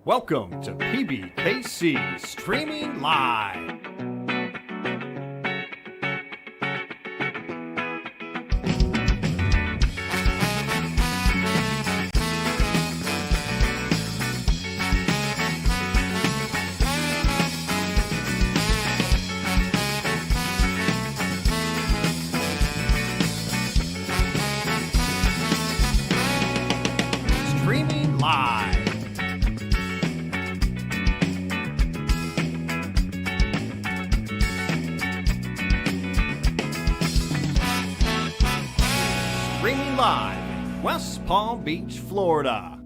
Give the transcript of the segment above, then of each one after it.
Welcome to PBKC Streaming Live. Streaming Live. Streaming live in West Palm Beach, Florida.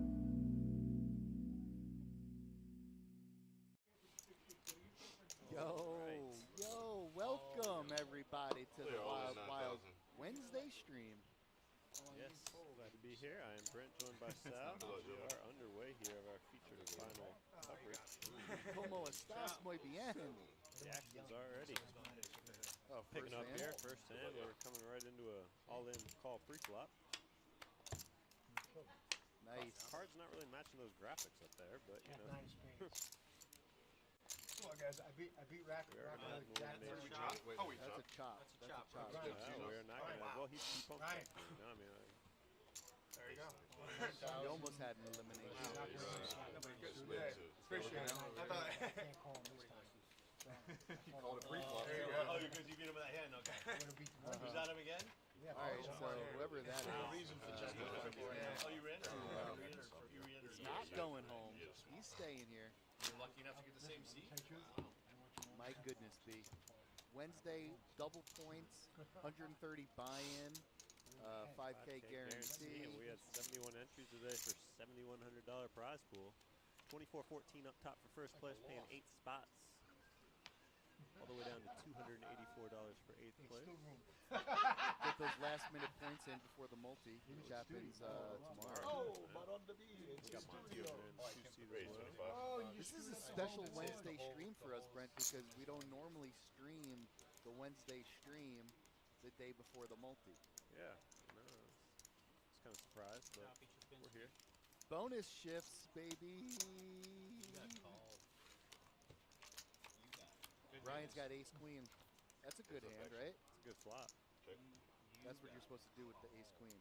Yo, welcome everybody to the Wild Wednesday stream. Yes, glad to be here. I am Brent, joined by Sal. We are underway here of our featured final coverage. Como estás? Muy bien. The action's already picking up Firsthand. here. First hand, we're coming right into a all-in call pre-flop. Nice. Card's not really matching those graphics up there, but you know. Come on, guys. I beat Rack. We are Rack not Jack. eliminating. That's a chop. That's a chop. We're not gonna. Well, he's punk Ryan. checking. You know, I mean, There you go. You almost had an elimination. Appreciate it. I thought I can't call him this time. You called it pre-flop. There you go. Oh, because you beat him with that hand, okay. Was that him again? All right, so whoever that No is, reason for just Oh, you ran? You re-entered. is not going home. He's staying here. You're lucky enough to get the same seat? My goodness, B. Wednesday, double points, 130 buy-in, 5K guarantee. And we had 71 entries today for $7,100 prize pool. 24-14 up top for first place, paying 8 spots. All the way down to $284 for 8th place. Get those last-minute points in before the multi, which happens tomorrow. We got Monty over there in 2 seat as well. This is a special Wednesday stream for us, Brent, because we don't normally stream the Wednesday stream the day before the multi. Yeah, no, it's kind of surprised, but we're here. Bonus shifts, baby. Ryan's got ace queen. That's a good hand, right? It's a good flop. That's what you're supposed to do with the ace queen.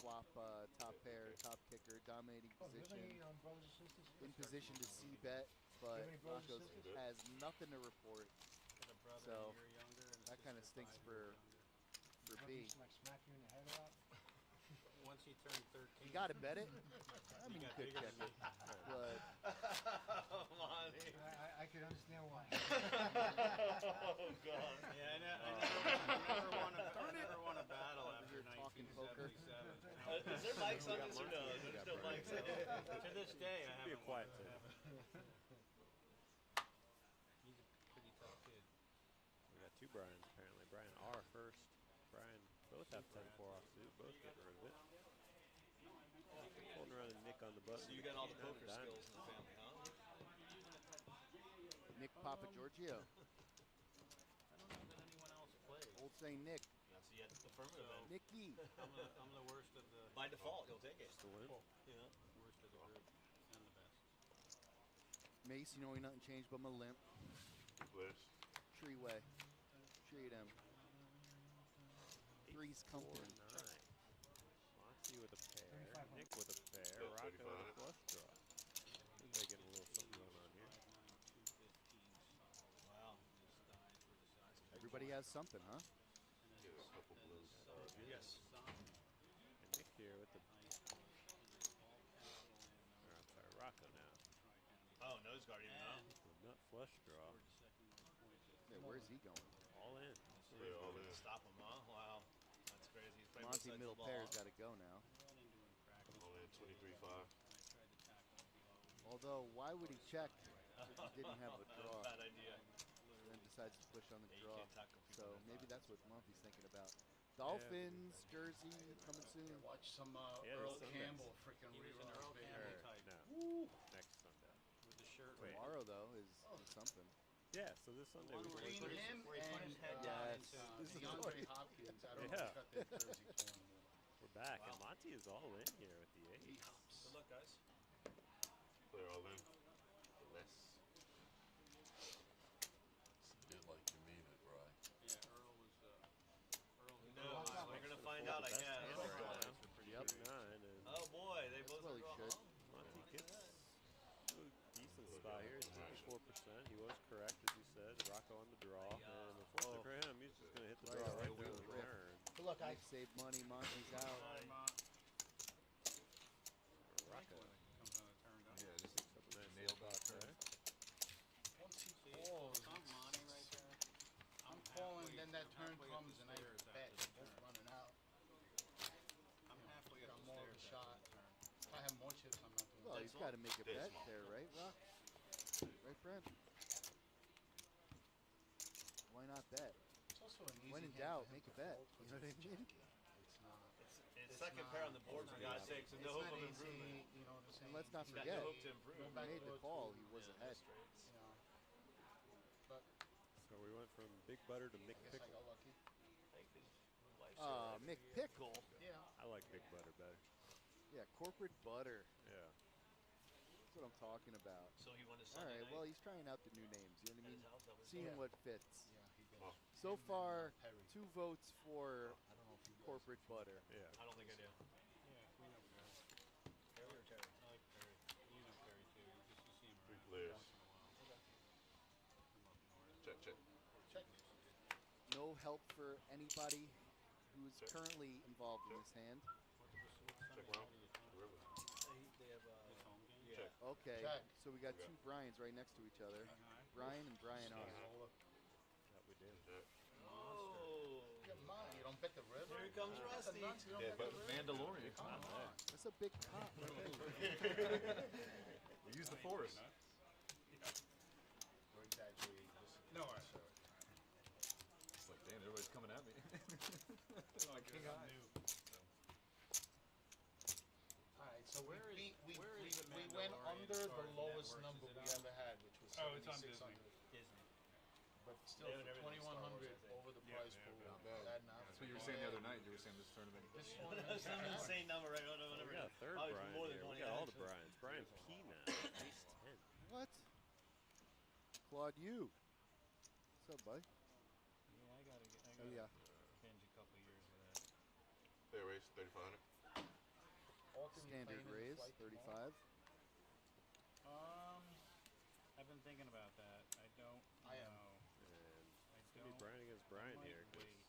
Flop top pair, top kicker, dominating position. In position to c-bet, but Broncos has nothing to report. So that kind of stinks for B. Once you turn 13. You got to bet it. I mean, you could check it, but Monty. I can understand why. Oh, God. Yeah, I never won a battle after you're talking poker. 1977. Is there mics on this or no? There's no mics on it. To this day, I Be a haven't quiet won. tape. He's a pretty tough kid. We got 2 Bryans apparently. Brian R first. Brian both have 10-4 offsuit. Both getting rid of it. Holding around a Nick on the button. So you got all the King poker nine skills in the family, huh? Nick Papa Giorgio. I don't know that anyone else plays. Old Saint Nick. That's the affirmative end. Nicky. I'm the worst of the... By default, he'll take it. to win. Yeah. Worst of the group and the best. Mace, you know ain't nothing changed but my limp. Tree way. Treat him. Three's company. 4-9. Monty with a pair. Nick with a pair. Rocco with a flush draw. He's making a little something going on here. Wow. Just died for the size. Everybody has something, huh? Yes. And Nick here with the... Or, I'm sorry, Rocco now. Oh, nose guard even though. The nut flush draw. Yeah, where's he going? All in. Stop him, huh? Wow. That's crazy. He's playing Monty both sides of middle the ball. pair's got to go now. Although, why would he check if he didn't have a draw Bad idea. and then decides to push on the Yeah, you draw? can't tackle people So that maybe fast. that's what Monty's thinking about. Dolphins, jersey, coming soon. Watch some Yeah, Earl there's some Campbell freaking He was an reruns, Earl baby. Campbell Or, type. no. Next Sunday. With the shirt. Wait. Tomorrow, though, is something. Yeah, so this Sunday we Between can him where he put his head and down Yes. into This is DeAndre funny. Hopkins, I don't Yeah. know cut that jersey for him. We're back, and Monty is all in here with the 8. He hops. Good luck, guys. all in. Less. Did like you mean it, Bri. Who knows? We're gonna find out, I Best guess. hand right now. Yep. 9 and Oh boy, they both well are he wrong. should. Monty gets to a decent spot here. He's 54%. He was correct, as you said. Rocco on the draw. And unfortunately for him, he's just going to hit the draw right there on the turn. Good luck, guys. Save money. Monty's out. Rocco Yeah, just picks up a nice nailed spot that there. Once he calls, I'm calling, then that turn comes and I bet both running out. Got more of a shot. If I have more chips, I'm not doing Well, that. he's got to make a bet small. there, right, Rock? Right, Brent? Why not bet? It's also an easy When in hand doubt, for him make a to bet. fold You know what I mean? It's not. It's second pair on the board, for God's sakes, and no It's hope not of easy, improvement. you know what I'm saying? And let's not He got forget, no hope to improve. go He back made the door call. to, He was Yeah, ahead. no straights. you know. But So we went from Big Butter to Mick I guess I Pickle. got lucky. Thank you. Life's Mick Pickle. Yeah. I like Big Butter better. Yeah, corporate butter. Yeah. That's what I'm talking about. So he won his All Sunday right, night well, he's trying out the new names. You know what I at mean? his house. That was Seeing dope. what fits. Yeah, he did. Oh. So far, Perry. 2 votes for I don't know if he was. corporate butter. Yeah. I don't think I do. Perry or Terry? Three players. Check, check. Check. No help for anybody who's currently involved in this hand. Check round. Whoever. They have yeah. Check. Okay, Check. so we got 2 Bryans right next to each other. Brian and Brian R. That we did. Check. Oh. Come on, you don't bet the red. Here comes Rusty. You don't Yeah, bet but the red. Mandalorian. Come on. That's a big cop. We use the force. Or exaggerate. No, sir. It's like, damn, everybody's coming at me. Like King High. Alright, so we went under the lowest number we ever had, which was 7,600. Disney. But still, They own for everything Star Wars, 2,100 I think. over the price pool. Not bad. That's what you were saying the other night. You were saying this tournament. This one That's an insane number, right? We got a third Probably Brian more than here. We 20, got all the actually. Brians. Brian P now. Ace 10. What? Claude U. What's up, bud? Yeah, I gotta Oh, yeah. binge a couple years of that. Fair race, 3,500. Standard raise, 35. I've been thinking about that. I don't I am. know. And I it's going to be don't. Brian against I Brian might here. 'cause wait.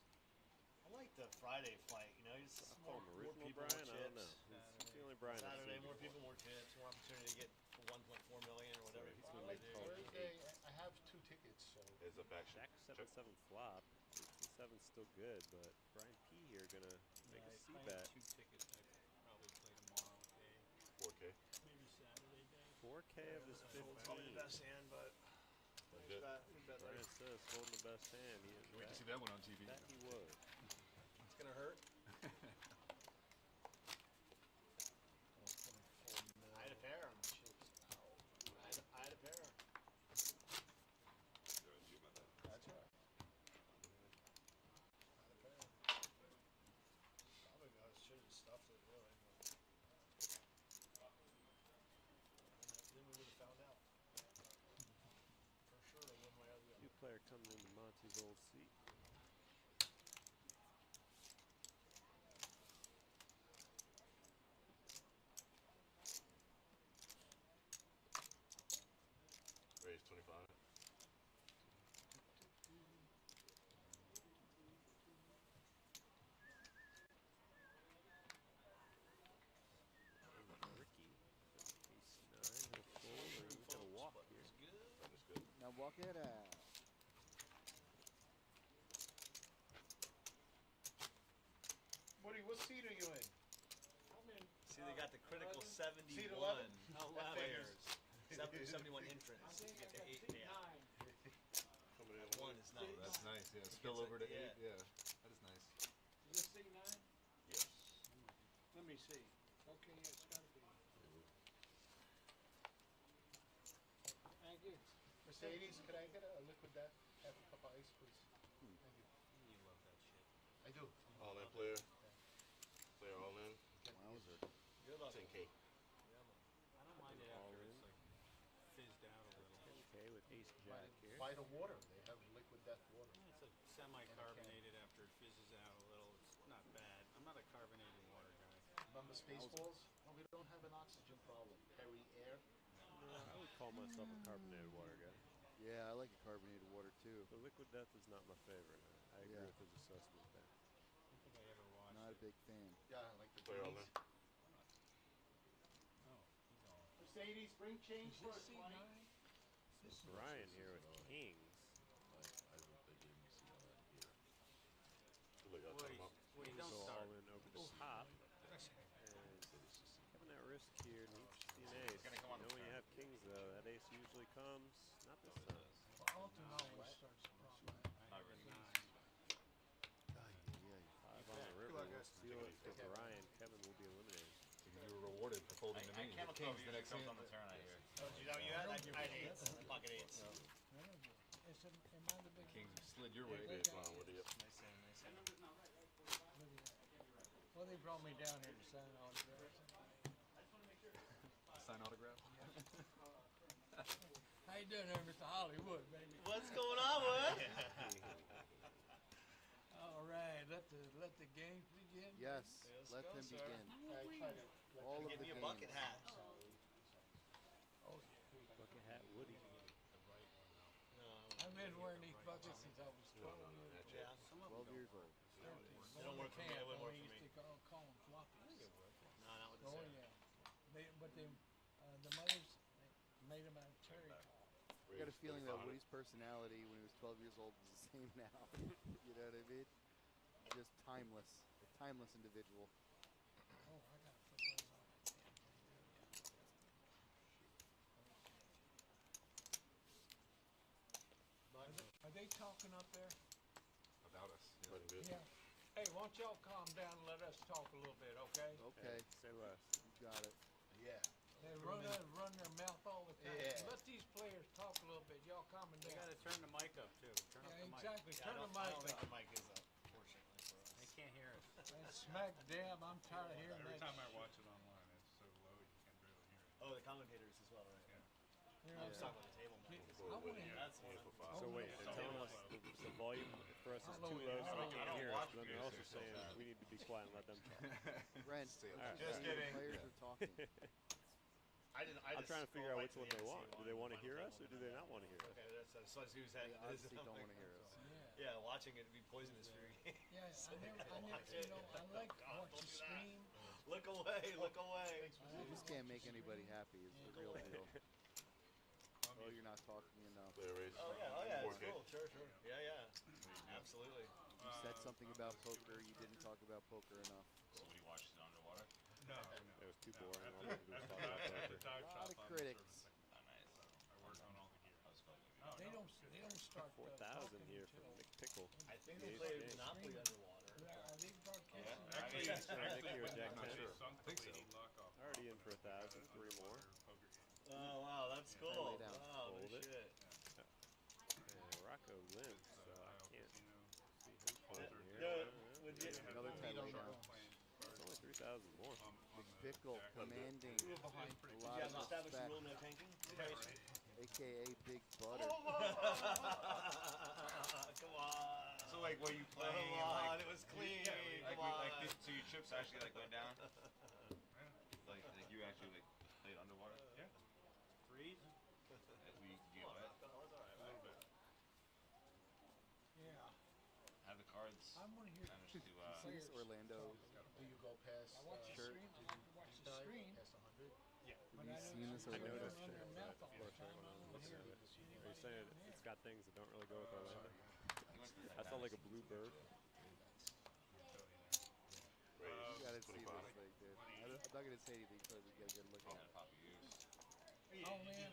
I like the Friday fight, you know, just I more, call him more original people, Brian. more I don't know. chips. He's the only Brian I've Saturday, seen more before. people, more chips, more opportunity to get 1.4 million or whatever. He's he's gonna gonna make do. calls. Thursday, I have 2 tickets, so Heads up action. Jack 7-7 flop. The 7's still good, but Brian P here going to make a C If I had bet. 2 tickets, I'd probably play tomorrow. Okay. 4K. Maybe Saturday day. 4K of this Probably the 15. best hand, but Good. good bet Brian later. says holding the best hand. He is Wait to that, see that one on TV. that he was. It's gonna hurt. I had a pair on the chips. I had a pair. that's right. Probably I should have stuffed it really. Then we would have found out. For sure, one way or the other. New player coming into Monty's old seat. Raise 25. Ricky. Ace 9. He'll fold, or he's going to walk here. It's good. That is good. Now walk it out. Woody, what seat are you in? See, they got the critical 71 Seat 11? players. 71 entrants. You get to 8. Yeah. Coming in. One is nice. That's nice. Yeah. Spill over to 8. yeah. Yeah. That is nice. Is this seat 9? Yes. Let me see. Okay, yeah, it's gotta be. Thank you. Mercedes, could I get a liquid death? Half a cup of ice, please. Thank you. You love that shit. I do. All in player. Player all in. Wowzer. Good luck. 10K. I don't mind it All after in. it's like Okay, with ace jack here. Buy the water. They have liquid death water. It's a semi-carbonated after it fizzes out a little. It's not bad. I'm not a carbonated water guy. Remember Spaceballs? Well, we don't have an oxygen problem. Perry Air. No, I would call myself a carbonated water guy. Yeah, I like a carbonated water too. The liquid death is not my favorite. I agree Yeah. with his assessment there. I don't think I ever watched Not a it. big fan. Yeah, like the Play all greens. in. Oh, he's on. Mercedes, bring change for us, Mike. Brian here with kings. I don't think they even see all that here. Look, I'll Wait, turn 'em up. wait, Go don't start. all in over the top. And having that risk here needs to be an ace. gonna come on the When you turn. have kings though, that ace usually comes. Not this time. Alton always starts the problem. I have a 9. Five on the river will seal it for Brian. Kevin will be eliminated. You were rewarded for folding the knee. The king's the next hand. Oh, you know, you had eights, pocket eights. It's a, it might have been. Kings slid your way. Big blind with it. Look at that. Well, they brought me down here to sign autographs. Sign autograph. How you doing there, Mr. Hollywood, baby? What's going on, Wood? All right, let the games begin. Yes, Let's let go, them sir. begin. All of Give the me a games. bucket hat. Oh yeah. Bucket hat Woody. I've been wearing these buckets since I was 12 years old. Yeah. 12 years old. They don't work for me, it wouldn't work for used me. to call them floppies. No, not with the Oh Sarah. yeah. But the mothers made them out of cherry. I got a feeling that Woody's personality when he was 12 years old is the same now. You know what I mean? Just timeless. A timeless individual. Oh, I gotta put those on that damn thing. Are they talking up there? About us. Quite a bit. Yeah. Hey, why don't y'all calm down and let us talk a little bit, okay? Okay, Say less. you got it. Yeah. They run their mouth all the time. Yeah. Let these players talk a little bit. Y'all calming You down. gotta turn the mic up too. Turn up Yeah, the mic. exactly. Yeah, Turn the I mic don't think up. the mic is up, fortunately for us. They can't hear us. And smack dab, I'm tired of hearing Every that time I shit. watch it online, it's so low you can barely hear it. Oh, the commentators as well, right? You I know, was talking about the table mic. I wanna hear. That's one. Amplified. So wait, they're telling us the volume for us is too low so we can't hear us. But then they're also saying we need to be quiet and let them talk. Brent, Alright. Just the kidding. players are talking. I I'm just trying to figure out scrolled which right one to they the want. NC Do they want to final hear us table or do and they then not want to hear us? Okay, that's who's had. They obviously don't want to hear us. Yeah. Yeah, watching it would be poisonous for your game. Yeah, I never, you know, I like to God, watch don't the do that. screen. Look away, look away. You just can't make anybody happy is the real deal. Oh, you're not talking enough. Player race. Oh yeah, it's 4K. cool. Sure. Yeah. Absolutely. You said something about poker, you didn't talk about poker enough. Somebody watches it underwater? No. It was too boring. At All the, I wanted to do was at talk the, about at poker. the dive A shop, lot of I'm critics. service technician. I work on all the gear. They don't start 4,000 talking here from until- Nick Pickle. I think The they ace play king. Monopoly underwater. Are they broadcasting? Actually, Nick here with Jack I'm not 10. sure. I think so. Already in for 1,000. 3 more. Oh wow, that's cool. Lay down. Wow, no Hold it. shit. And Rocco limps, so I can't see him folding No, here. would you? Another 10 lay down. It's only 3,000 more. Pickle, commanding, a Did lot you of guys establish the respect, rule no tanking? aka Big Butter. Come on. So like, were you Come playing? on, Like, it was clean. like, Come on. like this, so your chips actually like went down. Like you actually like played underwater. Yeah. Threes? We get wet. Yeah. Have the cards I'm gonna hear. managed to Please, Orlando. Do you go past I watch the Shirt. screen. I like to watch the screen. Past 100? But Have you seen this I already? noticed run it, their mouth all the but time. when I was I don't looking hear at it. anybody Are you saying in it's there. got things that don't really go with Orlando? he went to the I sound like a blue bird. You gotta see 25. this thing, dude. I'm not gonna say anything because we get a good look at it. Pop use. Oh man.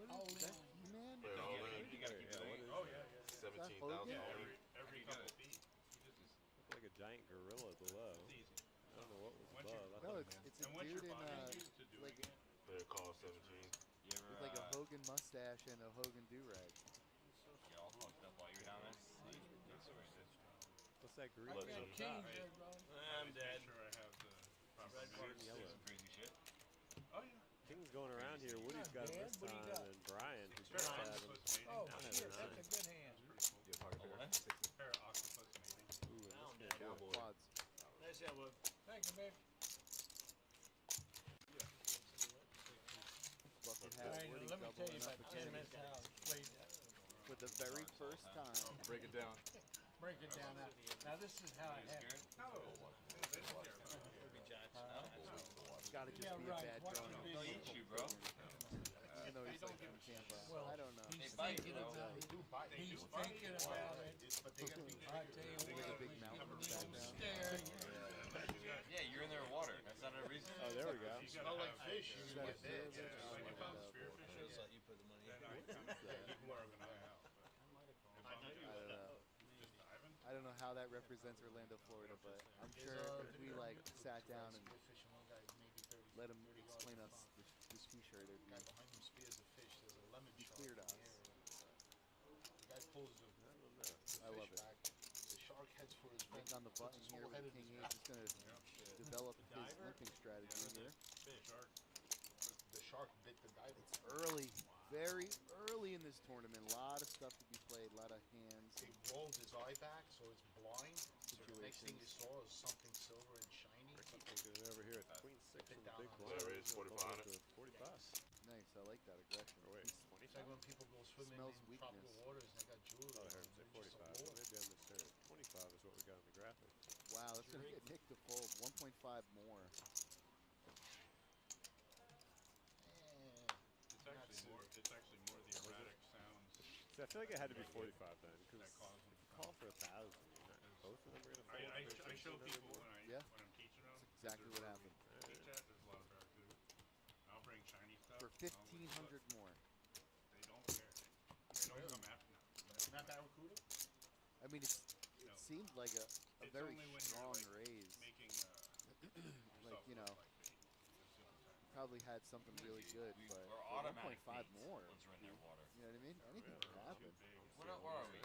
Oh That man. man? Play it all in. You gotta keep Yeah, doing what it. is that? 17,000 Yeah. only. Every couple feet. Looked like a giant gorilla below. I don't know what was above. I No, thought it's a And once dude your in body's used to doing like it, Player call 17. You ever with like a Hogan mustache and a Hogan do-rag. y'all fucked up while you were down there? what's that green I on got the top? kings there, bro. I'm dead. make sure I have the proper Red mix. cards. Yellow. Some crazy shit. Oh yeah. King's going going around here. Woody's got it this What do you time, got? and Brian, who's Pair just of having. octopus mating. Oh, Now has shit, a that's a nine. good hand. You're talking Oh, about what? Pair of octopus mating. Ooh, Down, and this Dad. guy- Quads. Nice, yeah, well, thank you, babe. Bucket All has right, Woody now, let me tell you doubling up about again tournaments how it's played. for the very first time. break it down. Break it down now. Now, this is how it happened. Gotta just Yeah, be right. a bad Watch drawing. the They'll video. eat you, bro. Even though he's like from Tampa. Well, I don't know. He's bite, thinking bro. about it. He's thinking about it. But they gotta be I tell you With a what, big mouth in the background. stare. Yeah, you're in their water. That's not a reason. Oh, there we go. smell like fish. Is You that a get bit. service? Oh my God. You put the money in. I don't know how that represents Orlando, Florida, but I'm sure if we like sat down and let him explain us this T-shirt, it'd Guy behind him spears a fish. There's a lemon be shark clear to in the us. air. The guy pulls the I love fish it. back. The shark heads for his Nick on the puts button his here whole with head in King his H is going to develop his limping strategy here. The shark bit the diver. It's early, very early in this tournament. A lot of stuff to be played, a lot of hands. He rolled his eye back, so it's blind. So the next thing you Situations. saw is something silver and shiny. Taking it over here at the Queen 6 Bit and the down big on blind. There it is, 45. 45. Nice, I like that aggression. Or wait, He's- It's like 25? when people go swimming Smells in weakness. tropical waters and they got jewelry. Oh, I on heard them, him say they're just 45. a Well, maybe I misheard. 25 is what we got on the graphic. Wow, that's going to get Nick to fold. 1.5 more. It's actually more the erratic sounds. See, I feel like it had to be 45 then, because That cause if them you to call for 1,000, both of them are going to fold. I show people when Yeah. I'm teaching them. That's exactly what happened. Teach that, there's a lot of barracuda. I'll bring shiny stuff. For and I'll 1,500 look. more. They don't care. They don't come after now. Not barracuda? I mean, it No. seemed like a It's very only when you're, strong like, raise. Making Like, you know, probably had something really good, but We're for automatic 1.5 beats more. once we're in their water. You know what I mean? Anything can happen. Where are we?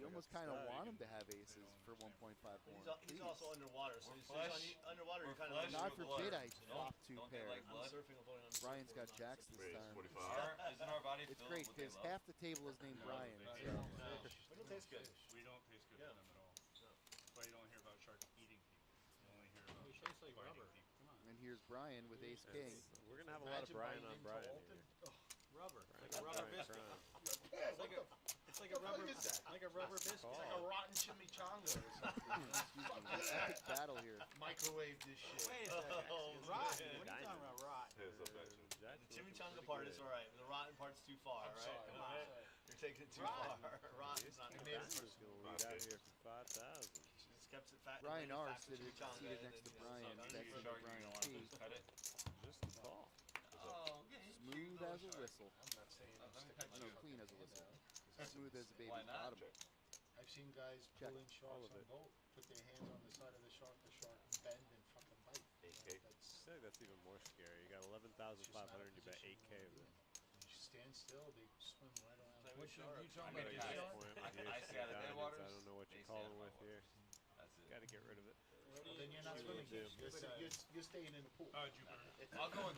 You almost kind of want him to have aces for 1.5 more. He's also Please. underwater, so We're he's on flush. underwater. We're You're kind flush. of God with forbid blood. I flop two Don't they pair. like I'm blood? surfing and floating on the Brian's got surfboard, not jacks sitting this there. time. 45. Isn't our body It's filled great with what they because love? half the table is named Brian. they So. do. No, we don't taste good. We don't taste good Yeah. with them at all. That's why you don't hear about sharks eating people. You only hear about It sharks tastes like biting rubber. people. Come on. And here's Brian with Ace King. We're going to have a lot of Brian on Brian here. Rubber. Like Brian, a rubber Brian, biscuit. Brian. It's like a rubber. is that? Like a rubber biscuit. called? Like a rotten chimichanga or something. Excuse me. Epic battle here. Microwave this shit. Wait a second. Oh, Rotten. man. What are you talking about? Rotten. Jack's The looking chimichanga pretty part good. is alright, but the rotten part's too far, I'm right? sorry. Come on. You're taking it too Rotten. far. Rotten's not I good. made it Jack's going to lead out here for 5,000. She just kept it fat. Brian made it R. fat for seated chimichanga, and next to then, Brian. it's not Next good. to Shark, you're Brian gonna want to P. just cut it. Just a call. Oh, yeah. Smooth as a whistle. I'm not saying Let me stick cut my No, you. foot clean as a in whistle. there. Smooth as a baby's Why not? bottom. I've seen guys Check. pull in All sharks of on it. boat, put their hands on the side of the shark bend and fucking bite. I That's, feel like that's even more scary. You got 11,500 and you bet 8K of it. you stand still, they swim right around. What you talking I about? gotta This get shark? a point with I the stay out of their diamonds. waters, I don't know what they you're stay out calling of my with here. waters. That's it. Got to get rid of it. Well, then you're not You swimming. do. You're staying in the pool. Jupiter. I'll go in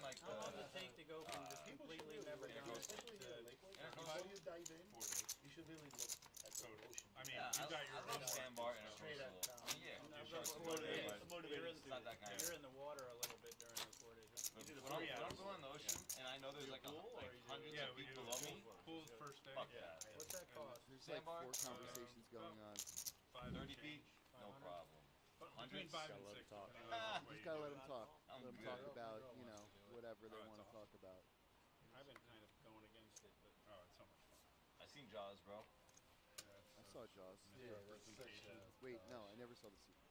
like How long does it take to go from just People should completely really never look, done it especially to in the lake. Yeah, Before you dive in, 4 days. you should really look at the ocean. I mean, Yeah, you got I your love own sandbar and a Straight up coastal. down. I mean, yeah. I'm sharks just are motivated. but Motivated. It's not that kind You're of. in the water a little bit during the 4 days. You do the When I'm, pool. when I'm going in the ocean and I know there's like, pool, or like you do- hundreds Yeah, of we feet do below me, pool's first day. fuck that. What's that cost? There's like Sandbar? 4 conversations going on. 30 feet, no problem. Between 5 Gotta and let 6. him talk. depending on Just what you gotta do. let them talk. I'm Let them good. talk about, you know, whatever they want to awesome. talk about. I've been kind of going against it, but Oh, it's so much fun. I seen Jaws, bro. I saw Jaws. Yeah, that's such a. Wait, no, I never saw the sequel.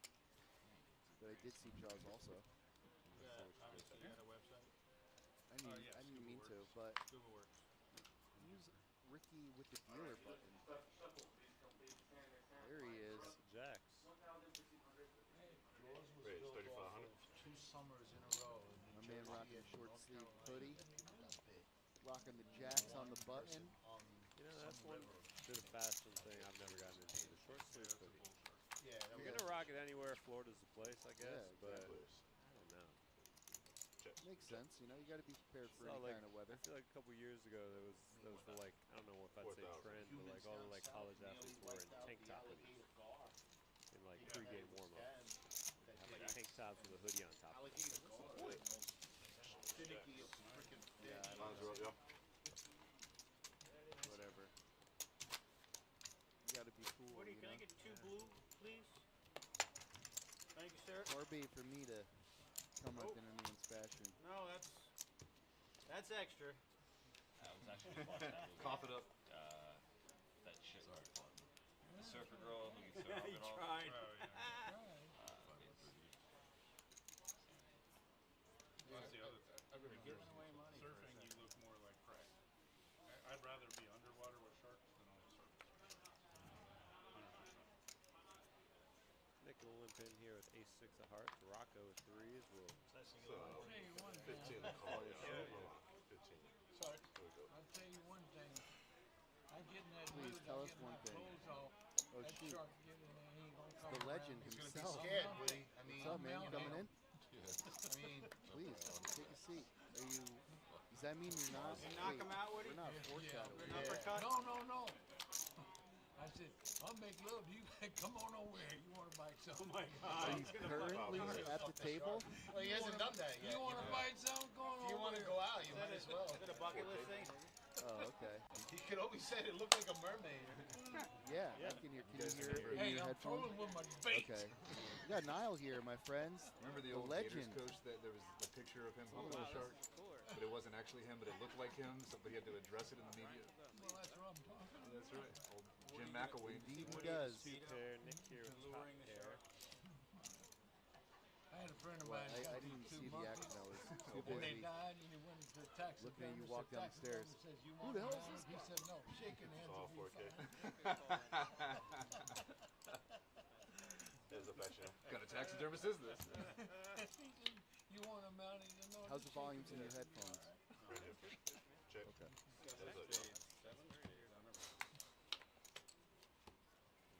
But I did see Jaws also. yeah, obviously you got a website. I didn't mean to, but Google Works. use Ricky with the dealer button. There he is. Jax. Jaws was Wait, it's built off 3,500? of 2 summers in a row. My man rocking a short sleeve hoodie, rocking the Jacks on the button. You know, that's one bit of fashion thing I've never gotten into. The short sleeve hoodie. Yeah, that You're was. gonna rock it anywhere. Florida's the place, I guess. Yeah, But exactly. I don't know. Makes sense. You know, you got to be prepared for So, any like, kind of weather. I feel like a couple years ago there was the like I don't know if I'd say 4,000. trend, but like all the like college athletes were in tank top hoodies in like pregame warm up. Have like tank tops with a hoodie on top. Alligator gar. Finicky as freaking Yeah, I Might as well, yeah. whatever. You got to be cool. Woody, you can I know? get 2 blue, please? Thank you, sir. Far be it for me to come up in anyone's fashion. No, that's extra. I was actually just watching that movie. Cough it up. That shit was fun. The surfer girl who can surf He and all. tried. Oh, yeah. That's the other thing. I've been If giving there's away money for a surfing, you second. look more like prey. I'd rather be underwater with sharks than on the surface. 100%. Nick will limp in here with ace 6 of hearts. Rocco with 3s. Will So, 15 to call, yeah. 15. Sorry. There we go. I'll tell you one thing. I'm getting that Please dude, tell I'm us getting one my thing. clothes off. Oh, That shoot. shark get in there, he ain't gonna come The around. legend He's gonna be himself. scared, Woody. I mean, What's up, man? You coming in? I mean, Please, take a seat. Are you? Does that mean you're not? You knock wait, him out, Woody? We're not foreshadowing. Yeah. Uppercut? No. I said, I'll make love to you. Come on over here. You want to bite Oh something? my Are God. you currently at the table? well, he hasn't done that yet. You want to know. bite something? Go on If you over want to here. go out, you might as well. Is it a bucket list thing? Oh, okay. He could always say it looked like a mermaid. Yeah, I can hear. Can you hear it in Hey, your I'm headphones? trolling with my bait. Okay. We got Niall here, my friends. Remember the The old legend. Gators coach that there was the picture of him holding a shark? But it wasn't actually him, but it looked like him, so but he had to address it in the media. Well, that's what I'm talking about. That's right. Old Jim McElwain. Indeed he does. 2 pair. Nick here with top Luring the pair. shark. I had a friend of Well, mine I got didn't these 2 see the monkeys. action. I was too When they busy. died, and he went to the taxi Looking at you driver, walk said, down taxi the stairs. driver says, you Who want the hell is mine? this He said, no, shaking hands All will be 4K. fine. It's affectionate. What kind of taxidermist is this? He said, you want them out? He said, no, How's the just shake volumes in your hands. headphones? Right here. Check. Okay. There's a,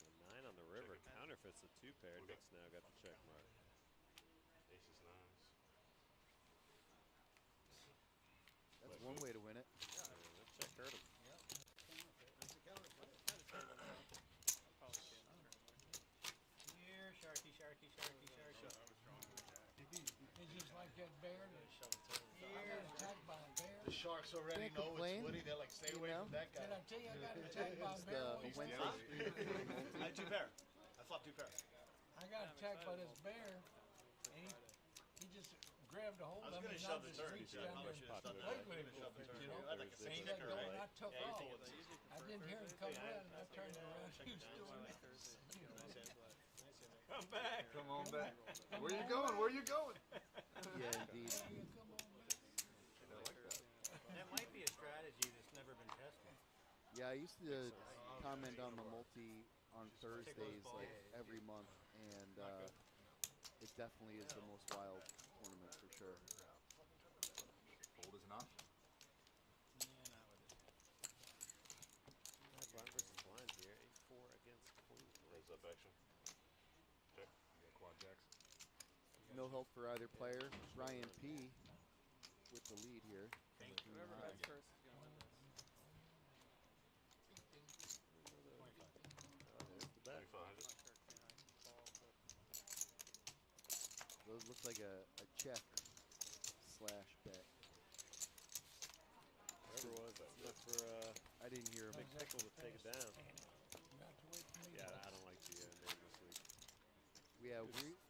And a 9 on the river. Counterfeits a 2 pair. Okay. Nick's now got the check mark. aces, nines. That's one way to win it. That check hurt him. Here, sharky, sharky, sharky, sharky. It's just like that bear that I got attacked by a bear. The sharks already Can't know complain, it's Woody. They're like, stay you away know? from that guy. Did I tell you I got attacked by a It's bear? the once? Wednesday stream. I had 2 pair. I flopped 2 pair. I got attacked by this bear, and he just grabbed a hold I was of me, gonna and shove I the just turn. reached I down there should have and shoved the played turn. with him Shove for the a bit, turn. you know? Like a He Saint kept Nick, going, right? I took off. Yeah, I didn't hear him come around, and I turned around, he was doing this. Come back. Come on back. Where you going? Where you going? Yeah, indeed. Hey, come on back. I like that. That might be a strategy that's never been tested. Yeah, I used to comment on the multi on Thursdays like every month, and it definitely is the most wild tournament for sure. Fold is enough. Blind versus blind here. 8-4 against queen. Heads up action. Check. You got quad jacks. No help for either player. Ryan P. with the lead here. Whoever High. goes first is going to win this. Oh, there's the bet. 2500. Those look like a check slash bet. Whoever it was, that's enough for I didn't hear him. Big Pickle to take it down. You have to wait for me. Yeah, I don't like the name this week. Yeah,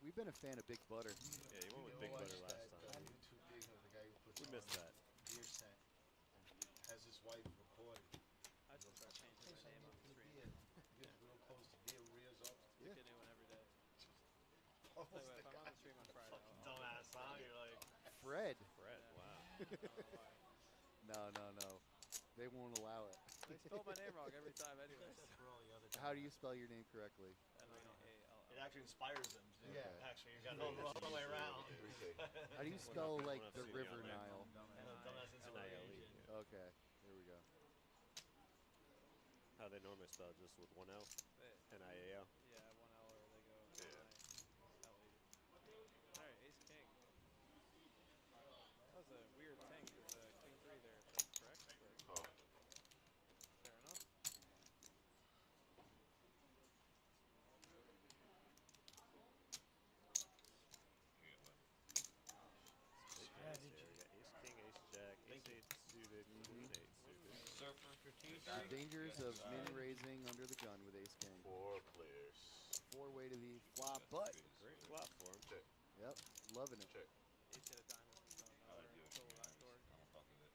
we've been a fan of Big Butter. Yeah, you went with Big Butter last time. YouTube thing of the guy who puts We on missed that. beer scent. Has his wife recorded. I just start changing my name on the stream. Gets real close to beer rears up. Pick a new one every day. Almost Like, the if I'm guy. on the stream on Friday, I'll Dumbass, huh? You're like, Fred. Fred, wow. No. They won't allow it. They spell my name wrong every time anyway. How do you spell your name correctly? M-I-A-L-L. it actually inspires them. too. Yeah. Actually, you got it all the way around. 3K. How do you spell like I've the seen you River on there. Nile? Dumbass N-I-L-E. inspiration. Okay, there we go. How they normally spell it, just with one L? N-I-A-L. Yeah, one L or they go Yeah. M-I-L-E. Alright, ace king. The dangers of min raising under the gun with ace king. 4 players. 4-way to the flop, but Great flop for him. Check. yep, loving it. Check. Ace hit a diamond. I like you. Total that door. I don't fuck with it.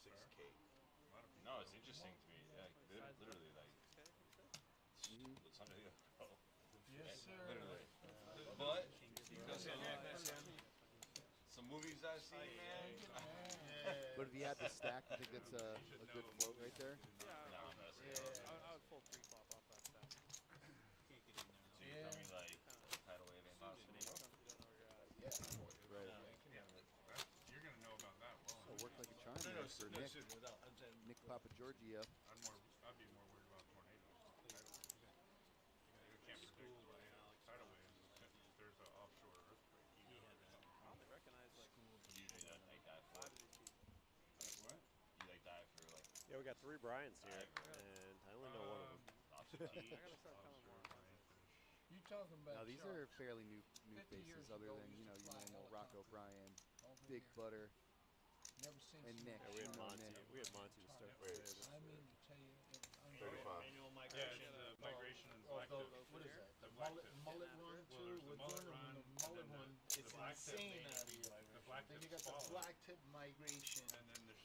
6K. No, it's interesting to me. Like, literally, like, it's under here, bro. Yes, sir. Literally. But, you know, some movies I've seen, man. But if you had the stack, I think that's a good float right there. Yeah, No, I would full pre-flop off that stack. So you tell me, like, tidal wave ain't possible. You don't know where you're at. Right. You're gonna know about that. Well, So worked like a charm there for Nick. Nick Papa Giorgio. I'd be more worried about tornadoes. You can't predict tidal waves. There's an offshore earthquake. They recognize like You like dive for 5 of these people. What? You like dive for like Yeah, we got 3 Bryans here, and I only know one of them. lots of teams. I gotta start coming more. You talking about Now these are sharks. fairly new 50 years faces, other ago, than we your used to fly normal all the Rocco time. Bryan, Don't Big forget. Butter, Never seen and so Nick. much Yeah, we had You know Monty. Nick. We had Monty to start the Wait. day. I mean to tell you, it was 35. Manual migration. Yeah, the migration and Oh, black what is that? The black mullet tip. run Well, too. there's the We're mullet doing run, the and mullet then one. the It's black tip insane main- out here. the black Then you tips got the follow. black tip migration. And then the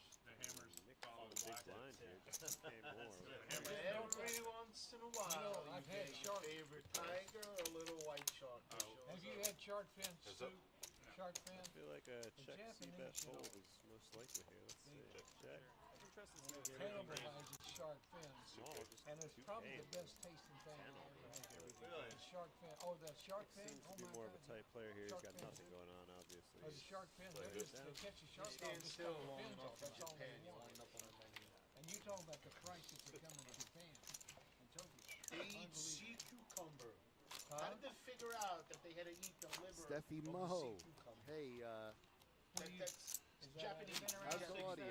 hammers Nick follow called the a big black blind tips. here. Just came more. Every once in a while, I've you had get shark- your favorite tiger or a little white shark. that Oh. shows Have you up. had shark fin Heads soup? up. Shark fin? I feel like a check, Japanese, see bet, you know, fold is most likely here. Let's see. Check. I'm interested to see Cannibalizes shark fins. Small, just And it's 2K. probably the best tasting thing I ever had. Really? The shark fin. Oh, the shark fin? Seems to Oh be my more of God. a tight player here. He's Shark got fin. nothing going on, obviously. Oh, the shark fin. Play They this just down. they catch a shark Stand dog, just still cut the long fins enough off. in That's all they Japan, you want. line up on the menu. And you talking about the prices that come in Japan and Tokyo. They eat sea cucumber. Huh? How did they figure out that they had to eat the liver Steffi of the Mo. sea cucumber? Hey, That's Is that Japanese. how's the audio?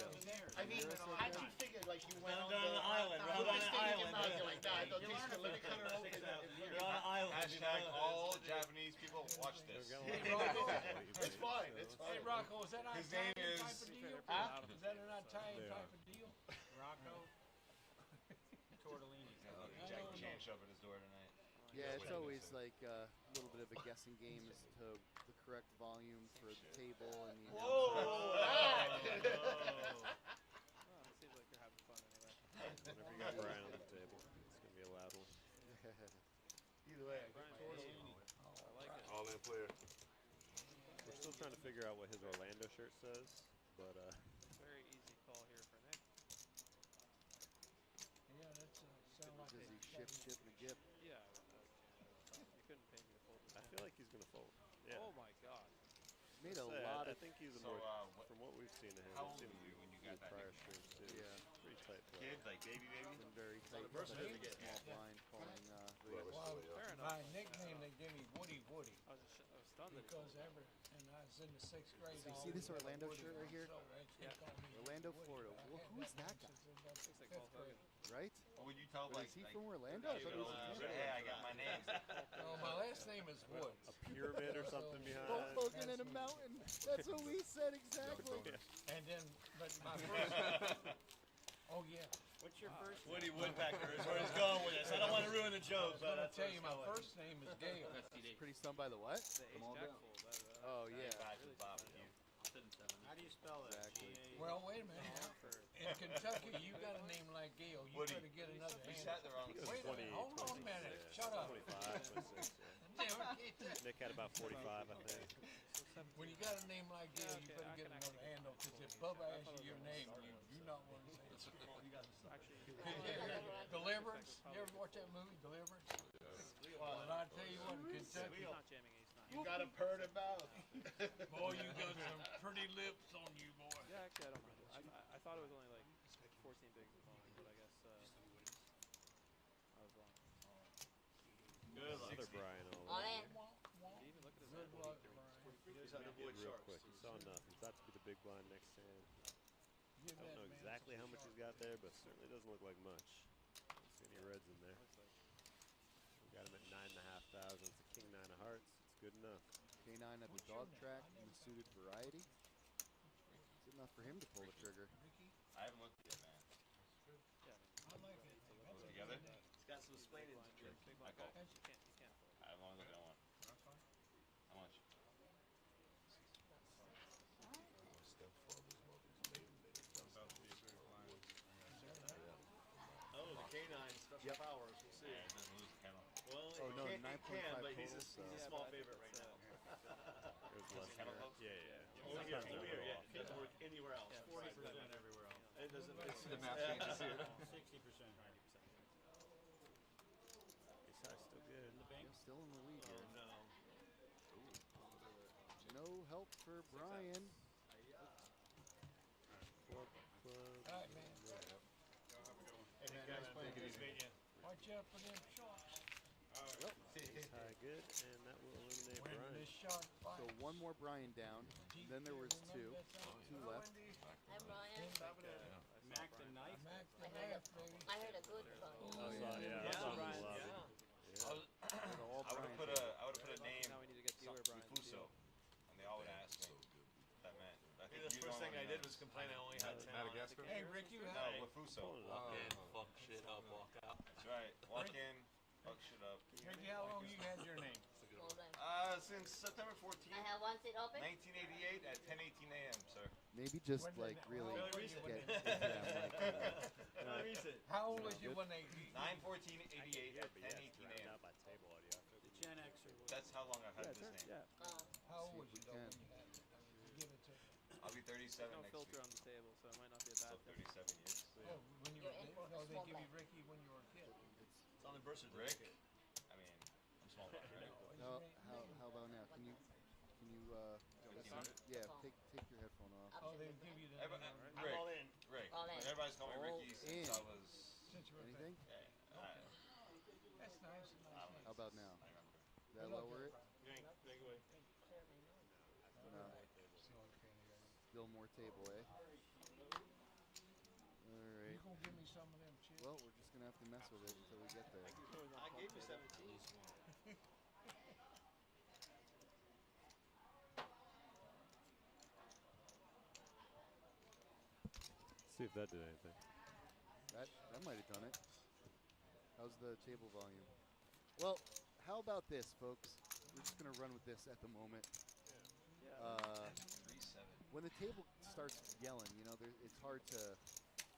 I mean, Hear us how'd okay? you figure, like, you went on down the the island, you right were on the sticking your island, mouth, yeah. you're like, nah, I don't You taste learn the a liver, thing cut it or open. six and- hours. and- You're on an island. Hashtag all Japanese people watch They've this. got a lot Hey, of Rocco. It's fine, it's Hey, fine. Rocco, is that an His name Italian type is- of deal? Huh? Is that an Italian They type are. of deal? Rocco. Tortellini. Jackie Chan show up at his door tonight. Yeah, it's always like a little bit of a guessing game as to the correct volume for the table and the Oh, it seems like you're having fun anyway. Whenever you got Brian on the table, it's going to be a loud one. Either way, I Brian, got I like it. All in player. We're still trying to figure out what his Orlando shirt says, but Very easy call here for Nick. Yeah, that's sound like Does a he ship, ship, and gip? Yeah, you couldn't pay me to fold this I hand. feel like he's going to fold. Yeah. Oh my god. Made a Say, lot I of think he's a So, more, what- from what we've seen of him, how we've old seen were him you when you in got that prior nickname? streams too. Yeah. Pretty tight player. Kid, like baby. Been very tight, first especially name. small blind calling. Well, Well, Fair enough. my nickname they gave me Woody Woody I was stunned that he because folded. and I was in the 6th grade. So you I see this always had a Orlando Woody shirt right on, here? so they Yeah. called me Orlando, Woody, Florida. but I Well, had who's that that name guy? since about Looks like 5th Hulk grade. Hogan. Right? What would you tell But like? is he like, from Orlando? I thought he was from say, Florida. hey, I got my name. No, my last name is Woods. A pyramid or something behind. Hulk Hogan in a mountain. That's what we said exactly. And then, but my first. Oh yeah. What's your first? Woody Woodpecker is where he's going with this. I don't want to ruin the I joke, was but gonna that's tell where you it's my going. first name is Gail. Pretty stunned by the what? The ace jack fold. Oh yeah. Back to barbecue. How do you spell that? Exactly. G-A- Well, wait a minute. In Kentucky, you got a name like Gail. You Woody. better get another We hand. sat there on He was Wait a minute. 20, Hold on a minute. 26, Shut up. 25, 26, yeah. Never get that. Nick had about 45, I think. When you got a name like Gail, you Okay, better I get can another actually handle get because if that. Bubba I asks thought you your it was name, on you do not want to say it. Actually, Deliverance? You ever watch that movie, Deliverance? Well, I tell you what, in Kentucky, he's not jamming ace nine. You got a purred about. boy, you got some pretty lips on you, boy. Yeah, actually, I don't mind it. I thought it was only like 14 bigs of volume, but I guess I was wrong. Good luck. Other Brian all over. Did you even look at his Good hand? luck, Brian. Here's how to avoid Real sharks. quick, he saw enough. He thought to be the big blind next hand. Give I don't that know man exactly some how much sharp. he's got there, but certainly doesn't look like much. Don't see any reds in there. Looks like We got him at 9,500. It's a king 9 of hearts. It's good enough. K9 at the dog track in the suited variety. It's enough for him to pull the trigger. Ricky? I haven't looked yet, man. I like it. Put it together? It's got some explaining to do. I call. You can't fold. I'm only looking at one. That's fine. How much? My stepfather's mother's maiden name was About to be a big line. Oh, the canine special powers. We'll see. Yeah, it doesn't lose the kennel. Well, Oh, no, he 9.5 but he's a, total, he's a so- small favorite right now. There's Does less the kennel there. close? Yeah. Only Sometimes here, they're only here, a yeah. little It doesn't work anywhere else. 40% everywhere else. It doesn't. It's, The map changes here. 60%. 90%. Ace high still good. In the bank. Yeah, still in the lead Oh here. no. No help for Brian. Club. All right, man. Hey, man, nice playing. Good to meet you. Watch out for them sharks. Ace high good, and that will eliminate When Brian. this shark bites. So one more Brian down. Then there was two. Two left. Hi, Brian. Mac the knife. Mac the I heard knife, baby. I heard a good one. Oh, yeah. That's on the lobby. So all I would Brian. have put a name. Now we need to get you or Brian. Fuso, and they all would ask me. That meant. I think The you first know thing I did was complain I only had 10 on. Madagascar? Hey, Rick, you No, have Lafuso. Walk in, fuck shit up, walk out. That's right. Walk in, fuck shit up. Ricky, how long you had your name? Hold on. Since September 14th, I have one seat open. 1988 at 10:18 a.m., sir. Maybe just When like did- really how get recent? into that mic. Not recent. How old was you when they... 9/14/88 at But yeah, 10:18 drowned a.m. out by table audio. The Gen X or what? That's how long I've had this name. Yeah. How See old was if you we though can. when you had it? Give it to me. I'll be 37 No next filter week. on the table, so it might not be a So bad thing. 37 years. Oh, when you You're were... in for a No, they small give you bag. Ricky when you were a kid. It's on the birth Rick, certificate. I mean, I'm small butt, right? How about now? Can you listen? Yeah, take your headphone off. Oh, they give you the... Everybody, name, I'm Rick, all in. Rick. All in. Everybody's called me All Ricky since in. I was. Since you were a Anything? Yeah, That's nice. How about now? I remember. Did I lower it? Drink away. No. Still more table, eh? You Alright. gonna give me some of them chips? Well, we're just gonna have to mess with it until we get there. I gave you 17. See if that did anything. That might have done it. How's the table volume? Well, how about this, folks? We're just gonna run with this at the moment. Uh, 3-7. when the table starts yelling, you know, it's hard to.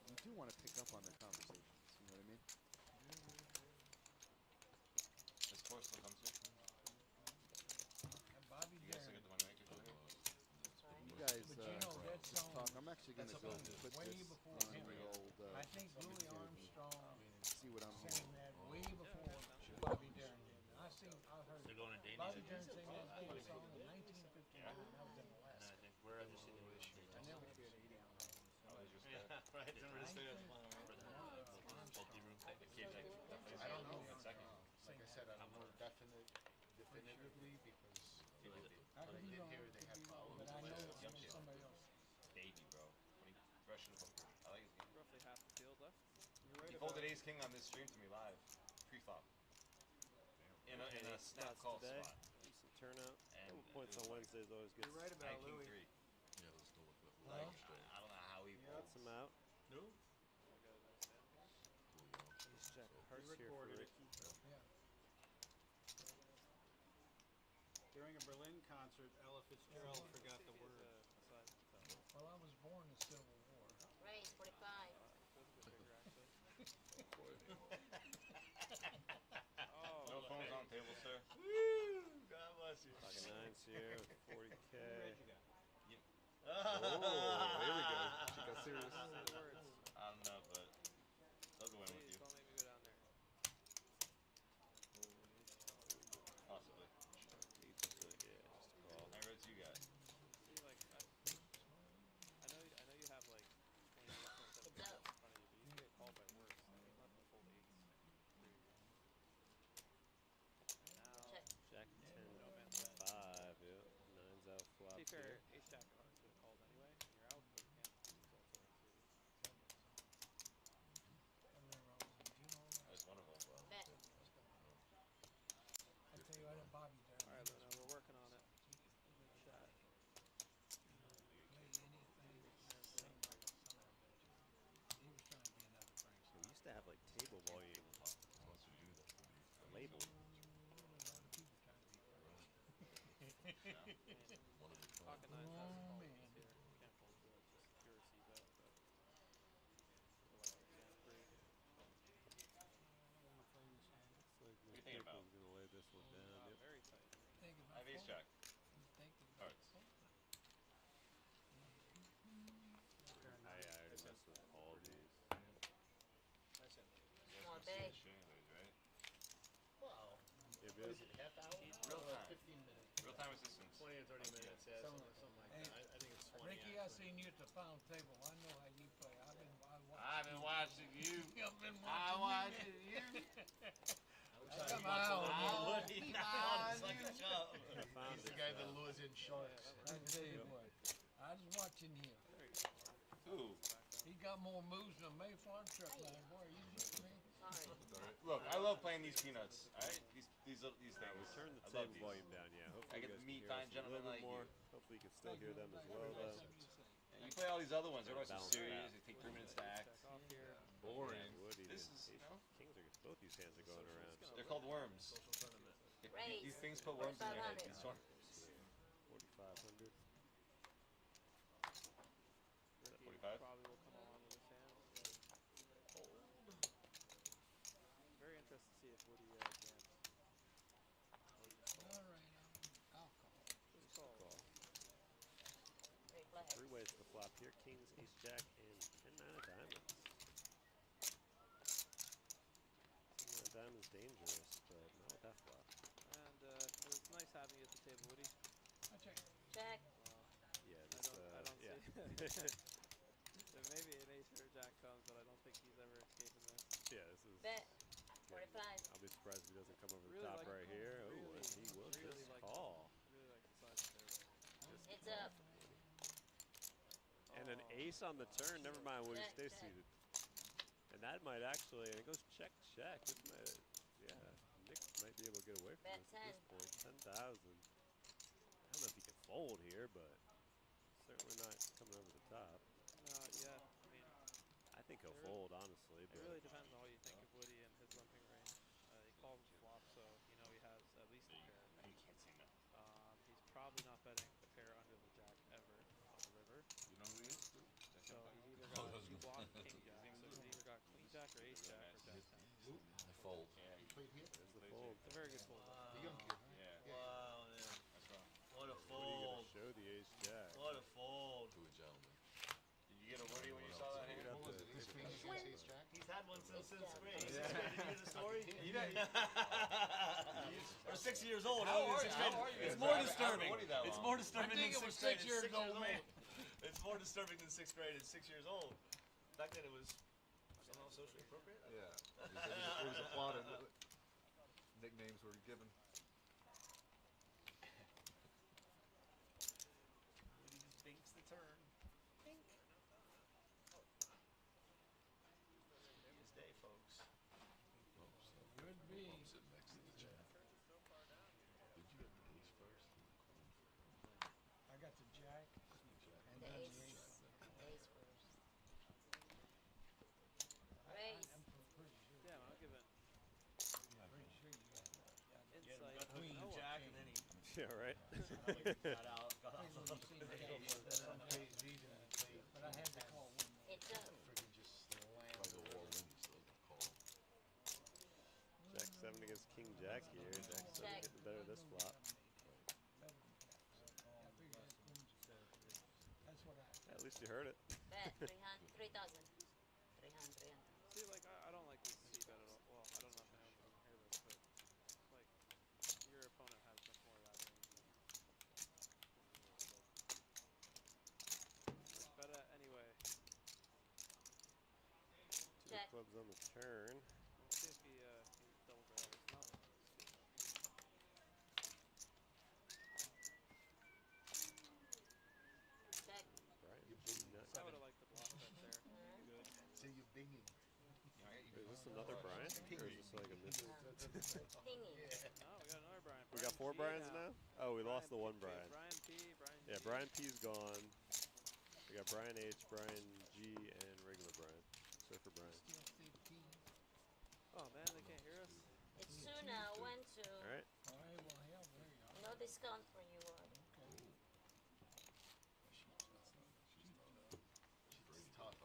You do want to pick up on their conversations. You know what I mean? This course will come soon. And Bobby You guys still Darin. get the money maker today? You guys But you know, that just song talk. I'm actually gonna that's go up put way this before on him. the old. I think Louis here, Armstrong see what I'm sang hearing. that way before Bobby Darin did. I heard They're going to Danny's. Bobby Darin sang that same song in 1959. I was in Alaska. Where I just seen the issue. I never did 80 on that. Oh, it's just Yeah, right. Remember this thing was flying around. For the multi room thing. It came like I don't know. Second. Like I said, I don't know definitively because I when I could be did wrong, hear they had problems. but I know with it's young kids. somebody else. Baby, bro. When he fresh in the bunker. I like his game. Roughly half the field left. You're right He about folded ace king on this stream to me live. Pre-flop. In a Eight snap spots call today. spot. Decent turnout. And Double points it was on like Wednesdays always good. You're right High about king Louis. 3. Yeah, let's go with it. Like, I don't know how he Got folds. some out. No? Ace jack of hearts here for recorded it. Ricky. Yeah. During a Berlin concert, Ella Fitzgerald forgot the word. Well, I was born in the Civil War. Right, 45. No phones on table, sir. Woo! God bless you. Pocket nines here with 40K. Oh, here we go. She got serious. I don't know, but they'll go in with you. Don't make me go down there. Possibly. Leads us to, yeah, just a call. How many reds you got? See, like, I know you have like 20, 27 It's up. in front of you, but you can get called by worse. I mean, not the full eights. Now, Check. Jack 10, no man 5, yeah. Nines out flop to be fair, here. ace jack of hearts would have called anyway. label. One of the Pocket nines has some qualities here. Can't fold to it. Just pure C-bet, but I like the jam free. Looks like What are you Miss thinking about? Pickle's gonna lay this one down. Yep. Very tight. I have ace jack. Hearts. I already messed with all these. Come on, babe. Right? Wow. Yeah, What Biz. is it, half hour? Real Or time. 15 minutes? Real time assistance. 20 or 30 minutes, yeah, something like that. I think it's 20. Ricky, I seen you at the final table. I know how you play. I've been watching you. I've been I watching watching you. Come on. He's like a chub. I found He's the it. guy that lures in sharks. I tell you what, I was watching him. Ooh. He got more moves than a Mayflower truck man. Boy, you just me. Sorry. Look, I love playing these peanuts. All right, these things. We'll turn the I love table these. volume down. Yeah, hopefully I get you to guys meet can hear fine us a gentlemen little bit like more. you. Hopefully you can still hear them as well, though. And you play all these other ones. Everybody's so Balance serious. that. They take 3 minutes to act. Check off here. Boring. Woody, This and is, ace- you know, Kings are both these hands are going around. they're called worms. Raise. These things put worms in their head. 4,500. These tournaments. 4,500. Ricky 45? probably will come along with his hands. Very interested to see if Woody jams. All right, I'll call. Just call. Great play. Three ways to the flop here: Kings, Ace, Jack, and 10-9 of diamonds. 10-9 of diamonds dangerous, but not with that flop. And it was nice having you at the table, Woody. I check. Check. Yeah, I this, don't yeah. see. There maybe an ace or a jack comes, but I don't think he's ever escaping this. Yeah, this is. Bet. good. 45. I'll be surprised if he doesn't come over Really the top like- right here. Oh, really, and he will really just like- call. I really like the size of there. It's up. And an ace on the turn. Never mind what Check, Stacy check. did. And that might actually. And it goes check, check. This might, yeah, Nick might be able to get away from Bet this at this point. 10,000. I don't know if he can fold here, but certainly not coming over the top. Yeah, I mean, I think he'll It fold, honestly. it But really depends on what you think of Woody and his limping range. He calls flop, so you know he has at least a pair. You can't see that. He's probably not betting a pair under the jack ever on the river. You know who he is? So he's either got you block king jack, so he's either got queen jack or ace jack or jack ten. I fold. Yeah, You played here? there's the fold. It's a very good fold. The young kid, huh? yeah. Wow, That's wrong. what a What are you going to show the ace jack? What a fold. To a gentleman. Did you get a Woody when you saw that hand? What was it, ace king against ace jack? He's had one since It's sixth done. grade. It's Sixth grade, did you hear the story? You know, Or 6 years old. How I are mean, you? sixth grade. How are you? It's more I haven't disturbing. Woody that It's long. more disturbing I think than it was 6th grade. 6 years It's 6 old, years man. old. It's more disturbing than 6th grade. It's 6 years old. Back then it was somehow socially appropriate. Yeah. It was applauded. Nicknames were given. Woody just binks the turn. Bink. His day, folks. Could be. I'm sitting next to the jack. Did you have the ace first and the queen first? I got the jack. And The then ace. the ace. Ace first. Raise. I'm pretty sure. Yeah, I'll give it Pretty sure you got that. Yeah, insight. got but queen, no one jack, king. and then he Yeah, right. got out. Got I off think the when you seen that, but I had to call one. It's up. Freaking just slammed. Probably the wall in, so call. Jack 7 against King Jack here. Jack 7 Check. getting better this flop. That's what I. At least you heard it. Bet. 300. 3,000. 300. See, like, I don't like this C-bet at all. Well, I don't know if anyone can hear this, but, like, your opponent has much more of that range than you. Bet it anyway. Two Jack. clubs on the turn. We'll see if he double barrels. No. Check. Brian, I would have liked the block bet there. Good. So you're binging. Is this another Brian? Or is this like a miss? Thingy. No, we got another Brian. We got 4 G Brians now? Oh, we lost the one P, Brian. Brian P, Brian G. Yeah, Brian P's gone. We got Brian H, Brian G, and regular Brian. Surfer Brian. Still 15. Oh man, they can't hear us. It's Tuna, 1, 2. All right. All right, well, hell, there you go. No discount for you, Artie. It's tough.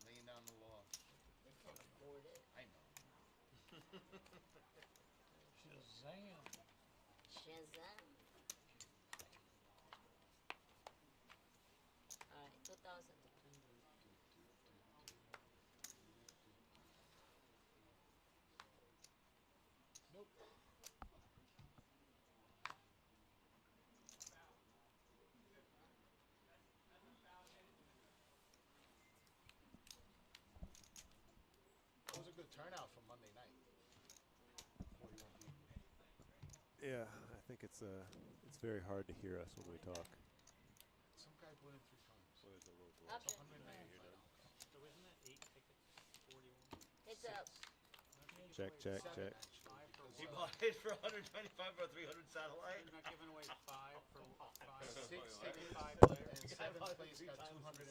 Laying down the law. They can't afford it. I know. Shazam. Shazam. Alright, 2,000. Nope. It was a good turnout for Monday night. 41 people. Yeah, I think it's very hard to hear us when we talk. Some guy put in 3 times. So there's a little Option. $195. So isn't that 8 tickets? 41? Heads up. Check, check, check. 5 for He what? bought it for 125 for a 300 satellite. You're not giving away 5 for 5. 6 tickets 5 and players. 7th place got $250.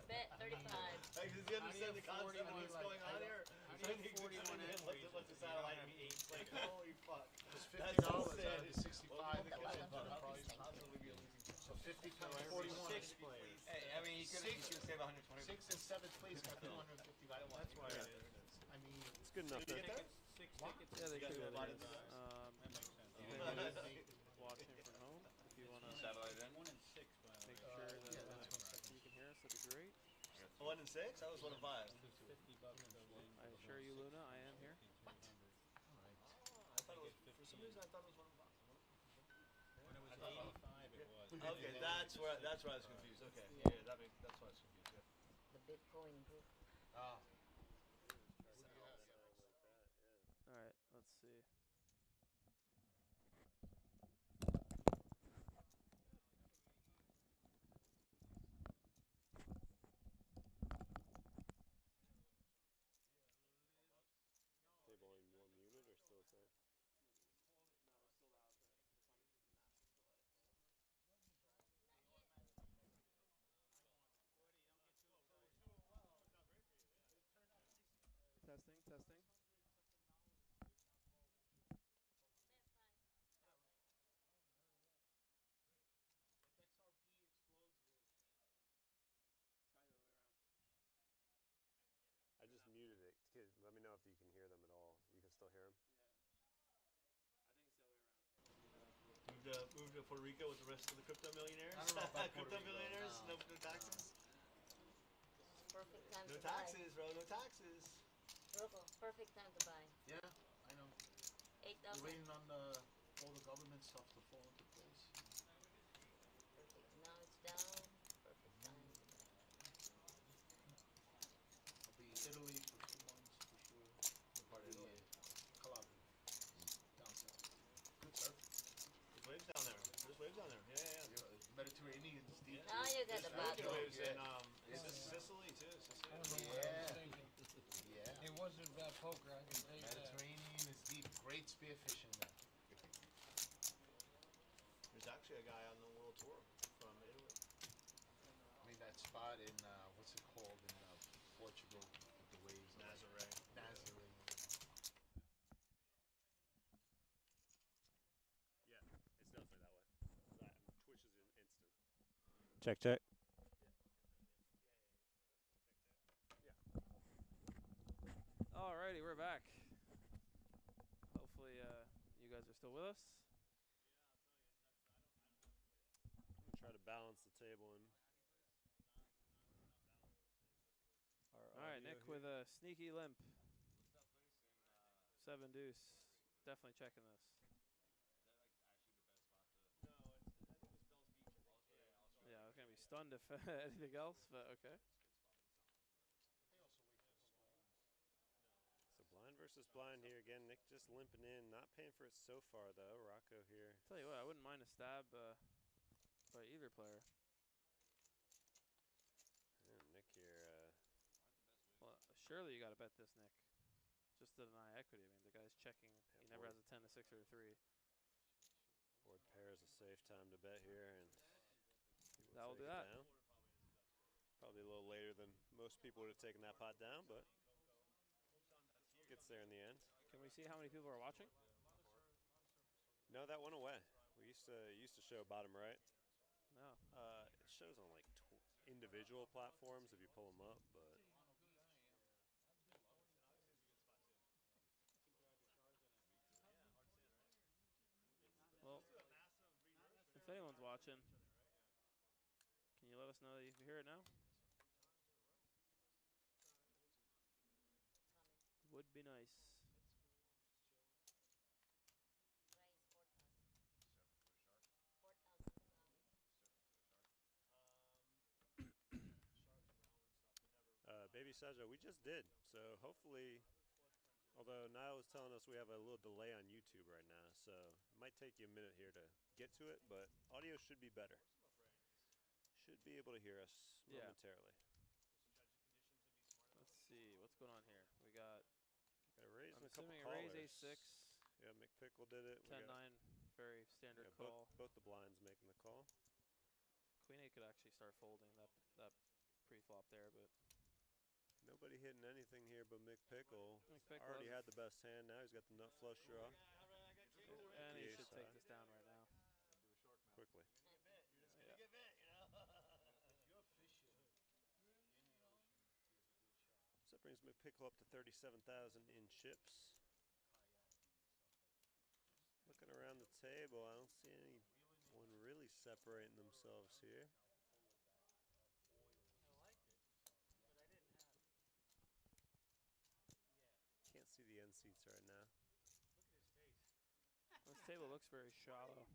Bet 35. Like, does he understand the concept of what's going on here? How do you have 41 entries? What's the satellite mean? Like, holy fuck. It's That's $50 out insane. of the 65 that Well, gets into the how could prize. he possibly be a losing team? So 50 times every 41. 6 players. Hey, I mean, you could save 120. 6th and 7th place got $250. That's why it is. I mean, It's good enough. Did you get Though. that? 6 What? tickets. Yeah, they You guys could. got invited to That makes sense. You can watching from home if you want to Satellite in. 1 and 6, by the make way. sure that yeah, that's you can hear us. That'd be great. 1 and 6? I was 1 and 5. It's $50 to win. I assure you, Luna, I am here. I thought it was, for some reason, I thought it was 1 and 5. When it was 85, it was. Okay, that's where I was confused. Okay, yeah, that's why I was confused. Yeah. The Bitcoin group. ah. All right, let's see. Table volume more muted or still the same? No, we're still loud, but it's on massive delay. Testing, testing. Bet 5,000. If XRP explodes, you'll Try the other way around. I just muted it. Kid, let me know if you can hear them at all. You can still hear them? Yeah. I think it's the other way around. Moved to Puerto Rico with the rest of the crypto millionaires. I don't know about Puerto Crypto Rico, millionaires, no. no taxes. Perfect time No to buy. taxes, bro. No taxes. Rocco, perfect time to buy. Yeah, I know. 8,000. We're waiting on all the government stuff to fall into place. Perfect. Now it's down. Perfect time to buy. I'll be in Italy for 2 months for sure. Part of the Calabria. Down south. Good surf. There's waves down there. There's waves down there. Yeah. Mediterranean's deep. Now you got the There's bottle. waves in Yeah. Sicily too. I don't know Sicily. what I Yeah. was thinking. Yeah. It wasn't about poker, I can tell you that. Mediterranean is deep. Great spearfishing there. There's actually a guy on the world tour from Italy. I mean that spot in what's it called in Portugal with the waves. Nazaré. Nazaré. Yeah, it's definitely that way. Twitch is instant. Check, check. Alrighty, we're back. Hopefully, you guys are still with us. I'm gonna try to balance the table and. Alright, Nick with a sneaky limp. 7 deuce. Definitely checking this. Yeah, I was gonna be stunned if anything else, but okay. So blind versus blind here again. Nick just limping in, not paying for it so far though. Rocco here. Tell you what, I wouldn't mind a stab by either player. And Nick here. Well, surely you got to bet this, Nick. Just to deny equity. I mean, the guy's checking. He never has a 10, a 6, or a 3. Board pair is a safe time to bet here, and that will do that. Down. Probably a little later than most people would have taken that pot down, but gets there in the end. Can we see how many people are watching? No, that went away. We used to show bottom right. No. It shows on like individual platforms if you pull them up, but. Well, if anyone's watching, can you let us know that you can hear it now? Would be nice. Raise 4,000. Surfing to a shark. 4,000 Surfing to a shark. Sharks around and stuff, but never. Baby Sajo, we just did. So hopefully, although Niall was telling us we have a little delay on YouTube right now, so it might take you a minute here to get to it, but audio should be better. Should be able to hear us momentarily. Let's see what's going on here. We got. Got a raise I'm and a couple assuming a callers. raise ace-6. Yeah, McPickle did it. 10-9, very standard call. Both the blinds making the call. Queen 8 could actually start folding that pre-flop there, but nobody hitting anything here but McPickle. McPickle Already had the best hand. Now he's got the nut flush draw. And he should take this down right now. Quickly. You're just gonna get bit, you know. If you're fishing in the ocean, there's a good shot. So that brings McPickle up to 37,000 in chips. Looking around the table, I don't see anyone really separating themselves here. I liked it, but I didn't have it. Yeah. Can't see the end seats right now. Look at his face. This table looks very shallow.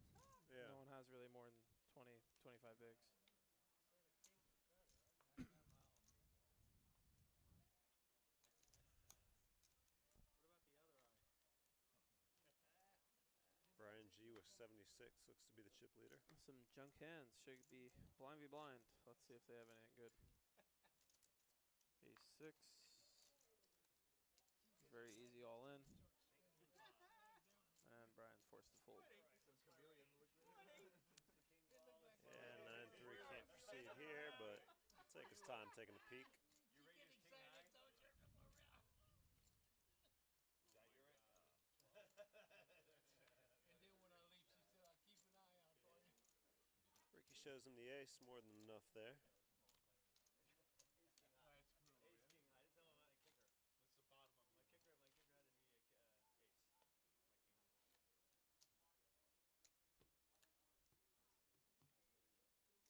Yeah. No one has really more than 20, 25 bigs. What about the other eye? Brian G with 76 looks to be the chip leader. Some junk hands should be blind v blind. Let's see if they have anything good. Ace-6. Very easy all in. And Brian's forced to fold. Yeah, 9-3 can't proceed here, but take his time taking a peek. You get excited, don't you? Is that your And then when I leave, she said, I'll keep an eye out for you. Ricky shows him the ace, more than enough there. Ace king high. Ace king high. I didn't tell him about a kicker.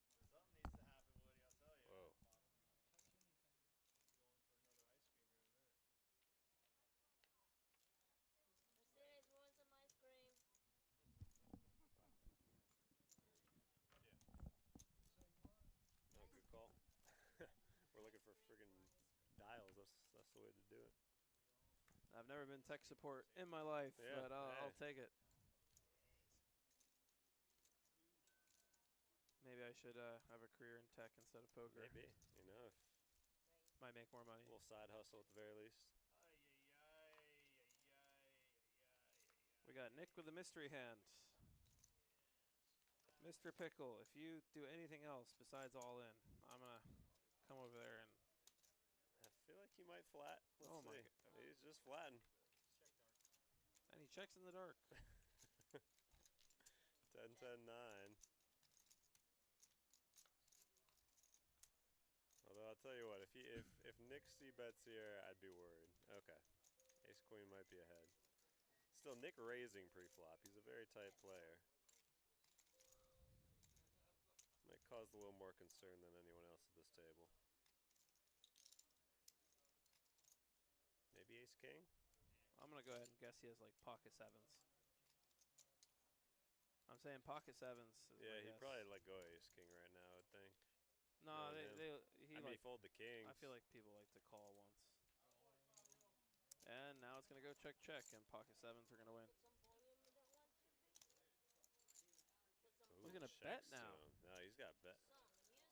What's the bottom of My kicker had to be ace. My king high. You guys gonna have to pick it up, don't worry. Something needs to happen, Woody. I'll tell you. Whoa. Touch anything. Going for another ice cream here in a minute. Mercedes wants some ice cream. Yeah. Say what? No, good call. We're looking for friggin' dials. That's the way to do it. I've never been tech support in my life, Yeah, but I'll take it. Maybe I should have a career in tech instead of poker. Maybe, you know, if might make more money. a little side hustle at the very least. We got Nick with the mystery hand. Mr. Pickle, if you do anything else besides all in, I'm gonna come over there and. I feel like he might flat. Let's Oh my see. God. He's just flatting. And he checks in the dark. 10-10-9. Although I'll tell you what, if Nick C bets here, I'd be worried. Okay, Ace Queen might be ahead. Still, Nick raising pre-flop. He's a very tight player. Might cause a little more concern than anyone else at this table. Maybe Ace King. I'm gonna go ahead and guess he has like pocket sevens. I'm saying pocket sevens. Yeah, he'd probably let go of Ace King right now, I would think. No, I mean, he fold the kings. I feel like people like to call once. And now it's gonna go check check, and pocket sevens are gonna win. Ooh, Who's gonna checks bet now? to him. No, he's got bet.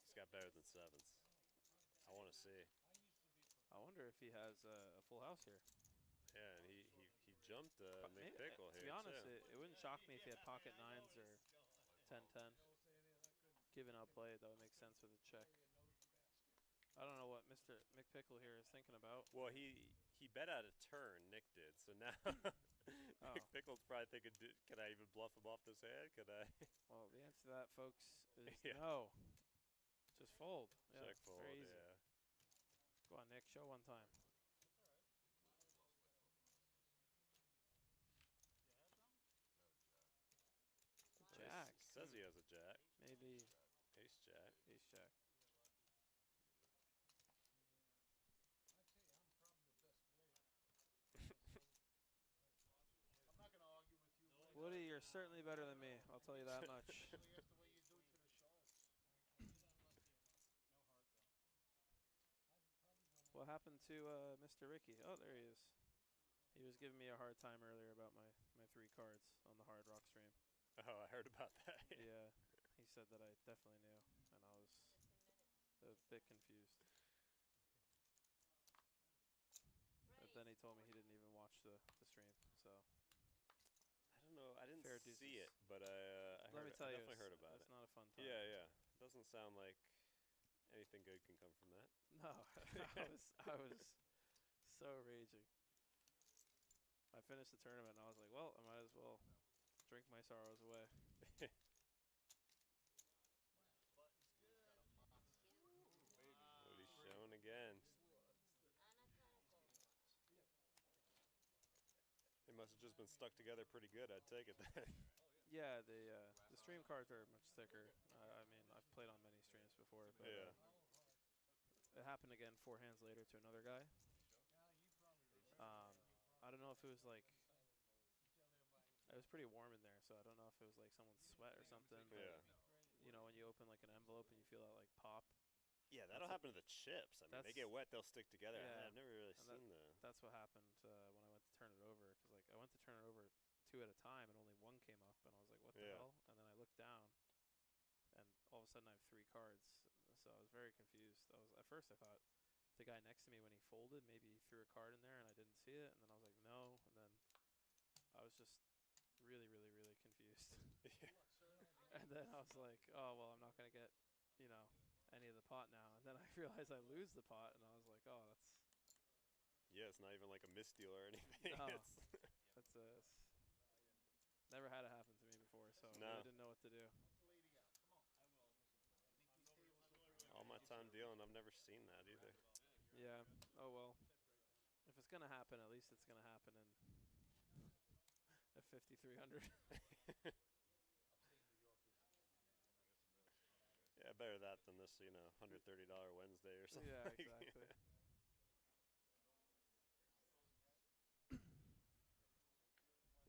He's got better than sevens. I want to see. I wonder if he has a full house here. Yeah, and he jumped Maybe, McPickle here, to be honest, too. it wouldn't shock me if he had pocket nines or 10-10. Given how played, that would make sense with a check. I don't know what Mr. McPickle here is thinking about. Well, he bet out a turn. Nick did. So now Oh. McPickle's probably thinking, can I even bluff him off this hand? Could I? Well, the answer to that, folks, is Yeah. no. Just fold. Yeah, Check fold. very easy. Yeah. Go on, Nick. Show one time. Jack. Says he has a jack. Maybe. Ace jack. Ace jack. I tell you, I'm probably the best player. I'm not going to argue with you. Woody, you're certainly better than me. I'll tell you that much. That's the way you do to the Sharks. No heart, though. What happened to Mr. Ricky? Oh, there he is. He was giving me a hard time earlier about my 3 cards on the Hard Rock stream. Oh, I heard about that. Yeah, he said that I definitely knew, and I was a bit confused. But then he told me he didn't even watch the stream, so. I don't know. I didn't Fair see deuces. it, but I definitely heard about it. It's not a fun time. Yeah, yeah. Doesn't sound like anything good can come from that. No, I was so raging. I finished the tournament and I was like, well, I might as well drink my sorrows away. What he's showing again. They must have just been stuck together pretty good. I'd take it then. Yeah, the stream cards are much thicker. I mean, I've played on many streams before, but yeah. It happened again 4 hands later to another guy. I don't know if it was like, it was pretty warm in there, so I don't know if it was like someone's sweat or something. But, Yeah. you know, when you open like an envelope and you feel that like pop. Yeah, that'll happen to the chips. I mean, they get wet, they'll stick together. Yeah, I've never really seen That's what happened when I went to turn it over, because like I went to turn it over 2 at a time and only 1 came up, and I was like, what the hell? And then I looked down, and all of a sudden I have 3 cards, so I was very confused. At first I thought the guy next to me, when he folded, maybe he threw a card in there and I didn't see it, and then I was like, no, and then I was just really, really, really confused. And then I was like, oh, well, I'm not going to get, you know, any of the pot now. And then I realized I lose the pot, and I was like, oh, that's... Yeah, it's not even like a misdeal or anything. No, it's never had it happen to me before, so I really didn't know what to do. All my time dealing, I've never seen that either. Yeah. Oh, well. If it's going to happen, at least it's going to happen in at 5,300. Yeah, better that than this, you know, $130 Wednesday or something. Yeah, like exactly.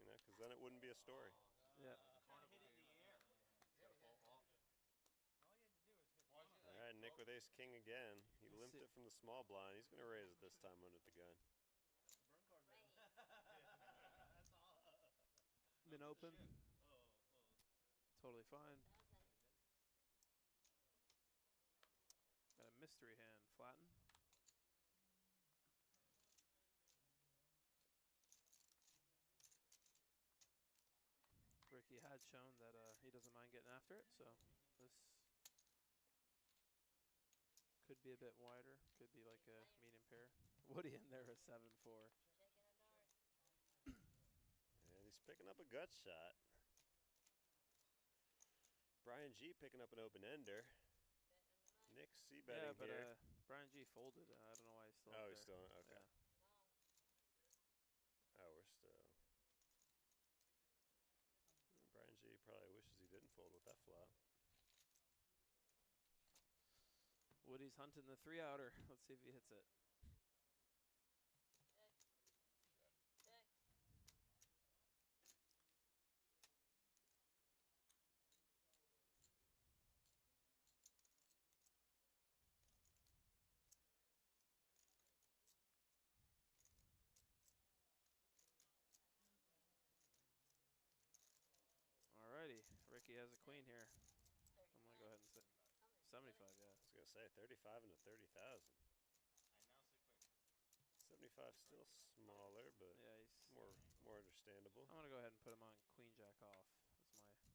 You know, because then it wouldn't be a story. Yeah. All right, Nick with ace king again. He limped it from the small blind. He's going to raise it this time under the gun. Min open. Totally fine. Got a mystery hand. Flatten. Ricky had shown that he doesn't mind getting after it, so this could be a bit wider. Could be like a medium pair. Woody in there, a 7-4. And he's picking up a gut shot. Brian G picking up an open ender. Nick C betting here. But Brian G folded. I don't know why he's still up Oh, there. he's still okay. Yeah. Oh, we're still. Brian G probably wishes he didn't fold with that flop. Woody's hunting the 3-outer. Let's see if he hits it. Alrighty, Ricky has a queen here. I'm gonna go ahead and say 75. Yeah. I was gonna say 35 into 30,000. 75 still smaller, but yeah, he's more understandable. I'm gonna go ahead and put him on queen jack off. That's my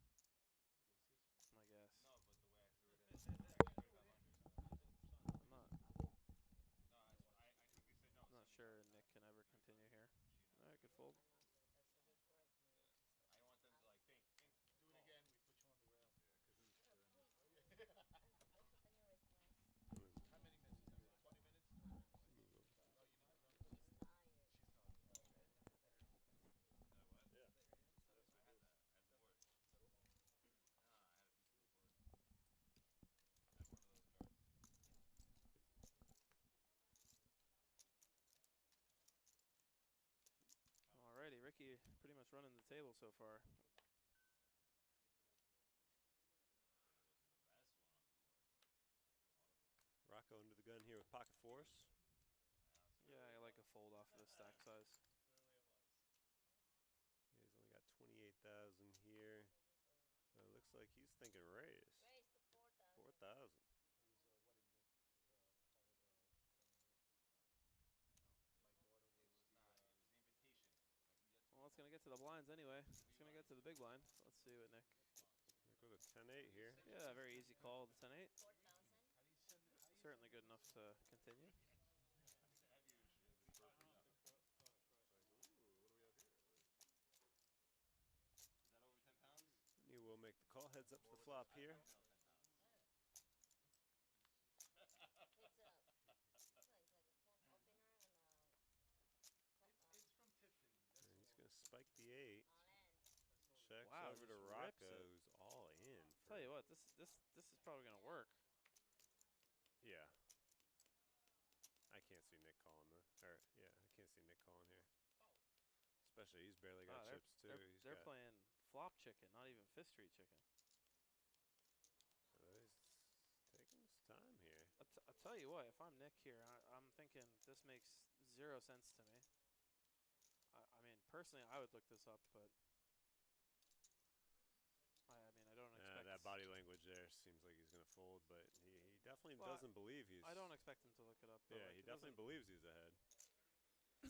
guess. No, but the way I threw it in. I'm not pretty much running the table so far. Rocco under the gun here with pocket force. Yeah, I like a fold off of the stack size. Yeah, he's only got 28,000 here. So it looks like he's thinking raise. Raise to 4,000. 4,000. It was a wedding gift. Part of a wedding gift. My daughter was It was the invitation. Well, it's going to get to the blinds anyway. It's going to get to the big blind. Let's see what Nick. Nick with a 10-8 here. Yeah, very easy call, the 10-8. 4,000. Certainly good enough to continue. Is that over 10 pounds? He will make the call. Heads up to the flop here. It's like a can opener and It's from Tiffany. And he's going to spike the 8. all in. Checks Wow, over to just rips Rocco, it. who's all in. Tell you what, this is probably going to work. Yeah. I can't see Nick calling though. Or yeah, I can't see Nick calling here. Especially he's barely got chips too. They're playing flop chicken, not even Fifth Street chicken. So he's taking his time here. I'll tell you what, if I'm Nick here, I'm thinking this makes 0 sense to me. I mean, personally, I would look this up, but I mean, I don't expect... that body language there seems like he's going to fold, but he definitely doesn't believe he's... I don't expect him to look it up. But Yeah, like, he definitely believes he's ahead. I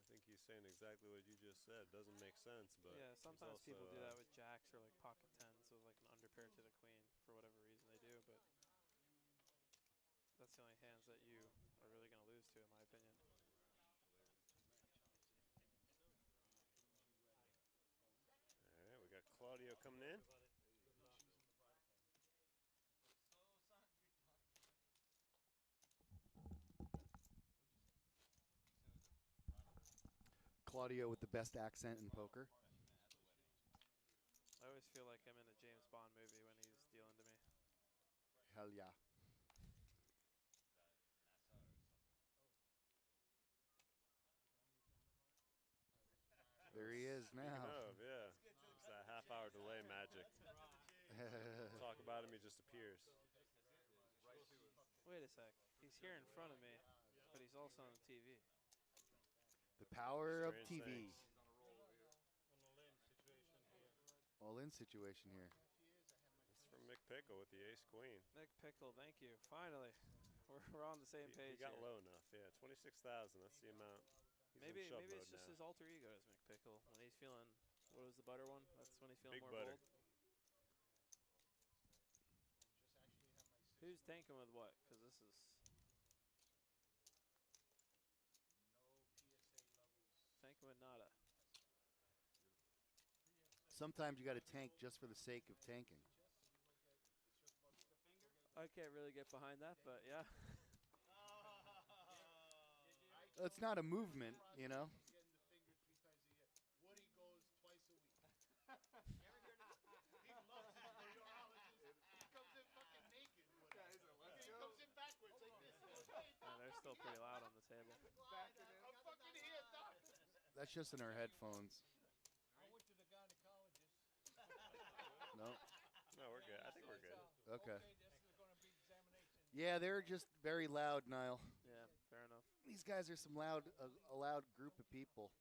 think he's saying exactly what you just said. Doesn't make sense, but... Yeah, sometimes people do that with jacks or like pocket tens, so like an underpair to the queen for whatever reason they do, but that's the only hands that you are really going to lose to, in my opinion. All right, we got Claudio coming in. Claudio with the best accent in poker. I always feel like I'm in a James Bond movie when he's dealing to me. Hell yeah. There he is now. Speaking of, yeah. It's that half-hour delay magic. Talk about him, he just appears. Wait a sec. He's here in front of me, but he's also on the TV. The power of Strange TV. things. All-in situation here. It's from Mick Pickle with the ace-queen. Mick Pickle, thank you. Finally. We're on the same page. He got here. low enough, yeah. 26,000, that's the amount. He's Maybe in shove it's mode just now. his alter ego is Mick Pickle. When he's feeling, what was the butter one? That's when he's feeling Big more butter. bold. Who's tanking with what? Because this is... Tanking with nada. Sometimes you got to tank just for the sake of tanking. I can't really get behind that, but yeah. It's not a movement, you know. Woody goes twice a week. He loves his meteorologist. He comes in fucking naked. He comes in backwards like this. They're still pretty loud on the table. I'm fucking here, doc. That's just in our headphones. I went to the gynecologist. No. No, we're good. I think we're good. Okay. This is going to be examination. Yeah, they're just very loud, Niall. Yeah, fair enough. These guys are some a loud group of people.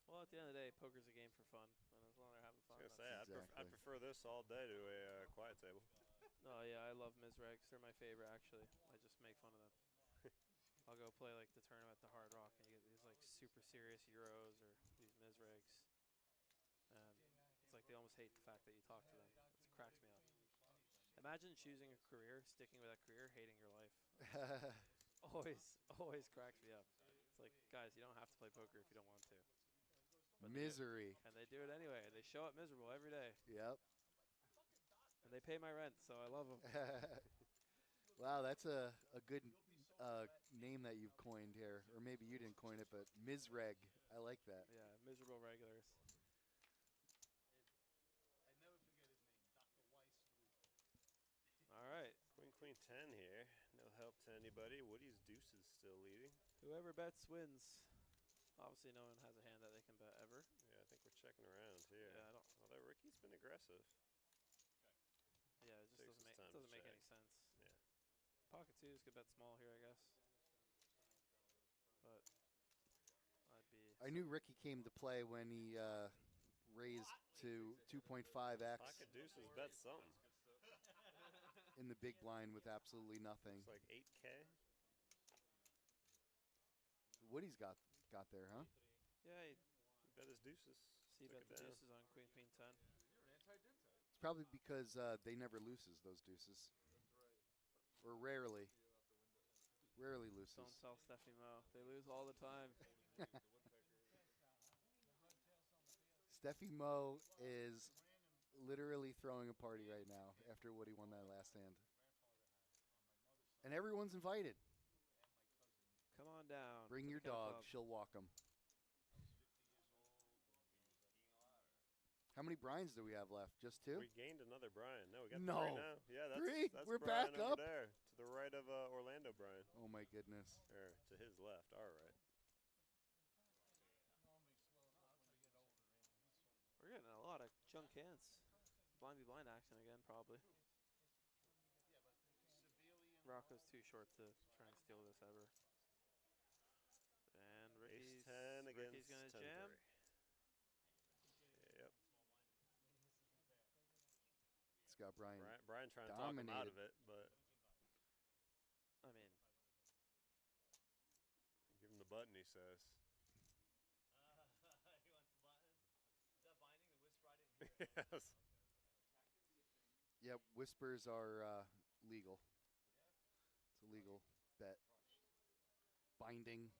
Well, at the end of the day, poker's a game for fun, and as long as they're having fun. I was going to say, I prefer this all day to a quiet table. Oh, yeah, I love Mizregs. They're my favorite, actually. I just make fun of them. I'll go play, like, the tournament at the Hard Rock, and you get these, like, super serious Euros or these Mizregs. And it's like they almost hate the fact that you talk to them. It cracks me up. Imagine choosing a career, sticking with that career, hating your life. Always cracks me up. It's like, guys, you don't have to play poker if you don't want to. But Misery. And they do it anyway. They show up miserable every day. Yep. And they pay my rent, so I love them. Wow, that's a good name that you've coined here. Or maybe you didn't coin it, but Mizreg. I like that. Yeah, miserable regulars. I never forget his name, Dr. Weiss Blue. All right. Queen 10 here. No help to anybody. Woody's deuce is still leading. Whoever bets wins. Obviously, no one has a hand that they can bet ever. Yeah, I think we're checking around here. Yeah, I don't. Although Ricky's been aggressive. Yeah, it just doesn't make any sense. Yeah. Pocket twos could bet small here, I guess. But I'd be. I knew Ricky came to play when he raised to 2.5x. Pocket deuces bet something. In the big blind with absolutely nothing. It's like 8K. Woody's got there, huh? Yeah, he bet his deuces. He bet the deuces on queen, 10. It's probably because they never loses those deuces. Or rarely. Rarely loses. Don't tell Steffi Mo. They lose all the time. Steffi Mo is literally throwing a party right now after Woody won that last hand. And everyone's invited. Come on down. Bring your dog. She'll walk them. How many Bryans do we have left? Just 2? We gained another Brian. No, we got 3 now. Yeah, that's 3? That's We're Brian back over up there to the right of Orlando Brian. Oh my goodness. Or to his left. All right. We're getting a lot of junk hands. Blind be blind action again, probably. Rocco's too short to try and steal this ever. And Ricky's, Ace 10 Ricky's against gonna jam. Yep. It's got Brian. Brian trying to talk him out of it, but I mean, give him the button, he says. He wants the buttons. Is that binding? The whisper? I didn't hear it. Yes. Yeah, whispers are legal. It's a legal bet. Binding.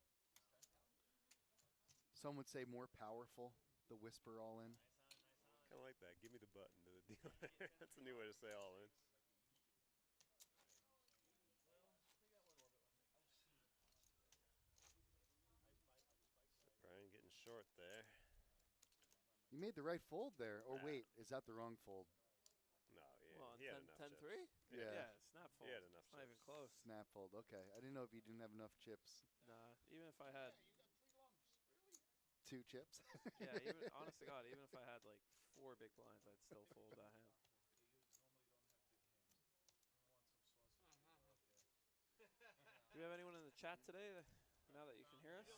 Some would say more powerful, the whisper all in. Kind of like that. Give me the button to the dealer. That's a new way to say all in. Brian getting short there. You made the right fold there. Or wait, is that the wrong fold? No, yeah. Well, he had enough 10-3? chips. Yeah, snap fold. He had enough Not even close. Snap fold. Okay. I didn't know if you didn't have enough chips. Nah, even if I had 2 chips. yeah, even honest to God, even if I had like 4 big blinds, I'd still fold that hand. Do we have anyone in the chat today? Now that you can hear us. You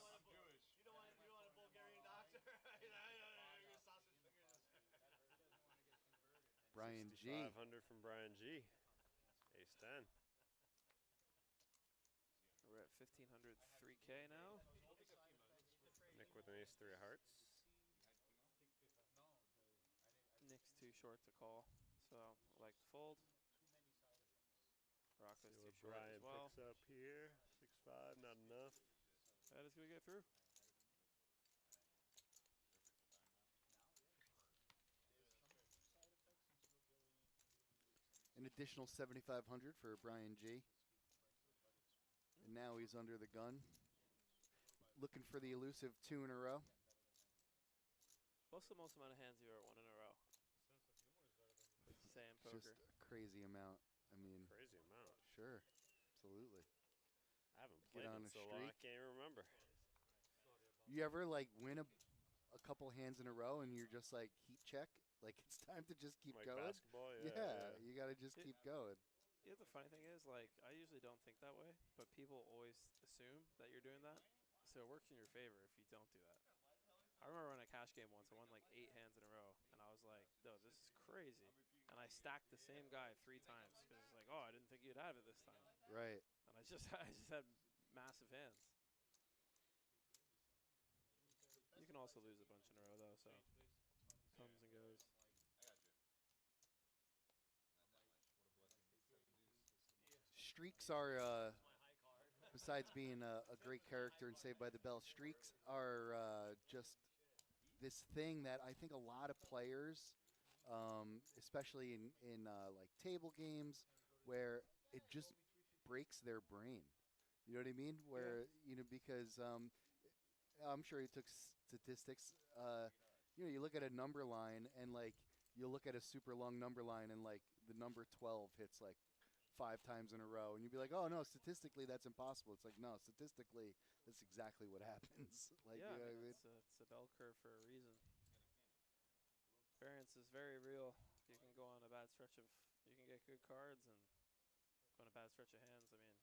don't want a Bulgarian doctor. Your sausage fingers. Brian G. 500 from Brian G. Ace 10. We're at 1,500 3K now. Nick with an ace 3 of hearts. Nick's too short to call, so I like to fold. Rocco's too short Brian as well. picks up here. 6-5, not enough. That is going to get through. An additional 7,500 for Brian G. And now he's under the gun. Looking for the elusive 2 in a row. What's the most amount of hands you've ever won in a row? Say in poker. Just a crazy amount. I mean, crazy amount. Sure, absolutely. I haven't played on in a so long, streak. I can't even remember. You ever like win a couple hands in a row and you're just like heat check? Like it's time to just keep Like going. basketball, yeah. You got to just keep going. Yeah, the funny thing is, like, I usually don't think that way, but people always assume that you're doing that, so it works in your favor if you don't do that. I remember running a cash game once, I won like 8 hands in a row, and I was like, no, this is crazy. And I stacked the same guy 3 times, because it's like, oh, I didn't think you'd have it this time. Right. And I just had massive hands. You can also lose a bunch in a row, though, so comes and goes. Streaks are, besides being a great character and Saved by the Bell, streaks are just this thing that I think a lot of players, especially in like table games, where it just breaks their brain. You know what I mean? Where, you know, because I'm sure he took statistics. You know, you look at a number line and like you look at a super long number line and like the number 12 hits like 5 times in a row, and you'd be like, "Oh no, statistically that's impossible." It's like, no, statistically that's exactly what happens. Like, yeah, you know I what I mean, mean? it's a bell curve for a reason. Variance is very real. You can go on a bad stretch of, you can get good cards and go on a bad stretch of hands. I mean,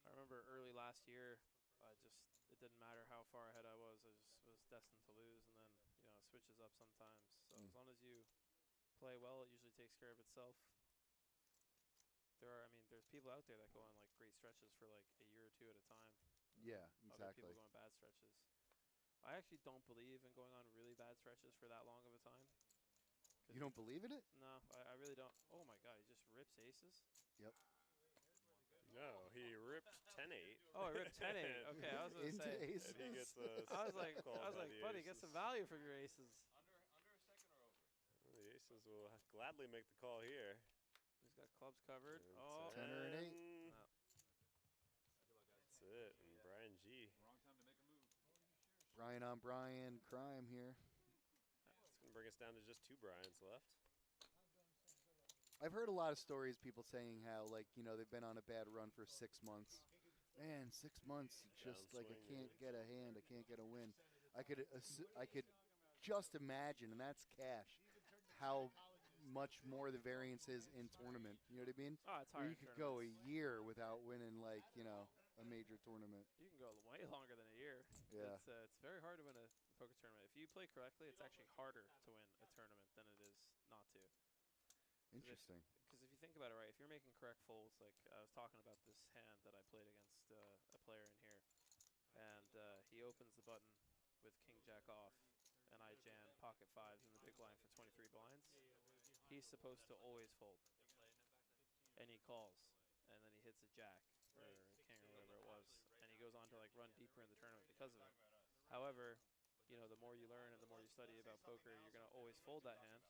I remember early last year, it didn't matter how far ahead I was was destined to lose, and then, you know, it switches up sometimes. So as long as you play well, it usually takes care of itself. There's people out there that go on like great stretches for like a year or two at a time. Yeah, Other exactly. people go on bad stretches. I actually don't believe in going on really bad stretches for that long of a time. You don't believe in it? No, I really don't. Oh my God, he just rips aces? Yep. No, he ripped 10-8. Oh, he ripped 10-8. Okay, I was going to Into say. aces. And he gets I was like, buddy, get aces. some value from your aces. Under a second or over? Well, the aces will gladly make the call here. He's got clubs covered. And Oh, 10 or an 8. No. That's it. And Brian G. Wrong time to make a move. Brian on Brian crime here. It's going to bring us down to just 2 Bryans left. I've heard a lot of stories, people saying how, like, you know, they've been on a bad run for 6 months. Man, 6 months, just like I can't get a hand, I can't get a win. I could just imagine, and that's cash, how much more the variance is in tournament. You know what I mean? Oh, it's Where hard. you could go a year without winning, like, you know, a major tournament. You can go way longer than a year. Yeah. It's very hard to win a poker tournament. If you play correctly, it's actually harder to win a tournament than it is not to. Interesting. Because if you think about it, right, if you're making correct folds, like I was talking about this hand that I played against a player in here, and he opens the button with king jack off, and I jam pocket fives in the big blind for 23 blinds. He's supposed to always fold, and he calls, and then he hits a jack or a king or whatever it was, and he goes on to like run deeper in the tournament because of it. However, you know, the more you learn and the more you study about poker, you're gonna always fold that hand,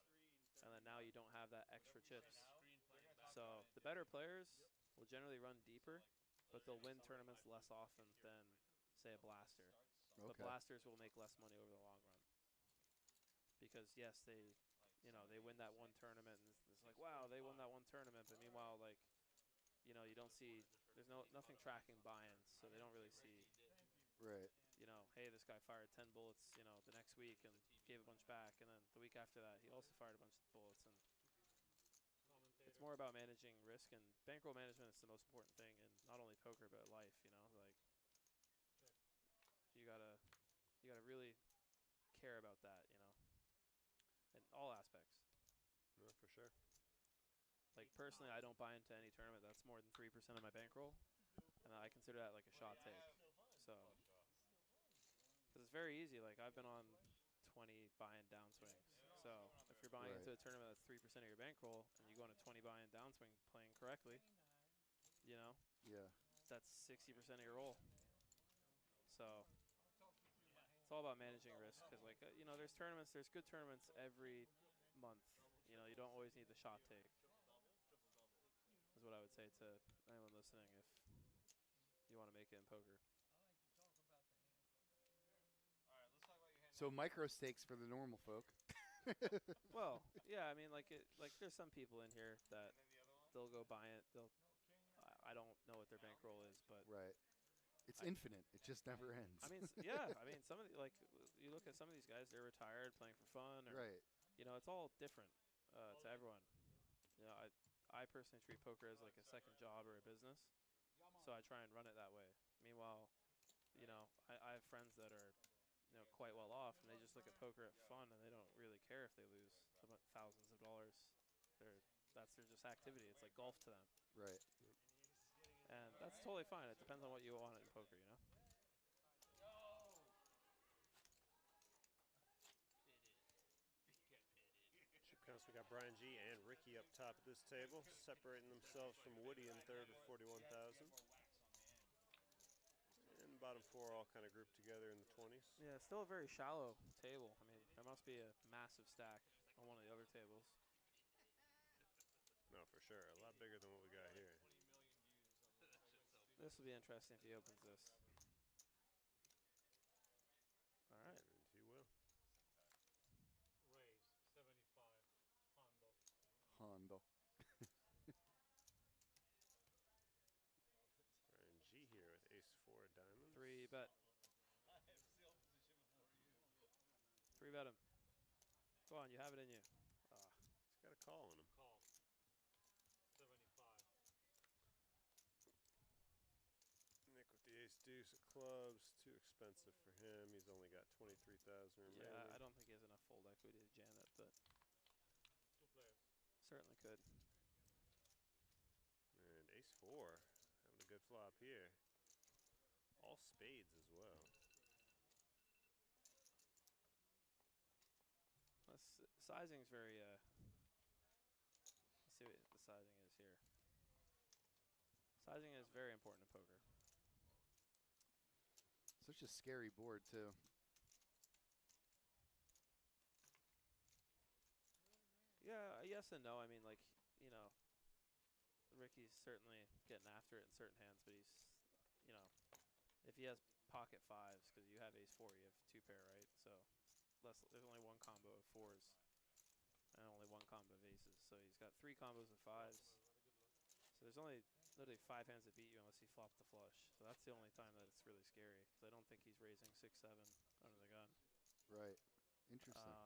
and then now you don't have that extra chips. So the better players will generally run deeper, but they'll win tournaments less often than, say, a blaster. Okay. But blasters will make less money over the long run. Because yes, they win that one tournament, and it's like, wow, they won that one tournament. But meanwhile, like, you know, you don't see, there's nothing tracking buy-ins, so they don't really see. Right. You know, hey, this guy fired 10 bullets, you know, the next week and gave a bunch back, and then the week after that, he also fired a bunch of bullets, and it's more about managing risk, and bankroll management is the most important thing in not only poker but life. You know, like you gotta really care about that. You know, in all aspects. No, for sure. Like personally, I don't buy into any tournament that's more than 3% of my bankroll, and I consider that like a shot take. So, because it's very easy. Like I've been on 20 buy-in downswings. So if you're buying into a tournament that's 3% of your bankroll, and you go on a 20 buy-in downswing playing correctly, you know, that's 60% of your roll. So it's all about managing risk, because like you know, there's good tournaments every month. You know, you don't always need the shot take. Is what I would say to anyone listening if you want to make it in poker. So micro stakes for the normal folk. Well, yeah, I mean, like there's some people in here that they'll go buy it. I don't know what their bankroll is, but right, it's infinite. It just never ends. I mean, yeah, I mean, some of the, like you look at some of these guys, they're retired playing for fun, or, right? You know, it's all different to everyone. You know, I personally treat poker as like a second job or a business, so I try and run it that way. Meanwhile, you know, I have friends that are, you know, quite well off, and they just look at poker at fun, and they don't really care if they lose thousands of dollars. They're just activity. It's like golf to them. Right. And that's totally fine. It depends on what you want in poker, you know. Chip counts, we got Brian G and Ricky up top at this table, separating themselves from Woody in third with 41,000. And bottom 4 all kind of grouped together in the 20s. Yeah, still a very shallow table. I mean, there must be a massive stack on one of the other tables. No, for sure. A lot bigger than what we got here. This will be interesting if he opens this. All right. And he will. Raise 75. Hondo. Hondo. bet. I have seal position before you. 3-bet him. Go on, you have it in you. He's got a call on him. Call. 75. Nick with the ace deuce of clubs, too expensive for him. He's only got 23,000 remaining. Yeah, I don't think he has enough fold equity to jam it, but 2 players. certainly could. And ace four, having a good flop here. All spades as well. Sizing's very, let's see what the sizing is here. Sizing is very important in poker. Such a scary board, too. Yeah, yes and no. I mean, like, you know, Ricky's certainly getting after it in certain hands, but he's, you know, if he has pocket fives, because you have ace four, you have 2 pair, right? So there's only 1 combo of 4s and only 1 combo of aces. So he's got 3 combos of 5s. So there's only literally 5 hands that beat you unless he flopped the flush. So that's the only time that it's really scary, because I don't think he's raising 6-7 under the gun. Right. Interesting.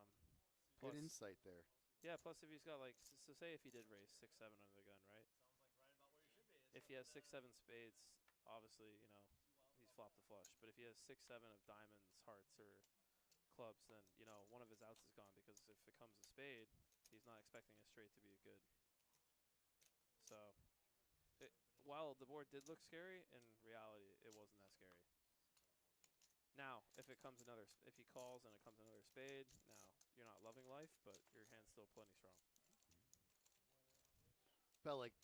Plus, good insight there. Yeah, plus if he's got like, so say if he did raise 6-7 under the gun, right? Sounds like right about where you should be. If he has 6-7 spades, obviously, you know, he's flopped the flush. But if he has 6-7 of diamonds, hearts, or clubs, then, you know, one of his outs is gone, because if it comes a spade, he's not expecting a straight to be good. So, while the board did look scary, in reality, it wasn't that scary. Now, if it comes if he calls and it comes another spade, now you're not loving life, but your hand's still plenty strong. Felt like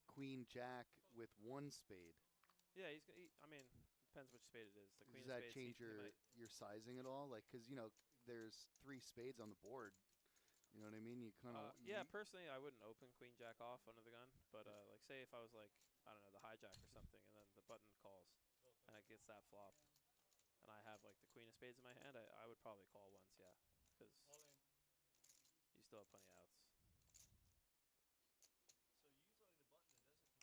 Queen Jack with 1 spade. Yeah, I mean, depends which spade it is. The queen Does of that spades, change your sizing at all? Like, because, you know, there's 3 spades on the board. You know what I mean? You kind of... yeah, personally, I wouldn't open Queen Jack off under the gun. But, like, say if I was, like, I don't know, the hijack or something, and then the button calls, and it gets that flop, and I have, like, the queen of spades in my hand, I would probably call once, yeah. Because you still have plenty of outs. So you throwing the button that doesn't commit.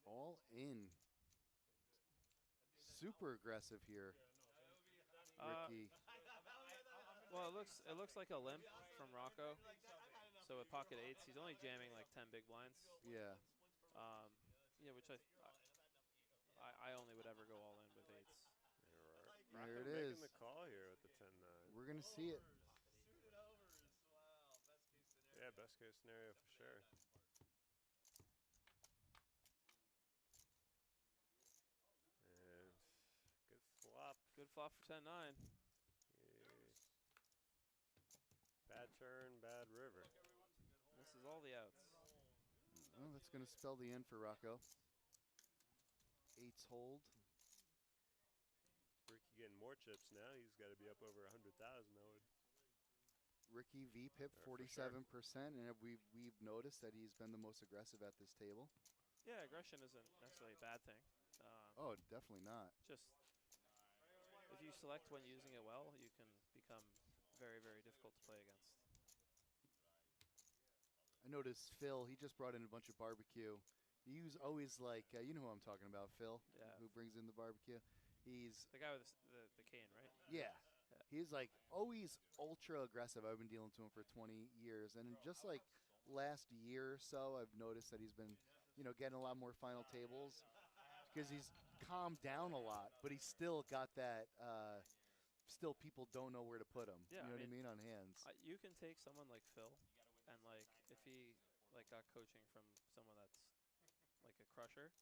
all in. Super aggressive here. Ricky. Well, it looks like a limp from Rocco. So with pocket 8s, he's only jamming like 10 big blinds. Yeah. Yeah, which I only would ever go all in with 8s. There it making is. the call here with the 10-9. We're gonna see it. Suited overs. Wow, best case scenario. Yeah, best case scenario for sure. And good flop. Good flop for 10-9. Yeah. Bad turn, bad river. This is all the outs. Well, that's going to spell the end for Rocco. 8s hold. Ricky getting more chips now. He's got to be up over 100,000. Ricky VPIP 47%, sure. and we've noticed that he's been the most aggressive at this table. Yeah, aggression isn't necessarily a bad thing. Oh, definitely not. Just if you select when using it well, you can become very, very difficult to play against. I noticed Phil, he just brought in a bunch of barbecue. He's always like, you know who I'm talking about, Phil, yeah. Who brings in the barbecue. He's the guy with the cane, right? Yeah. He's like always ultra aggressive. I've been dealing to him for 20 years. And in just like last year or so, I've noticed that he's been, getting a lot more final tables because he's calmed down a lot, but he's still got that, still people don't know where to put him. Yeah, you know what I mean? On hands. You can take someone like Phil and like if he like got coaching from someone that's like a crusher,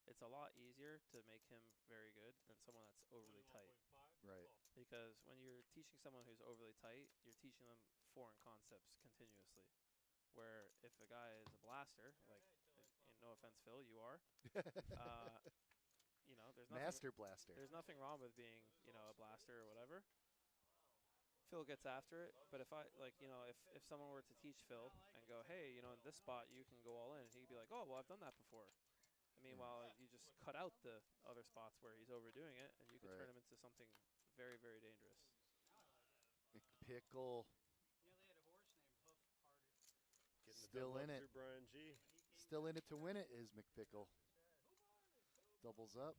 it's a lot easier to make him very good than someone that's overly tight. Right. Because when you're teaching someone who's overly tight, you're teaching them foreign concepts continuously. Where if a guy is a blaster, like, no offense, Phil, you are. There's nothing, Master blaster. There's nothing wrong with being, a blaster or whatever. Phil gets after it, but if if someone were to teach Phil and go, hey, in this spot you can go all in, he'd be like, oh, well, I've done that before. And meanwhile, you just cut out the other spots where he's overdoing it, and you can turn him into something very, very dangerous. McPickle. Yeah, they had a horse named Hoof Hearted. Still in it. Brian G. Still in it to win it is McPickle. Doubles up.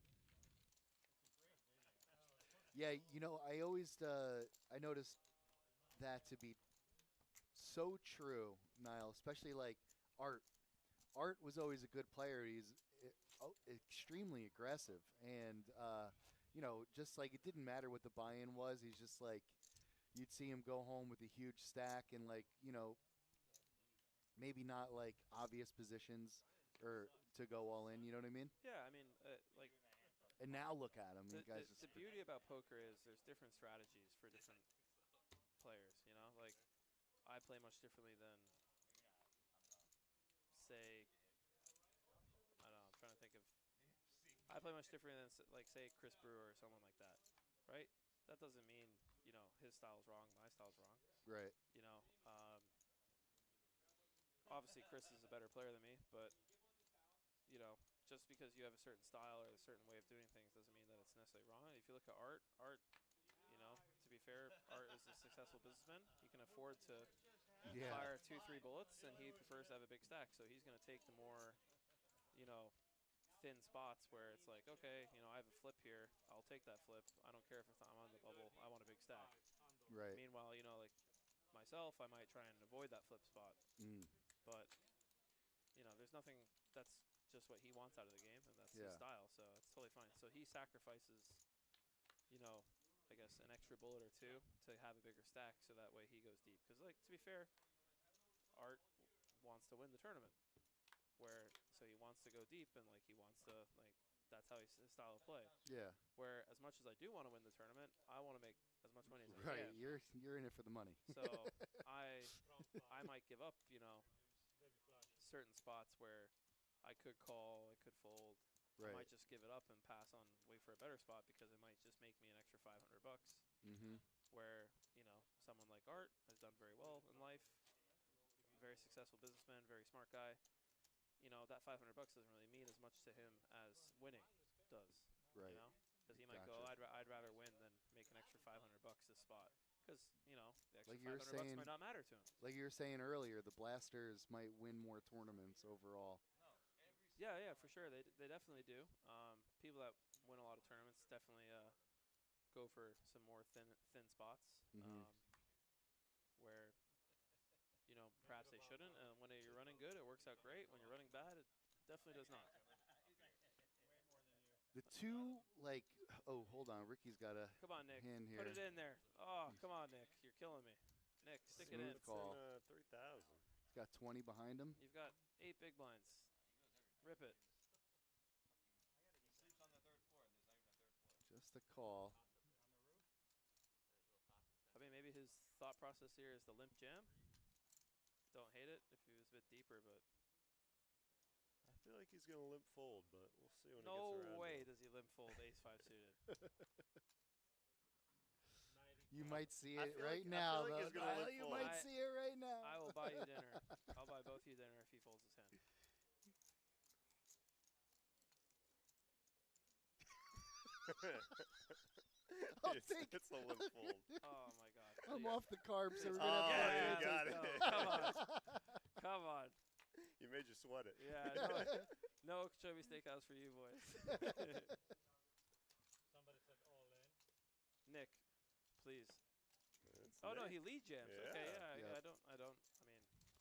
Yeah, I always I noticed that to be so true, Niall. Especially like Art. Art was always a good player. He's extremely aggressive, and just like it didn't matter what the buy-in was. He's just like you'd see him go home with a huge stack and like maybe not like obvious positions or to go all in. You know what I mean? Yeah, I mean, like. And now look at him. The beauty about poker is there's different strategies for different players. Like I play much differently than, say, I don't know. I'm trying to think of. I play much different than like say Chris Brewer or someone like that, right? That doesn't mean his style's wrong, my style's wrong. Right. Obviously Chris is a better player than me, but just because you have a certain style or a certain way of doing things doesn't mean that it's necessarily wrong. If you look at Art, to be fair, Art is a successful businessman. He can afford to fire 2-3 bullets, and he prefers to have a big stack. So he's going to take the more, thin spots where it's like, okay, I have a flip here. I'll take that flip. I don't care if I'm on the bubble. I want a big stack. Right. Meanwhile, like myself, I might try and avoid that flip spot. But, there's nothing that's just what he wants out of the game, and that's his style, so it's totally fine. So he sacrifices, I guess an extra bullet or two to have a bigger stack, so that way he goes deep. Because, like, to be fair, Art wants to win the tournament, so he wants to go deep, and like he wants to that's how his style of play. Yeah. Where as much as I do want to win the tournament, I want to make as much money as I right. can. You're in it for the money. So I might give up, certain spots where I could call, I could fold. Right. I might just give it up and pass on, wait for a better spot because it might just make me an extra $500. Where someone like Art has done very well in life, very successful businessman, very smart guy. That $500 doesn't really mean as much to him as winning does. Right. Because he might go, I'd rather win than make an extra $500 this spot. Because the extra like $500 might not matter to him. Like you were saying earlier, the Blasters might win more tournaments overall. Yeah, for sure. They definitely do. People that win a lot of tournaments definitely go for some more thin spots. Where perhaps they shouldn't. And when you're running good, it works out great. When you're running bad, it definitely does not. The two, hold on. Ricky's got a come on, Nick. hand here. Put it in there. Oh, come on, Nick. You're killing me. Nick, stick it in. Call. 3,000. He's got 20 behind him. You've got 8 big blinds. Rip it. He sleeps on the third floor, and there's not even a third floor. Just a call. I mean, maybe his thought process here is the limp jam. Don't hate it if he was a bit deeper, but I feel like he's gonna limp fold, but we'll see when no he gets around. way does he limp fold ace-5 suited. You might see it right now, though. You might see it right now. I will buy you dinner. I'll buy both of you dinner if he folds his hand. It's a limp fold. Oh my God! I'm off the carbs. So we're gonna have you got it. Come on, come on. You made you sweat it. Yeah, no Okeechobee Steakhouse for you boys. Somebody said all in. Nick, please. That's no, Nick. he lead jams. Yeah. Okay, Yeah. I don't. I mean,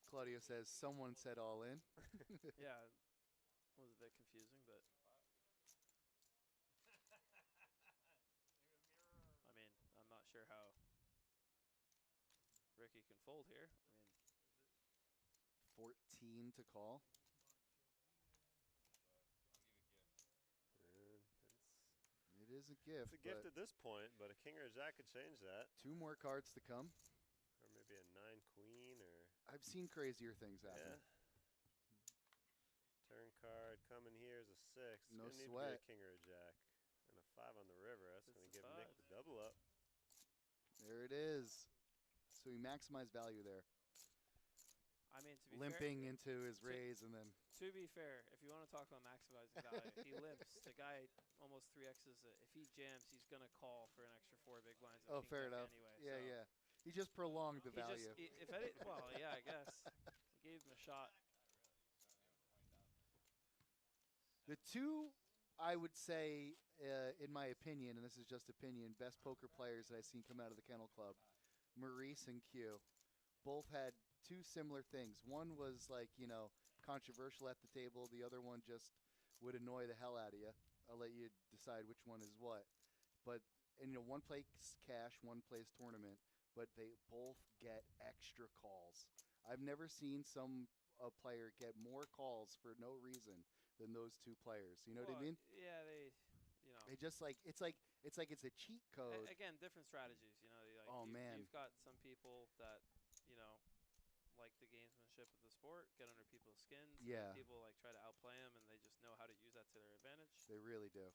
Claudio says someone said all in. yeah, it was a bit confusing, but I mean, I'm not sure how Ricky can fold here. I mean, 14 to call. It is a gift. It's a gift at this point, but a king or a jack could change that. 2 more cards to come. Or maybe a 9 queen, or I've seen crazier things happen. yeah. Turn card coming here is a 6. No Gonna need sweat. to be a king or a jack, and a 5 on the river. That's It's going to a give 5. Nick the double up. There it is. So he maximized value there. I mean, to be Limping fair, into his raise and then. To be fair, if you want to talk about maximizing value, he limps. The guy almost 3x's it. If he jams, he's going to call for an extra 4 big blinds. Oh, fair enough. Anyway, Yeah, so yeah. He just prolonged the value. Well, yeah, I guess. He gave him a shot. The two I would say, in my opinion, and this is just opinion, best poker players that I've seen come out of the Kennel Club, Maurice and Q, both had two similar things. One was like, controversial at the table. The other one just would annoy the hell out of you. I'll let you decide which one is what. But, one plays cash, one plays tournament, but they both get extra calls. I've never seen a player get more calls for no reason than those two players. You know what I mean? Yeah, They just it's like it's a cheat code. Again, different strategies. Man. You've got some people that like the gamesmanship of the sport, get under people's skins. Yeah. And people try to outplay them, and they just know how to use that to their advantage. They really do.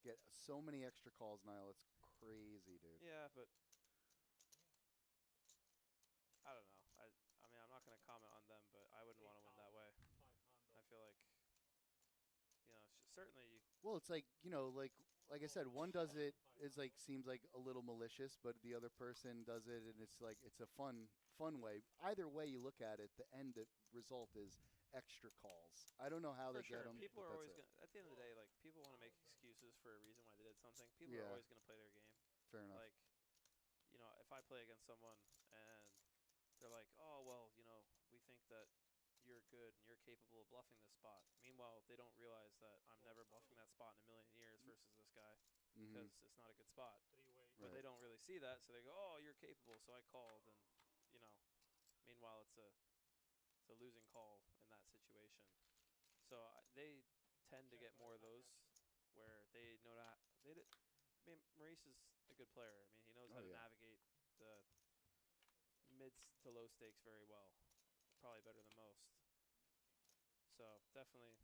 Get so many extra calls, Niall. It's crazy, dude. Yeah, but I don't know. I mean, I'm not going to comment on them, but I wouldn't want to win that way. I feel like, certainly. Well, it's like like I said, one does it is seems like a little malicious, but the other person does it, and it's it's a fun way. Either way you look at it, the end result is extra calls. I don't know how they get them. People are always going to, at the end of the day, people want to make excuses for a reason why they did something. People are always going to play their game. Fair enough. If I play against someone and they're like, oh, well, we think that you're good and you're capable of bluffing this spot. Meanwhile, they don't realize that I'm never bluffing that spot in a million years versus this guy because it's not a good spot. But they don't really see that, so they go, oh, you're capable, so I called. And, meanwhile, it's a losing call in that situation. So they tend to get more of those where they know that. Maurice is a good player. I mean, he knows how to navigate the mid to low stakes very well. Probably better than most. So, definitely.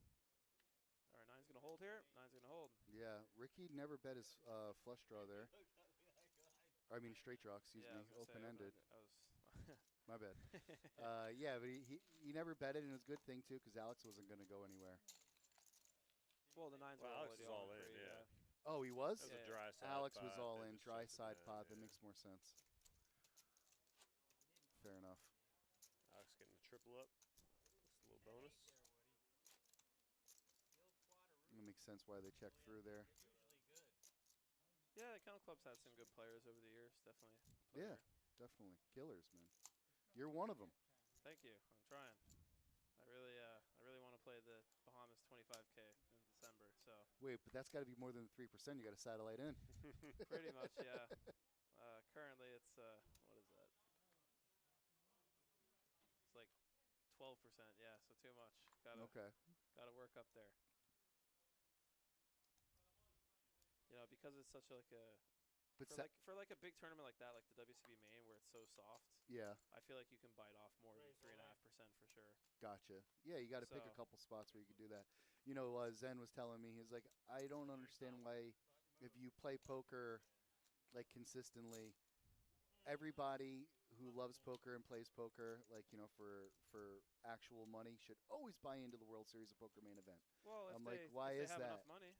All right, 9's going to hold here. 9's going to hold. Yeah, Ricky never bet his flush draw there. I mean, straight draw, excuse me, open-ended. My bad. Yeah, but he never bet it, and it was a good thing, too, because Alex wasn't going to go anywhere. Well, the 9's Alex is all in, yeah. Oh, he was? That was a dry side Alex pot, was all in, just dry chipped side in, pot. yeah. That makes more sense. Fair enough. Alex getting the triple up. That's a little bonus. That makes sense why they checked through there. Yeah, the Kennel Club's had some good players over the years, definitely. Yeah, definitely. Killers, man. You're one of them. Thank you. I'm trying. I really want to play the Bahamas 25K in December. So. Wait, but that's got to be more than 3%. You got to satellite in. Pretty much, yeah. Currently, it's what is that? It's like 12%. Yeah, so too much. Gotta work up there. Because it's such like a. But for a big tournament like that, like the WCB main, where it's so soft. Yeah. I feel like you can bite off more than 3.5% for sure. Gotcha. Yeah, you got to pick a couple spots where you can do that. Zen was telling me, he's like, I don't understand why, if you play poker like consistently, everybody who loves poker and plays poker, for actual money, should always buy into the World Series of Poker main event. Well, I'm like, why is that? Enough money.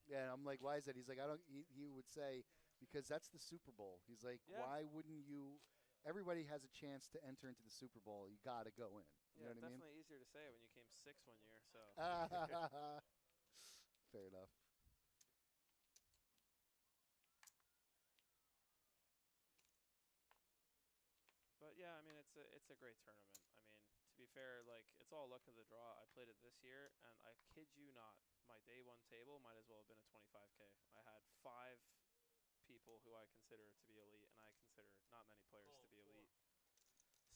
Yeah, I'm like, why is that? He's like, he would say, because that's the Super Bowl. He's like, why wouldn't you? Everybody has a chance to enter into the Super Bowl. You got to go in. You know what I mean? Definitely easier to say when you came 6th one year. So. Fair enough. But yeah, I mean, it's a great tournament. I mean, to be fair, it's all luck of the draw. I played it this year, and I kid you not, my day one table might as well have been a 25K. I had 5 people who I consider to be elite, and I consider not many players to be elite.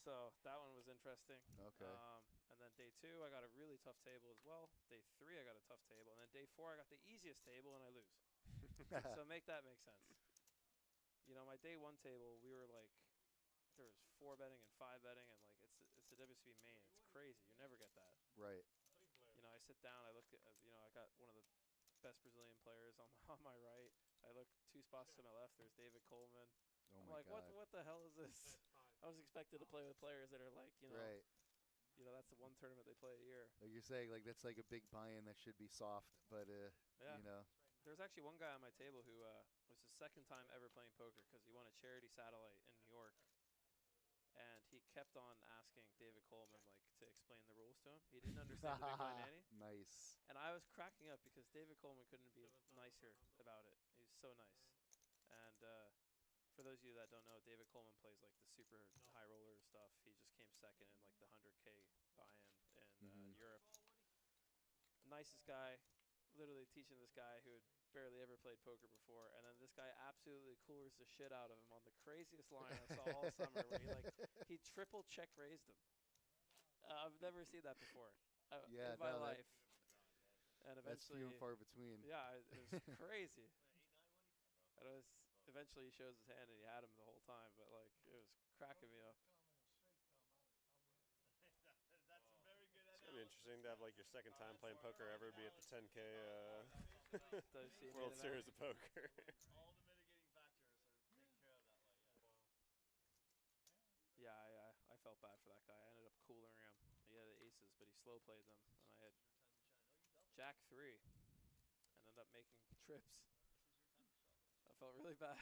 So that one was interesting. Okay. And then day 2, I got a really tough table as well. Day 3, I got a tough table, and then day 4, I got the easiest table, and I lose. So make that make sense. My day 1 table, we were there was 4 betting and 5 betting, and it's the WCB main. It's crazy. You never get that. Right. I sit down. I look at I got one of the best Brazilian players on my right. I look 2 spots to my left. There's David Coleman. Oh I'm my like, God. what the hell is this? I was expected to play with players that are right. That's the one tournament they play a year. Like you're saying, that's like a big buy-in that should be soft, but yeah. There was actually one guy on my table who was his second time ever playing poker because he won a charity satellite in New York. And he kept on asking David Coleman to explain the rules to him. He didn't understand the big blind ante. Nice. And I was cracking up because David Coleman couldn't be nicer about it. He's so nice. And for those of you that don't know, David Coleman plays like the super high roller stuff. He just came second in like the 100K buy-in in Europe. Nicest guy, literally teaching this guy who had barely ever played poker before, and then this guy absolutely coolers the shit out of him on the craziest line I saw all summer, where he triple check raised him. I've never seen that before in my life. And eventually, that's few and far between. Yeah, it was crazy. And it was eventually he shows his hand and he had him the whole time, but like it was cracking me up. It's gonna be interesting to have like your second time playing poker ever be at the 10K World Series of Poker. All the mitigating factors are taken care of that way. Yeah, I felt bad for that guy. I ended up cooling him. He had aces, but he slow played them, and I had Jack 3, and ended up making trips. I felt really bad.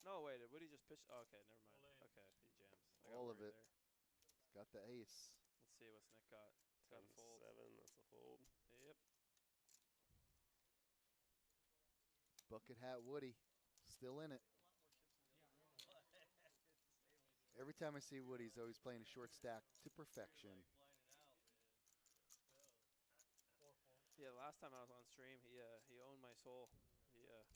No, wait, did Woody just pitch? Oh, okay, never mind. Okay, he jams. All of it. He's got the ace. Let's see what's Nick got. 10-7, that's a fold. Yep. Bucket hat Woody, still in it. Every time I see Woody, he's always playing a short stack to perfection. Yeah, the last time I was on stream, he owned my soul. He like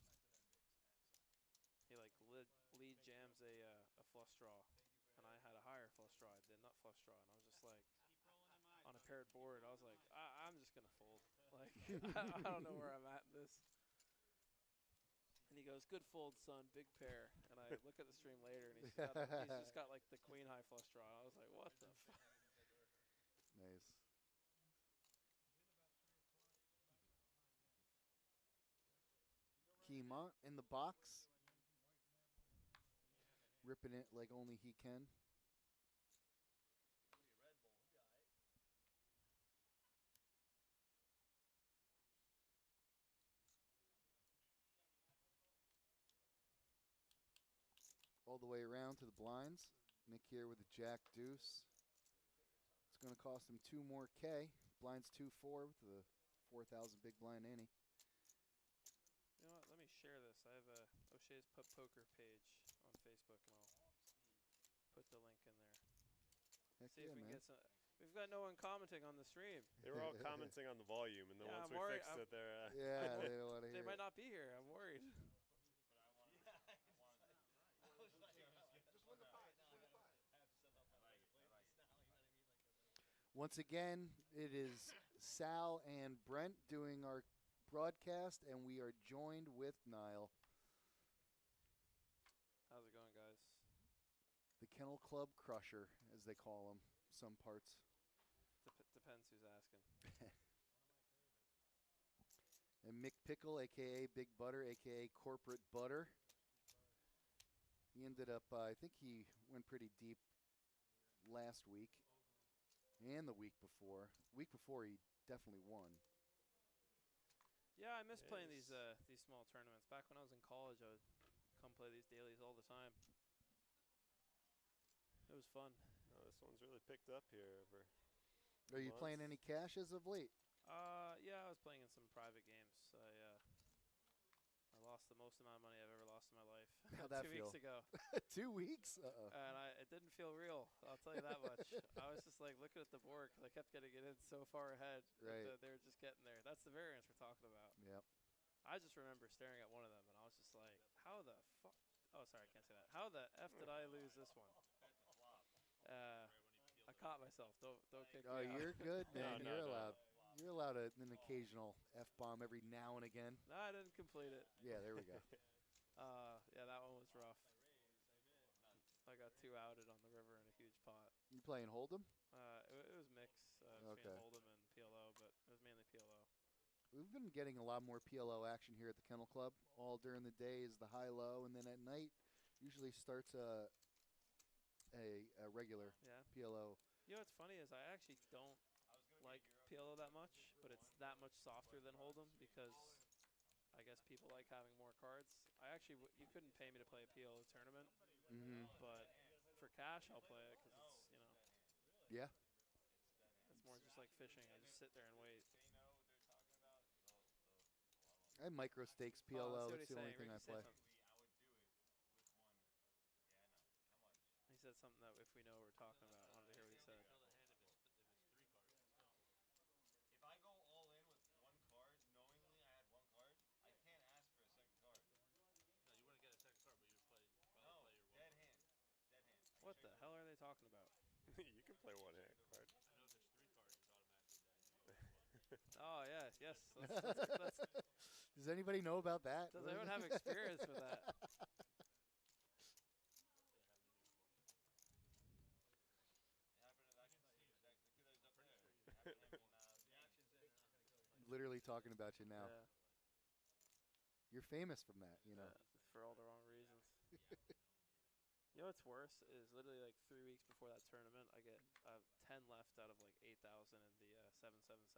lead jams a flush draw, and I had a higher flush draw. I did not flush draw, and I was just like on a paired board. I was like, I'm just gonna fold. Like I don't know where I'm at in this. And he goes, "Good fold, son, big pair." And I look at the stream later, and he's just got like the queen high flush draw. I was like, "What the fuck?" Nice. Keymont in the box. Ripping it like only he can. All the way around to the blinds. Nick here with a jack deuce. It's going to cost him 2 more K. Blinds 2-4 with the 4,000 big blind ante. You know what? Let me share this. I have a O'Shea's Pub Poker page on Facebook, and I'll put the link in there. Heck See yeah, if we can man. get some. We've got no one commenting on the stream. They were all commenting on the volume, and then once we fixed it, they're yeah, they don't want to hear. They might not be here. I'm worried. Once again, it is Sal and Brent doing our broadcast, and we are joined with Niall. How's it going, guys? The Kennel Club Crusher, as they call him, some parts. Depends who's asking. And Mick Pickle, a.k.a. Big Butter, a.k.a. Corporate Butter. He ended up, I think he went pretty deep last week and the week before. Week before, he definitely won. Yeah, I miss playing these small tournaments. Back when I was in college, I would come play these dailies all the time. It was fun. Oh, this one's really picked up here. Are you playing any cash as of late? Yeah, I was playing in some private games. I lost the most amount of money I've ever lost in my life. How'd that 2 feel? weeks ago. 2 weeks? And it didn't feel real. I'll tell you that much. I was just like looking at the board because I kept getting it in so far ahead. Right. They were just getting there. That's the variance we're talking about. Yep. I just remember staring at one of them, and I was just like, how the fuck? Oh, sorry, I can't say that. How the F did I lose this one? I caught myself. Don't kick me out. Oh, you're good, man. No, you're no. allowed. You're allowed an occasional F-bomb every now and again. No, I didn't complete it. Yeah, there we go. Yeah, that one was rough. I got 2 outed on the river in a huge pot. You playing Hold'em? It was mixed between Hold'em and PLO, but it was mainly PLO. We've been getting a lot more PLO action here at the Kennel Club. All during the day is the high-low, and then at night usually starts a regular PLO. You know what's funny is I actually don't like PLO that much, but it's that much softer than Hold'em because I guess people like having more cards. You couldn't pay me to play a PLO tournament, but for cash I'll play it because it's Yeah. It's more just like fishing. I just sit there and wait. They know what they're talking about. I have micro stakes, I PLO. see what It's he's the only saying. thing I Ricky said play. something. I would do it with one. Yeah, I know. How much? He said something that if we know what we're talking about, I wanted to hear what he said. If I go all in with one card, knowingly I had one card, I can't ask for a second card. No, you wouldn't get a second card, but you would play your one. Dead hand. Dead hand. What the hell are they talking about? You can play one hand card. I know if there's 3 cards, it's automatically dead. Oh yeah, yes. Let's Does anybody know about that? Does anyone have experience with that? Literally talking about you now. Yeah. You're famous from that, you know. For all the wrong reasons. You know what's worse is literally like 3 weeks before that tournament, I get 10 left out of like 8,000 in the 777.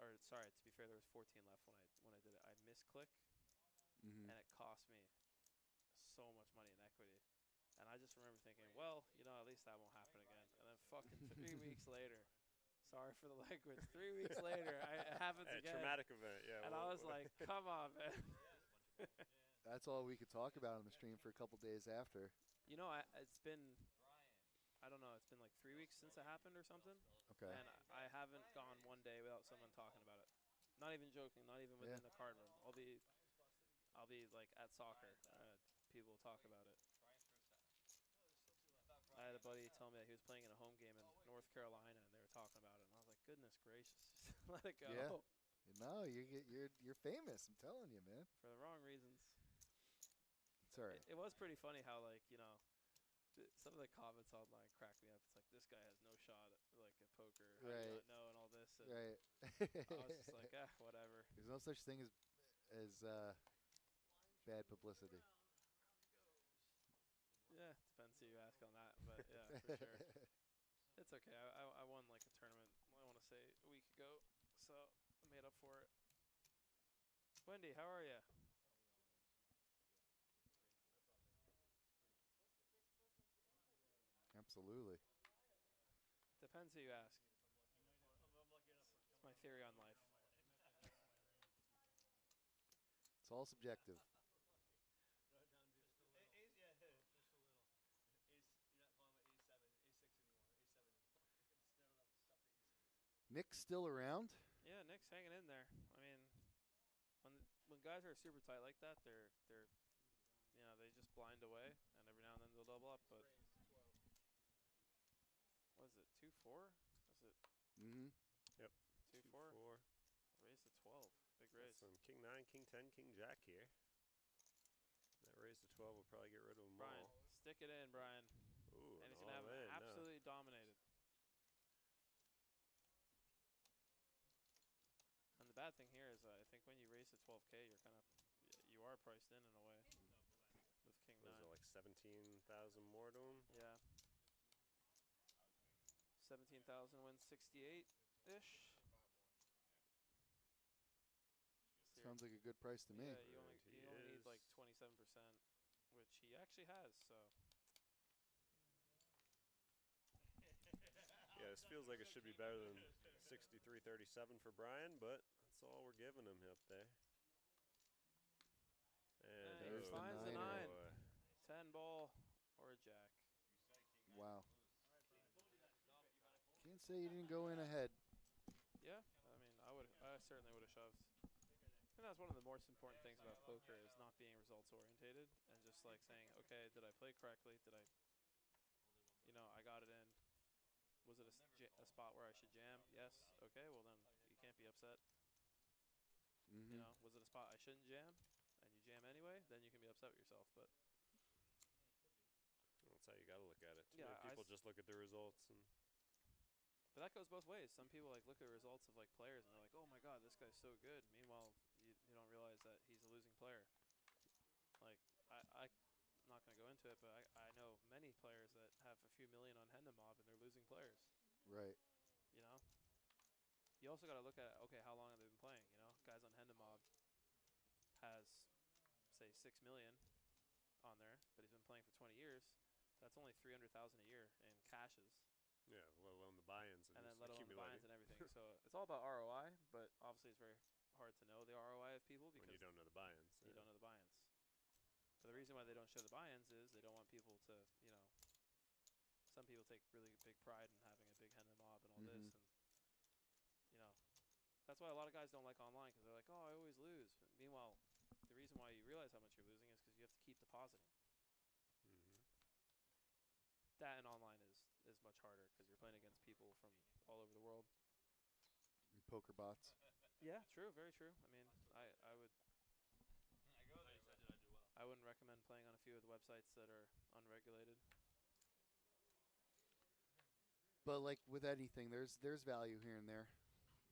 Or sorry, to be fair, there was 14 left when I did it. I misclick, and it cost me so much money in equity. And I just remember thinking, well, you know, at least that won't happen again. And then fucking 3 weeks later, sorry for the language, 3 weeks later, it happens again. Traumatic event, yeah. And I was like, come on, man. That's all we could talk about on the stream for a couple days after. You know, it's been, I don't know, it's been like 3 weeks since it happened or something. Okay. And I haven't gone one day without someone talking about it. Not even joking, not even within the card room. I'll be like at soccer. People talk about it. I had a buddy tell me that he was playing in a home game in North Carolina, and they were talking about it, and I was like, "Goodness gracious, let it go." Yeah. No, you're famous. I'm telling you, man. For the wrong reasons. It's all right. It was pretty funny how, like, you know, some of the comments online cracked me up. It's like, this guy has no shot at, like, at poker. How do you not know, and all this. And right. I was just like, whatever. There's no such thing as bad publicity. Yeah, depends who you ask on that, but yeah, for sure. It's okay. I won like a tournament, I want to say, a week ago, so I made up for it. Wendy, how are you? Absolutely. Depends who you ask. It's my theory on life. It's all subjective. Nick's still around? Yeah, Nick's hanging in there. I mean, when guys are super tight like that, they're you know, they just blind away, and every now and then they'll double up. But what is it, 2-4? Is it? Yep. 2-4. Raise to 12. Big raise. Some King 9, King 10, King Jack here. That raise to 12 will probably get rid of them Brian, all. stick it in, Brian. Ooh, and he's gonna have absolutely dominated. And the bad thing here is, I think when you raise to 12K, you are priced in a way with King 9. Was it like 17,000 more to him? Yeah. 17,000 wins 68-ish. Sounds like a good price to me. Yeah, you only need like 27%, which he actually has. So. Yeah, this feels like it should be better than 63.37 for Brian, but that's all we're giving him up there. And there's the 9. 10 ball or a jack. Wow. Can't say you didn't go in ahead. Yeah, I mean, I certainly would have shoved. And that's one of the most important things about poker is not being results orientated and just like saying, okay, did I play correctly? Did I, you know, I got it in. Was it a spot where I should jam? Yes. Okay, well then you can't be upset. You know, was it a spot I shouldn't jam and you jam anyway? Then you can be upset with yourself. But that's how you got to look at it. Too yeah, many people just look at the results and. But that goes both ways. Some people like look at results of like players and they're like, "Oh my God, this guy's so good." Meanwhile, you don't realize that he's a losing player. Like I'm not going to go into it, but I know many players that have a few million on Hendon Mob and they're losing players. Right. You know. You also got to look at how long have they been playing? You know, guys on Hendon Mob has say 6 million on there, but he's been playing for 20 years. That's only 300,000 a year in cashes. Yeah, let alone the buy-ins and then let alone the accumulating. buy-ins and everything. So it's all about ROI, but obviously it's very hard to know the ROI of people because when you don't know the buy-ins. You don't know the buy-ins. But the reason why they don't show the buy-ins is they don't want people to, you know, some people take really big pride in having a big Hendon mob and all this, and you know, that's why a lot of guys don't like online because they're like, oh, I always lose. But meanwhile, the reason why you realize how much you're losing is because you have to keep depositing. That and online is much harder because you're playing against people from all over the world. Poker bots. Yeah, true, very true. I mean, I would. I wouldn't recommend playing on a few of the websites that are unregulated. But like with anything, there's value here and there.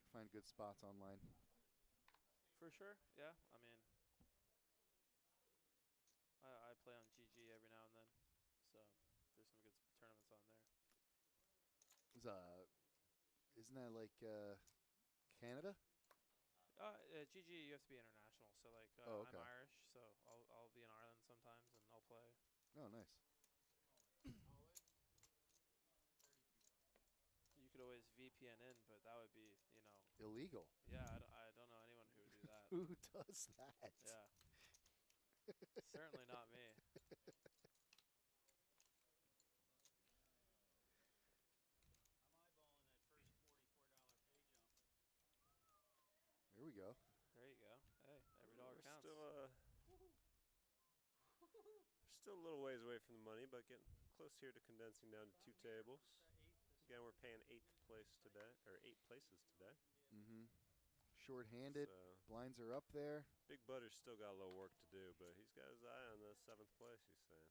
Find good spots online. For sure, yeah. I mean, I play on GG every now and then, so there's some good tournaments on there. Isn't that like Canada? GG, you have to be international. So like, okay. I'm Irish, so I'll be in Ireland sometimes and I'll play. Oh, nice. You could always VPN in, but that would be, you know, illegal. Yeah, I don't know anyone who would do that. Who does that? Yeah. Certainly not me. There we go. There you go. Hey, every dollar counts. Still a little ways away from the money, but getting close here to condensing down to 2 tables. Again, we're paying 8th place today, or 8 places today. Short-handed. So Blinds are up there. Big Butter's still got a little work to do, but he's got his eye on the 7th place, he's saying.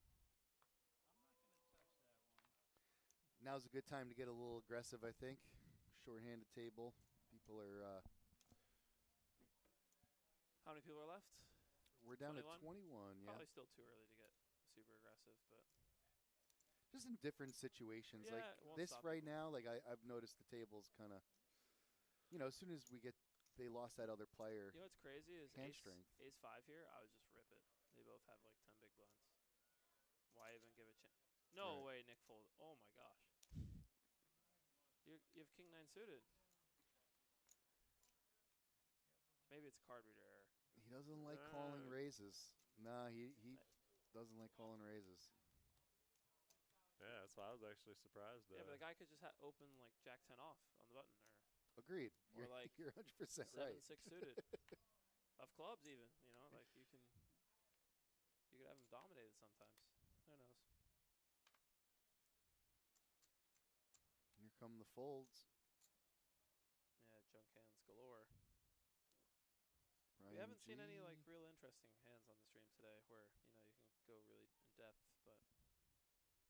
Now's a good time to get a little aggressive, I think. Short-handed table. People are... How many people are left? We're down 21? to 21, yeah. Probably still too early to get super aggressive, but... Just in different situations. Yeah, like this right now, like I've noticed the tables kind of... You know, as soon as they lost that other player... You know what's crazy is hand strength. Ace 5 here, I would just rip it. They both have like 10 big blinds. Why even give a chance? No way, Nick folded. Oh my gosh. You have King 9 suited. Maybe it's a card reader error. He doesn't like calling raises. Nah, he doesn't like calling raises. Yeah, that's why I was actually surprised. Yeah, but the guy could just open like Jack 10 off on the button, Agreed. Or like you're 100% right. 7-6 suited of clubs, even. You know, like you could have him dominated sometimes. Who knows? Here come the folds. Yeah, junk hands galore. Brian We haven't G. seen any like real interesting hands on the stream today where, you know, you can go really in depth, but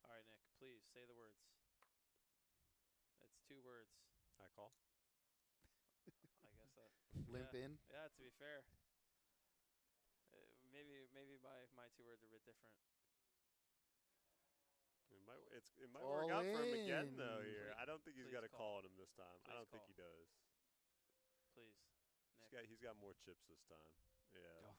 all right, Nick, please say the words. It's 2 words. I call. I guess that. Limp in? Yeah, to be fair. Maybe my 2 words are a bit different. It might work out for him again though here. I don't think he's got a call on him this time. I don't think he does. Please. He's got more chips this time. Yeah. Oh.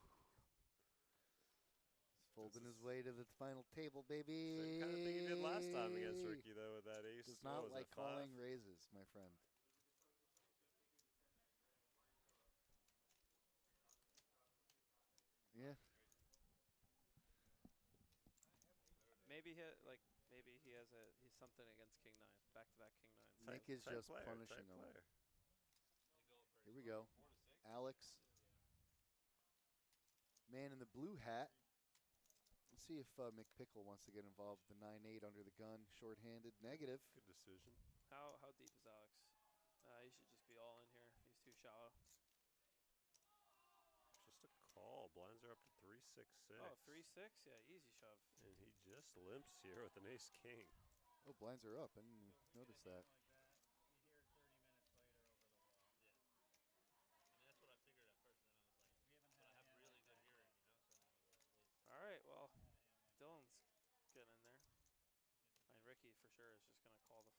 He's folding his way to the final table, baby. Same kind of thing he did last time against Ricky though with that ace. Does not like calling raises, my friend. Yeah. Maybe he has he's something against King 9, back-to-back King 9s. Nick is just punishing him. Here we go. Alex. Man in the blue hat. Let's see if McPickle wants to get involved with the 9-8 under the gun, short-handed, negative. Good decision. How deep is Alex? He should just be all in here. He's too shallow. Just a call. Blinds are up to 3-6-6. Oh, 3-6? Yeah, easy shove. And he just limps here with an ace-king. Oh, blinds are up. I didn't notice that. All right, well, Dylan's getting in there. I mean, Ricky for sure is just going to call the...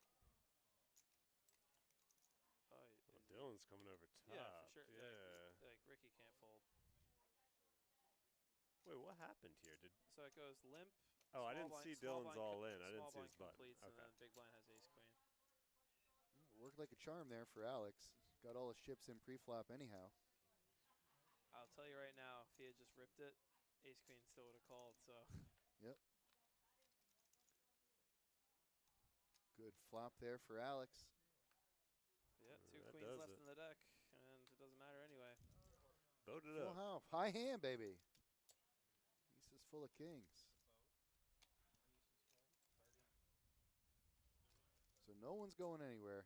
Dylan's coming over top. Yeah, for sure. Yeah. Like Ricky can't fold. Wait, what happened here? So it goes limp. Oh, I didn't see Dylan's all in. I didn't see his button. Completes, and then big blind has ace queen. worked like a charm there for Alex. Got all his chips in pre-flop anyhow. I'll tell you right now, if he had just ripped it, ace queen still would have called. So. Yep. Good flop there for Alex. Yeah, two queens left in the deck, and it doesn't matter anyway. Boat it Full up. house. High hand, baby. Ace is full of kings. So no one's going anywhere.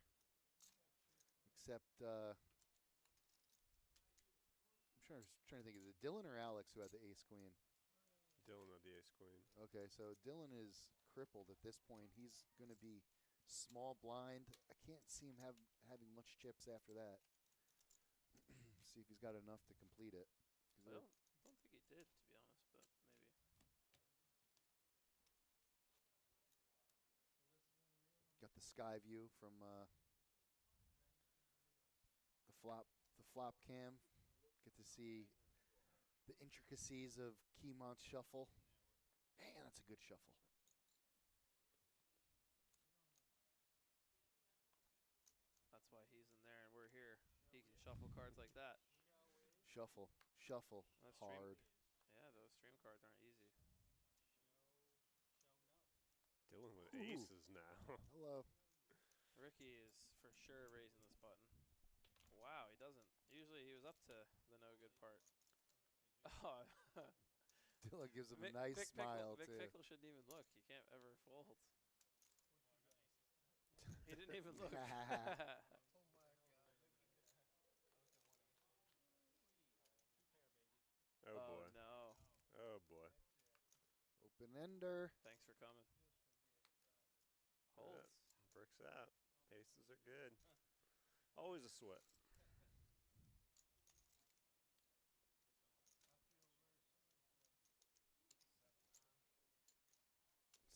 Except, I'm trying to think, is it Dylan or Alex who had the ace queen? Dylan had the ace queen. Okay, so Dylan is crippled at this point. He's going to be small blind. I can't see him having much chips after that. See if he's got enough to complete it. I don't think he did, to be honest, but maybe. Got the sky view from the flop cam. Get to see the intricacies of Keymont's shuffle. Man, that's a good shuffle. That's why he's in there and we're here. He can shuffle cards like that. Shuffle, That's hard. Yeah, those stream cards aren't easy. Dylan with aces now. Hello. Ricky is for sure raising this button. Wow, he doesn't. Usually he was up to the no good part. Oh. Dylan gives him a nice smile, Vic too. Pickle shouldn't even look. He can't ever fold. He didn't even look. Oh, boy. No. Oh, boy. Open ender. Thanks for coming. Holds. Bricks out. Aces are good. Always a sweat.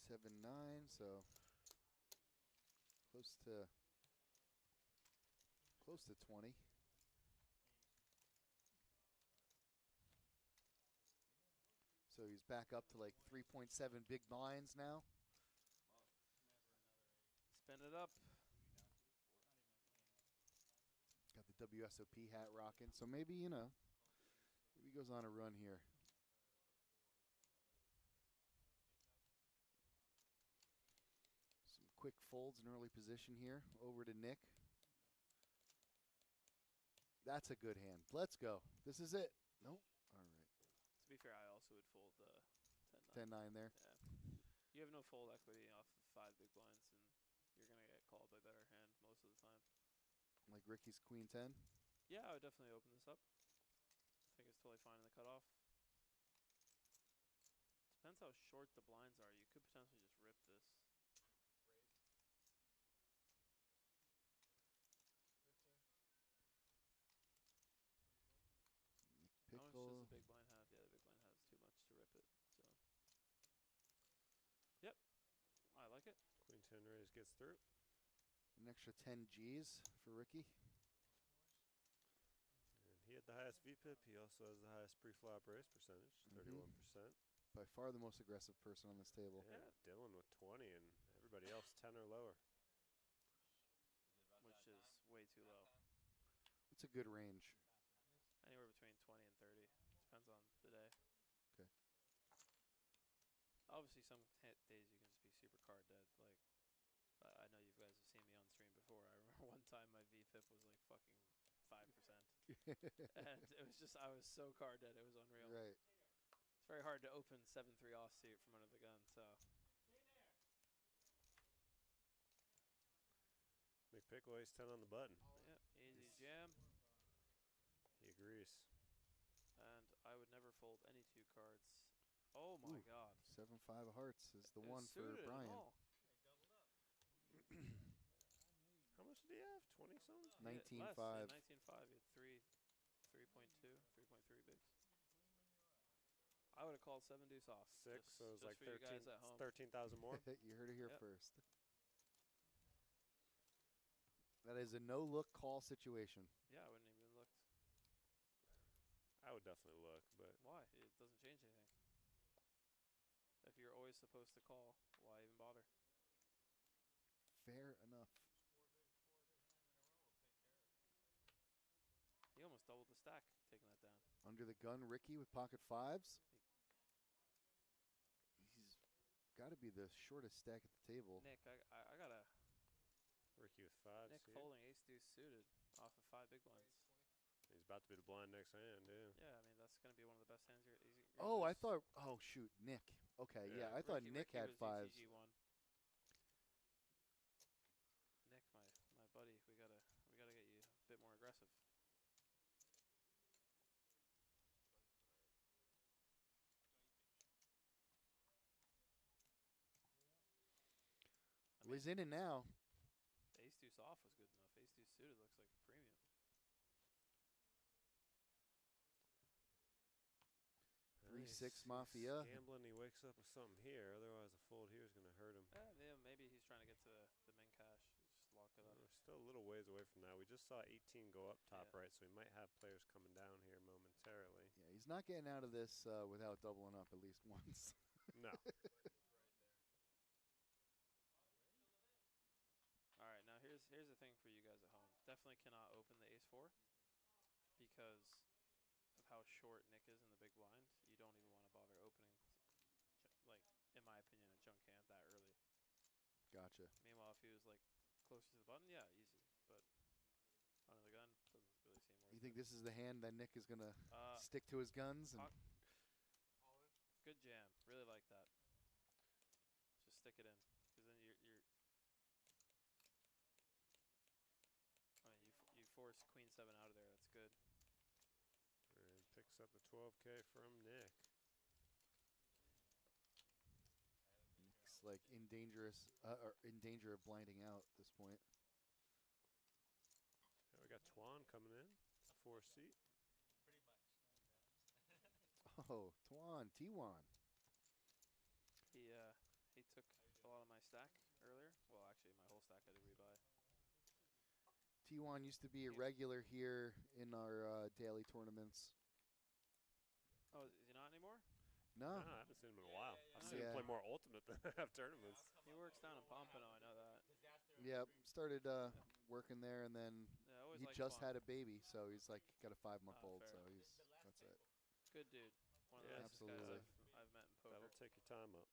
7-9, so close to 20. So he's back up to like 3.7 big blinds now. Spin it up. Got the WSOP hat rocking, so maybe, you know, maybe he goes on a run here. Some quick folds in early position here. Over to Nick. That's a good hand. Let's go. This is it. Nope. All right. To be fair, I also would fold 10-9 there. Yeah. You have no fold equity off of 5 big blinds, and you're going to get called by better hand most of the time. Like Ricky's queen 10? Yeah, I would definitely open this up. I think it's totally fine in the cutoff. Depends how short the blinds are. You could potentially just rip this. How much does the big blind have? Yeah, the big blind has too much to rip it. So, yep, I like it. Queen 10 raise gets through. An extra 10 G's for Ricky. And he had the highest VPIP. He also has the highest pre-flop raise percentage, 31%. By far the most aggressive person on this table. Yeah, Dylan with 20 and everybody else 10 or lower. Which is way too low. What's a good range? Anywhere between 20 and 30. Depends on the day. Okay. Obviously, some days you can just be super card dead. Like, I know you guys have seen me on stream before. I remember one time my VPIP was like fucking 5%. And it was just, I was so card dead, it was unreal. Right. It's very hard to open 7-3 offsuit from under the gun, so. McPickle ace 10 on the button. Yeah, easy jam. He agrees. And I would never fold any 2 cards. Oh my God. 7-5 of hearts is the one for suited Brian. How much did he have? 20 something? 19.5. 19.5. He had 3.2, 3.3 bigs. I would have called 7 deuce off. 6, so it was like for you guys at home. 13,000 more. You heard it here first. That is a no-look call situation. Yeah, I wouldn't even looked. I would definitely look, but why? It doesn't change anything. If you're always supposed to call, why even bother? Fair enough. stack taking that down. Under the gun, Ricky with pocket fives. He's got to be the shortest stack at the table. Nick, I got a Ricky with fives. Nick folding ace deuce suited off of 5 big blinds. He's about to be the blind next hand, yeah. Yeah, I mean that's going to be one of the best hands you're Oh, I thought. Oh shoot, Nick. Okay, yeah, I thought Nick had fives. Nick, my buddy, we gotta get you a bit more aggressive. Well, he's in and now. Ace deuce off was good enough. Ace deuce suited looks like a premium. 3-6 Mafia. Gambling, he wakes up with something here. Otherwise, a fold here is going to hurt him. Yeah, maybe he's trying to get to the min cash. Just lock it up. We're still a little ways away from that. We just saw 18 go up top right, so we might have players coming down here momentarily. Yeah, he's not getting out of this without doubling up at least once. No. All right, now here's the thing for you guys at home. Definitely cannot open the ace-4 because of how short Nick is in the big blind. You don't even want to bother opening, like, in my opinion, a junk hand that early. Gotcha. Meanwhile, if he was, like, closer to the button, yeah, easy. But under the gun doesn't really seem worth it. You think this is the hand that Nick is going to stick to his guns? And good jam. Really like that. Just stick it in. Because then you're I mean, you force queen 7 out of there. That's good. And picks up the 12K from Nick. Nick's like in danger of blinding out at this point. Now we got Tuan coming in, 4 seat. Pretty much. Oh, Tuan, T1. He took a lot of my stack earlier. Well, actually, my whole stack I did rebuy. T1 used to be a regular here in our daily tournaments. Oh, is he not anymore? No. I haven't seen him in a while. I've seen him play more Ultimate than I have tournaments. He works down in Pompano, I know that. Yep, started working there, and then he just had a baby, so he's like got a 5-month-old, so that's it. Good dude. One of the nicest guys I've met in poker. That'll take your time up.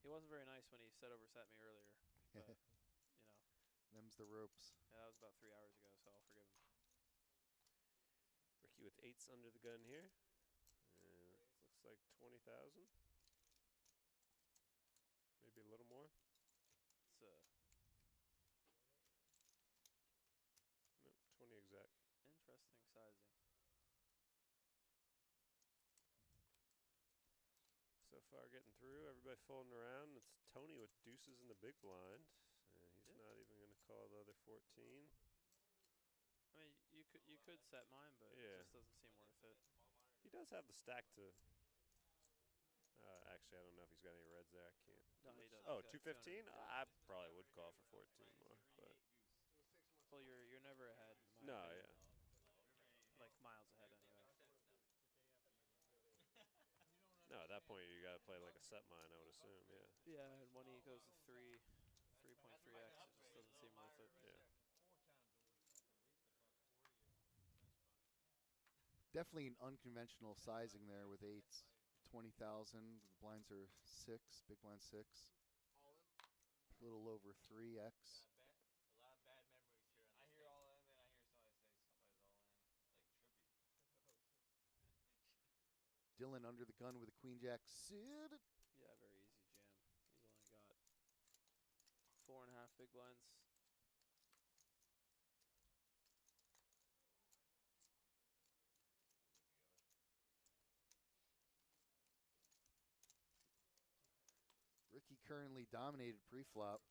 He wasn't very nice when he oversat me earlier, but, you know. Them's the ropes. Yeah, that was about 3 hours ago, so I'll forgive him. Ricky with 8s under the gun here. And looks like 20,000. Maybe a little more. It's Nope, 20 exact. Interesting sizing. So far getting through, everybody folding around. It's Tony with deuces in the big blind. And he's not even going to call the other 14. I mean, you could set mine, but it just doesn't seem worth it. He does have the stack to... actually, I don't know if he's got any reds there. I can't. No, he does. Oh, 215? I probably would call for 14 more, but... Well, you're never ahead. No, yeah. Like miles ahead anyway. No, at that point you got to play like a set mine, I would assume, yeah. Yeah, and when he goes to 3.3x, it just doesn't seem worth it. Yeah. Definitely an unconventional sizing there with 8s. 20,000. The blinds are 6, big blind 6. A little over 3x. A lot of bad memories here. I hear all in, then I hear somebody say somebody's all in. Like trippy. Dylan under the gun with a queen jack suited. Yeah, very easy jam. He's only got 4.5 big blinds. Ricky currently dominated pre-flop.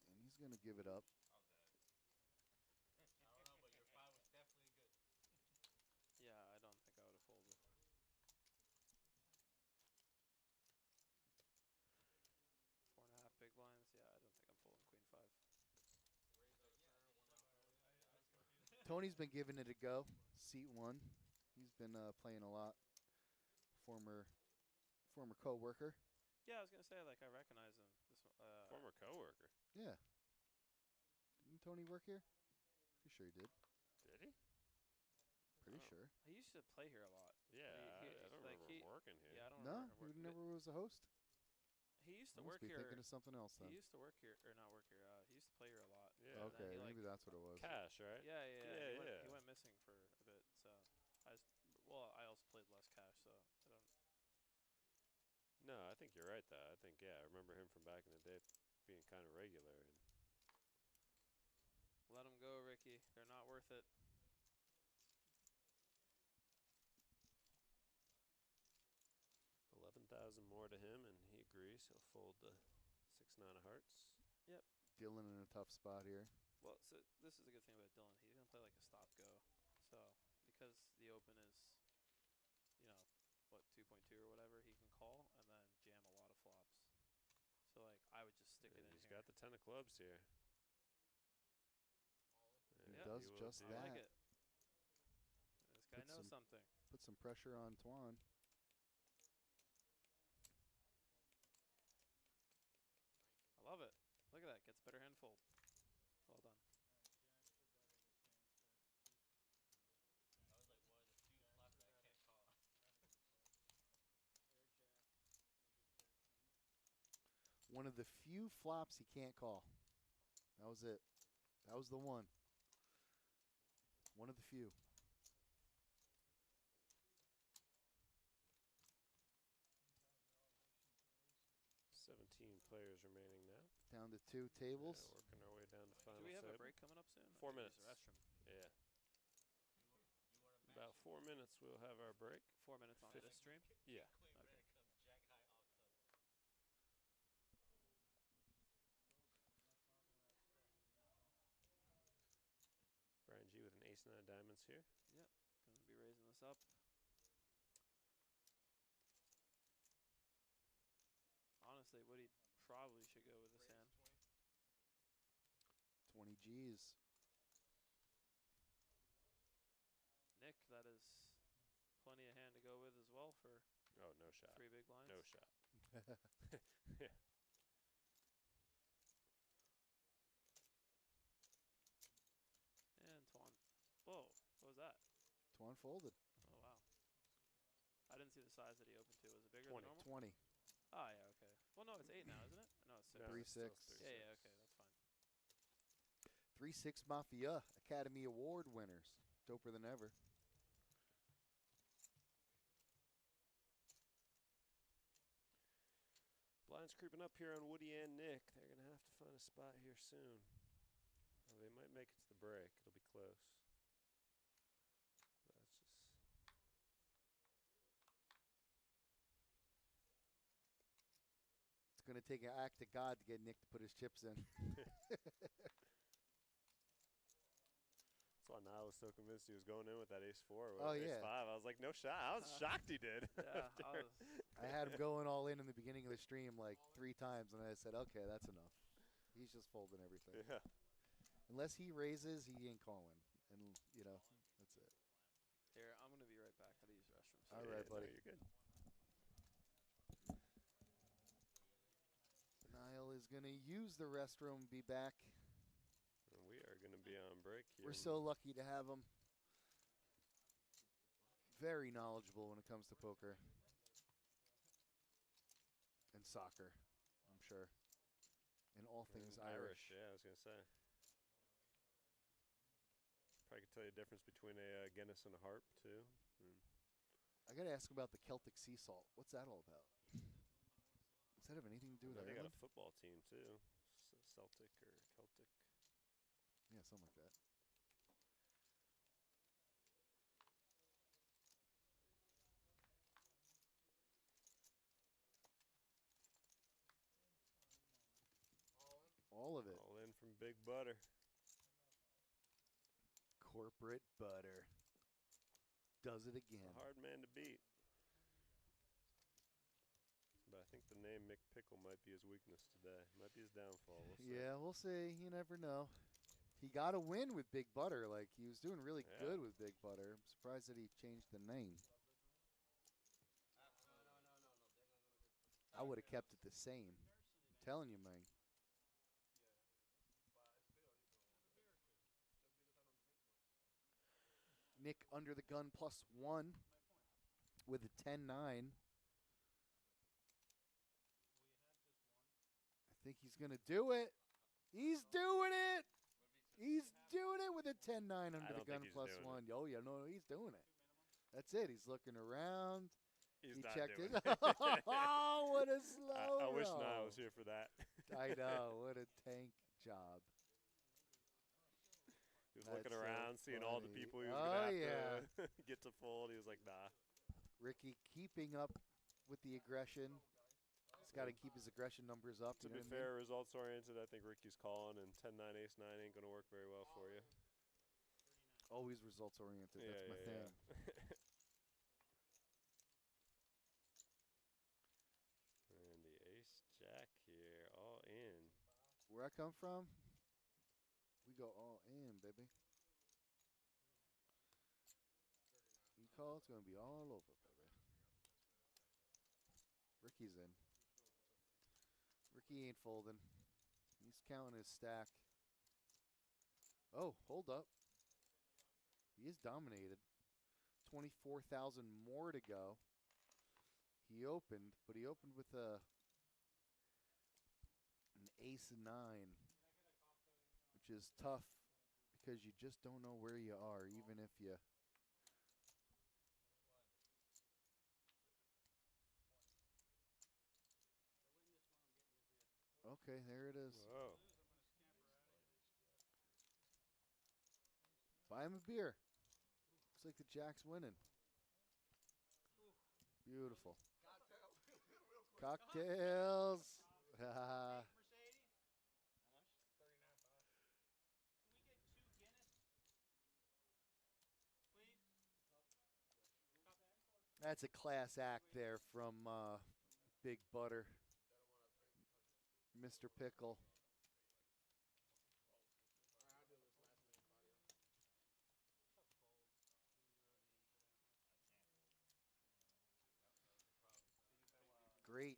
And he's going to give it up. I don't know, but your 5 was definitely good. Yeah, I don't think I would have folded. 4.5 big blinds. Yeah, I don't think I'm folding queen 5. Tony's been giving it a go. Seat 1. He's been playing a lot. Former co-worker. Yeah, I was gonna say, like, I recognize him. Former co-worker. Yeah. Didn't Tony work here? Pretty sure he did. Did he? Pretty sure. He used to play here a lot. Yeah, I don't remember him working here. Yeah, I don't No, remember him he working. never was a host. He used to I must work be here. thinking of something else then. He used to work here, or not work here. He used to play here a lot. Yeah. Okay, maybe that's what it was. Cash, right? Yeah. Yeah. He went missing for a bit, so I also played less cash, so I don't. No, I think you're right though. I think I remember him from back in the day being kind of regular. And Let them go, Ricky. They're not worth it. $11,000 more to him, and he agrees. He'll fold the 6-9 of hearts. Yep. Dylan in a tough spot here. Well, so this is a good thing about Dylan. He's gonna play like a stop go. So because the open is, 2.2 or whatever, he can call and then jam a lot of flops. So like I would just stick it in He's here. got the 10 of clubs here. He does just that. I like it. This guy knows something. Put some pressure on Twan. I love it. Look at that. Gets better hand fold. Well done. That was like one of the few flops that I can't call. One of the few flops he can't call. That was it. That was the one. One of the few. 17 players remaining now. Down to 2 tables. Yeah, working our way down to final. Do we have a table. break coming up soon? 4 minutes. The restroom. Yeah. About 4 minutes, we'll have our break. 4 minutes on this stream? Yeah. Okay. Brian G with an ace-9 diamonds here. Yep. Going to be raising this up. Honestly, Woody probably should go with this hand. 20 G's. Nick, that is plenty of hand to go with as well for no shot. 3 big blinds. No shot. Yeah. And Twan. Whoa, what was that? Twan folded. Oh, wow. I didn't see the size that he opened to. Was it bigger 20. than normal? 20. Oh, yeah, okay. Well, no, it's 8 now, isn't it? No, it's 6. No, 3-6. Yeah, okay, that's fine. 3-6 Mafia Academy Award winners. Doper than ever. Blinds creeping up here on Woody and Nick. They're going to have to find a spot here soon. Well, they might make it to the break. It'll be close. That's just... It's going to take an act of God to get Nick to put his chips in. That's why Niall was so convinced he was going in with that ace-4 or Oh, ace-5. yeah. I was like, no shot. I was shocked he did. Yeah, I had him going all in the beginning of the stream like 3 times, and I said, okay, that's enough. He's just folding everything. Yeah. Unless he raises, he ain't calling. And, that's it. Here, I'm going to be right back. I got to use the restroom. All right, buddy. No, you're good. Niall is going to use the restroom, be back. And we are going to be on break here. We're so lucky to have him. Very knowledgeable when it comes to poker. And soccer, I'm sure. And all things Irish. Yeah, I was going to say. Probably could tell you the difference between a Guinness and a harp, too. I got to ask about the Celtic sea salt. What's that all about? Does that have anything to do with They Ireland? got a football team, too. Celtic or Celtic. Yeah, something like that. All of it. All in from Big Butter. Corporate butter. Does it again. A hard man to beat. But I think the name Mick Pickle might be his weakness today. Might be his downfall. We'll see. Yeah, we'll see. You never know. He got a win with Big Butter. Like, he was doing really good with Big Butter. I'm surprised that he changed the name. I would have kept it the same. I'm telling you, man. Nick under the gun +1 with a 10-9. I think he's going to do it. He's doing it. He's doing it with a 10-9 under the gun +1. Oh, yeah, no, he's doing it. That's it. He's looking around. He's he not checked doing it. Oh, what a slow I wish roll. Niall was here for that. I know. What a tank job. He was looking around, seeing all the people he was going to have to get to fold. He was like, nah. Ricky keeping up with the aggression. He's got to keep his aggression numbers up. To be fair, results-oriented, I think Ricky's calling, and 10-9, ace-9 ain't going to work very well for you. Always results-oriented. That's my thing. And the ace-jack here, all in. Where I come from, we go all in, baby. You call, it's going to be all over, baby. Ricky's in. Ricky ain't folding. He's counting his stack. Oh, hold up. He is dominated. 24,000 more to go. He opened, but he opened with an ace-9, which is tough because you just don't know where you are, even if you... Okay, there it is. Whoa. Buy him a beer. Looks like the Jack's winning. Beautiful. Cocktails. That's a class act there from Big Butter. Mr. Pickle. Great.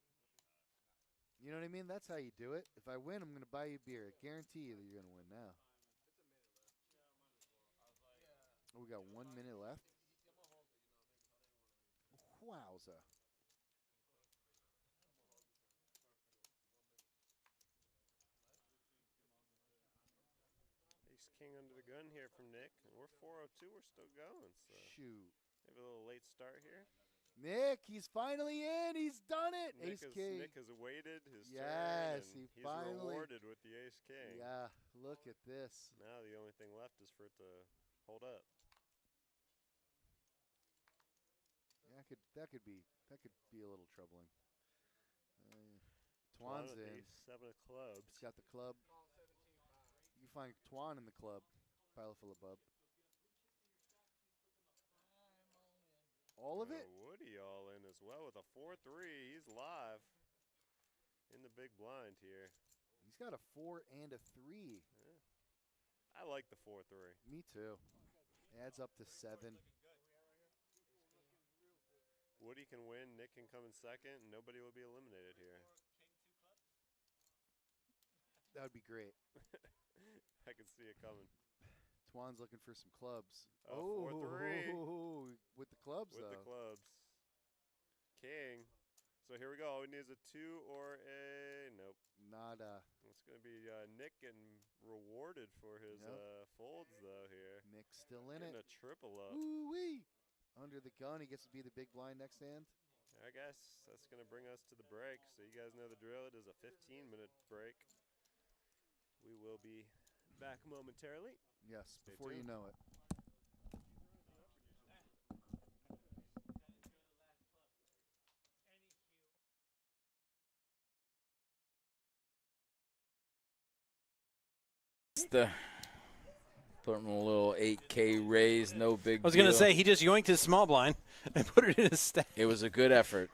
You know what I mean? That's how you do it. If I win, I'm going to buy you beer. I guarantee you that you're going to win now. Oh, we got 1 minute left. Wowza. Ace-king under the gun here from Nick. And we're 4:02. We're still going. So shoot. Maybe a little late start here. Nick, he's finally in. He's done it. Ace-king. Nick has awaited his turn. Yes, and he's finally rewarded with the ace-king. Yeah, look at this. Now the only thing left is for it to hold up. Yeah, that could be a little troubling. Twan's in. Ace-7 of clubs. He's got the club. You can find Twan in the club. Pile full of bub. All of it? Woody all in as well with a 4-3. He's live in the big blind here. He's got a 4 and a 3. Yeah. I like the 4-3. Me too. Adds up to 7. Woody can win. Nick can come in second, and nobody will be eliminated here. That would be great. I can see it coming. Twan's looking for some clubs. 4-3. With the clubs, With the clubs. King. So here we go. All we need is a 2 or a... Nope. Nada. It's going to be Nick getting rewarded for his folds, though, here. Nick's still in it. A triple up. Woo-wee. Under the gun. He gets to be the big blind next hand. I guess that's going to bring us to the break. So you guys know the drill. It is a 15-minute break. We will be back momentarily. Yes, Stay before tuned. you know it. Put him a little 8K raise, no big deal. I was going to say, he just yoinked his small blind and put it in his stack. It was a good effort.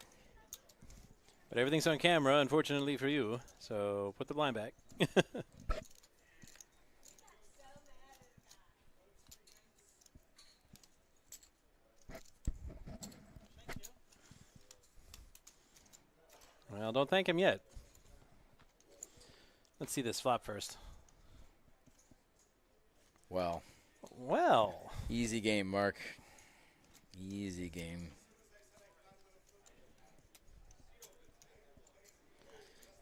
But everything's on camera, unfortunately for you. So put the blind back. Well, don't thank him yet. Let's see this flop first. Well. Well. Easy game, Mark. Easy game.